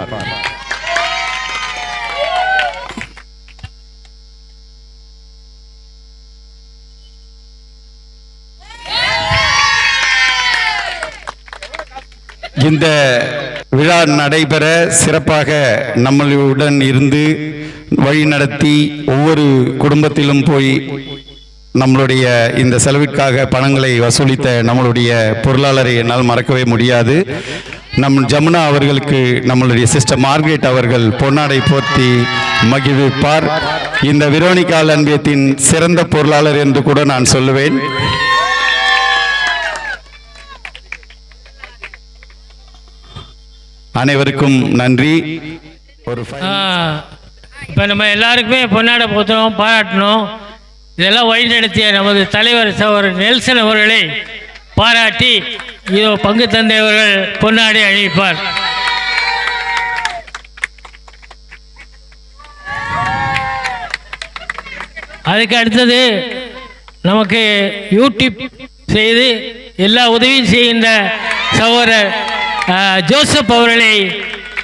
S10: இந்த விழா நடைபெற சிறப்பாக நம்மளுடன் இருந்து வழிநடத்தி ஒவ்வொரு குடும்பத்திலும் போய் நம்மளுடைய இந்த செலவிற்காக பணங்களை வசூலித்த நம்மளுடைய பொருளாளரை என்னால் மறக்கவே முடியாது. நம் ஜமுனா அவர்களுக்கு நம்மளுடைய சிஸ்டர் மார்கரெட் அவர்கள் பொன்னாடை போர்த்தி மகிழ்விப்பார். இந்த வெரோனிகா அன்பியத்தின் சிறந்த பொருளாளர் என்று கூட நான் சொல்லுவேன். அனைவருக்கும் நன்றி.
S14: இப்போ நம்ம எல்லாருக்குமே பொன்னாடை போத்தணும், பாராட்டணும். இதெல்லாம் வழிநடத்திய நமது தலைவர் சகோதரர் நெல்சன் அவர்களை பாராட்டி இதோ பங்கு தந்தை அவர்கள் பொன்னாடை அணிவிப்பார். அதுக்கு அடுத்தது நமக்கு யூடியூப் செய்து எல்லா உதவியும் செய்கின்ற சகோதரர் ஜோசப் அவர்களை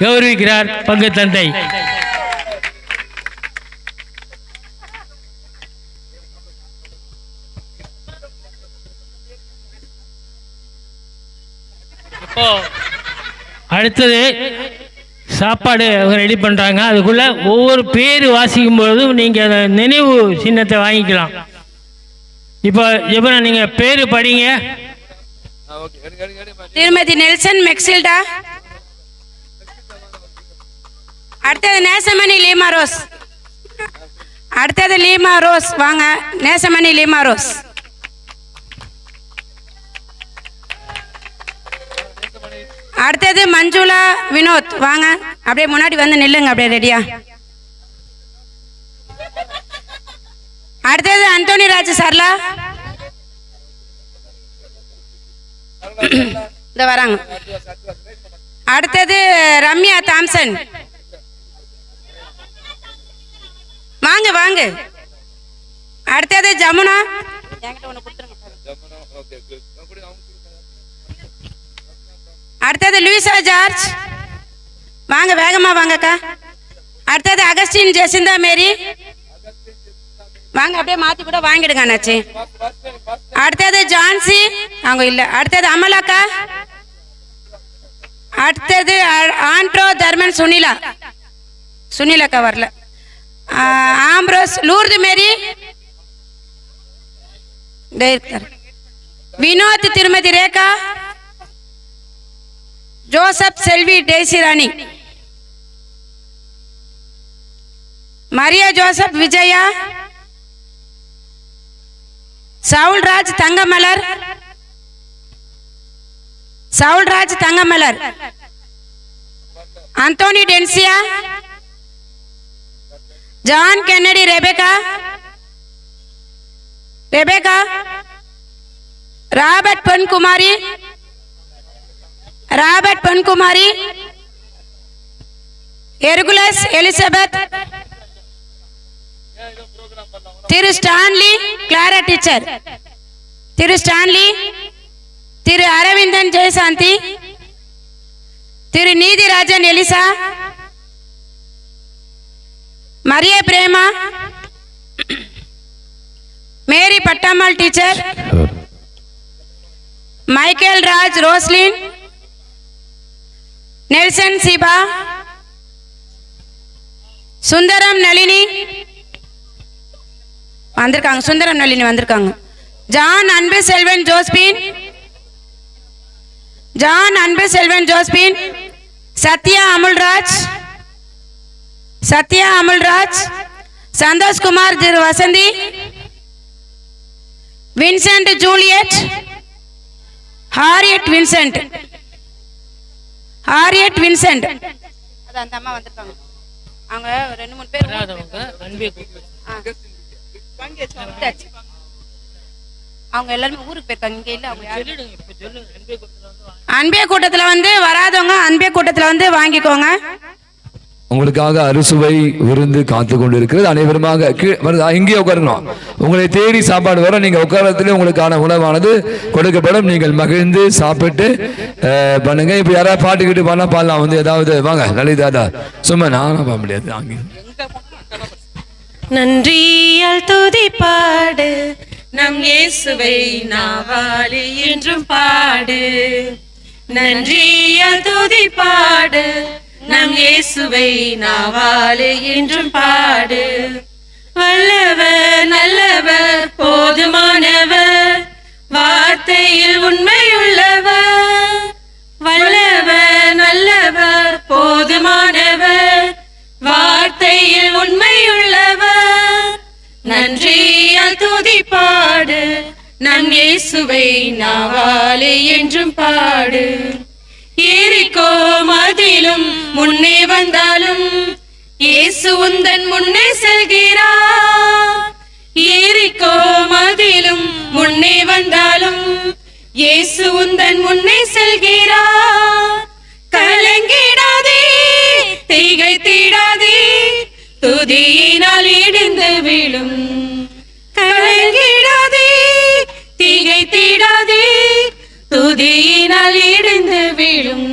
S14: கௌரவிக்கிறார் பங்கு தந்தை. இப்போ அடுத்தது சாப்பாடு அவங்க ரெடி பண்ணுறாங்க. அதுக்குள்ள ஒவ்வொரு பேர் வாசிக்கும் பொழுதும் நீங்கள் அந்த நினைவு சின்னத்தை வாங்கிக்கலாம். இப்போ நீங்கள் பேர் படிங்க.
S18: திருமதி நெல்சன் மெக்சில்டா, அடுத்தது நேசமணி லீமா ரோஸ், அடுத்தது லீமா ரோஸ், வாங்க நேசமணி லீமா ரோஸ். அடுத்தது மஞ்சுளா வினோத், வாங்க அப்படியே முன்னாடி வந்து நில்லுங்க, அப்படியே ரெடியா. அடுத்தது அந்தோனி ராஜ் சர்லா, இந்த வராங்க. அடுத்தது ரம்யா தாம்சன், வாங்க வாங்க. அடுத்தது ஜமுனா, அடுத்தது லூயிசா ஜார்ஜ், வாங்க வேகமா வாங்கக்கா. அடுத்தது அகஸ்டின் ஜெசிந்தா மேரி, வாங்க அப்படியே மாத்தி கூட வாங்கிடுங்க அண்ணாச்சி. அடுத்தது ஜான்சி, அவங்க இல்ல. அடுத்தது அமலாக்கா, அடுத்தது ஆண்ட்ரோ தர்மன் சுனிலா, சுனிலாக்கா வரல. ஆம்ப்ரோஸ் லூர்து மேரி, வினோத் திருமதி Rekha, Joseph Selvi Daisy Rani, Maria Joseph Vijaya, Saulraj Thangamalar, Saulraj Thangamalar, Anthony Densia, John Kennedy Rebecca, Robert Pankumari, Hercules Elizabeth, Thiru Stanley Clara teacher, Thiru Stanley, Thiru Aravindan Jayasanti, Thiru Nidhi Rajan Elisa, Maria Prema, Mary Pattamal teacher, Michael Raj Roslin, Nelson Siba, Sundaram Nalini வந்திருக்காங்க. சுந்தரம் நளினி வந்திருக்காங்க. John Anbu Selvan Josephine, Sathya Amulraj, Santhosh Kumar திரு Vasanthi, Vincent Juliet, Harriet Vincent. அது அந்த அம்மா வந்திருக்காங்க. அவங்க 2-3 பேர் அவங்க எல்லாரும் ஊருக்கு போயிருக்காங்க. இங்க இல்ல. அவங்க அன்பே கூட்டத்துல வந்து வராதவங்க அன்பே கூட்டத்துல வந்து வாங்கிக்கோங்க.
S11: உங்களுக்காக அறுசுவை விருந்து காத்து கொண்டு இருக்கிறது. அனைவருமாக இங்கே உட்காரணும். உங்களை தேடி சாப்பாடு வரும். நீங்க உட்காரத்திலே உங்களுக்கான உணவானது கொடுக்கப்படும். நீங்கள் மகிழ்ந்து சாப்பிட்டு பண்ணுங்க. இப்ப யாராவது பாட்டுக்கிட்டு பண்ணா பாடலாம். வந்து ஏதாவது வாங்க லலிதாதா. சும்மா நானும் பண்ண முடியாது.
S6: நன்றியால் துதி பாடு நம் இயேசுவை நாவாலே என்றும் பாடு. நன்றியால் துதி பாடு நம் இயேசுவை நாவாலே என்றும் பாடு. வல்லவர் நல்லவர் போதுமானவர் வார்த்தையில் உண்மையுள்ளவர். வல்லவர் நல்லவர் போதுமானவர் வார்த்தையில் உண்மையுள்ளவர். நன்றியால் துதி பாடு நம் இயேசுவை நாவாலே என்றும் பாடு. எரிகோ மதிலும் முன்னே வந்தாலும் இயேசு உந்தன் முன்னே செல்கிறார். எரிகோ மதிலும் முன்னே வந்தாலும் இயேசு உந்தன் முன்னே செல்கிறார். கலங்கிடாதே திகைத்திடாதே துதியினால் இடிந்து விழும். கலங்கிடாதே திகைத்திடாதே துதியினால் இடிந்து விழும்.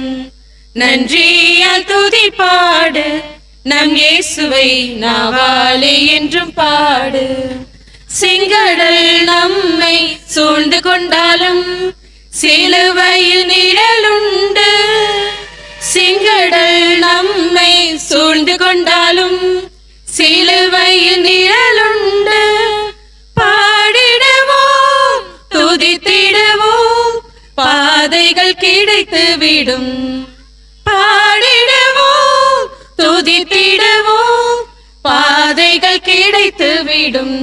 S6: நன்றியால் துதி பாடு நம் இயேசுவை நாவாலே என்றும் பாடு. செங்கடல் நம்மை சூழ்ந்து கொண்டாலும் சிலுவையில் நிழலுண்டு. செங்கடல் நம்மை சூழ்ந்து கொண்டாலும் சிலுவையில் நிழலுண்டு. பாடிடுவோம் துதித்திடுவோம் பாதைகள் கிடைத்து விடும். பாடிடுவோம் துதித்திடுவோம் பாதைகள் கிடைத்து விடும்.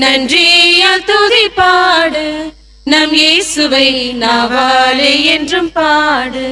S6: நன்றியால் துதி பாடு நம் இயேசுவை நாவாலே என்றும் பாடு.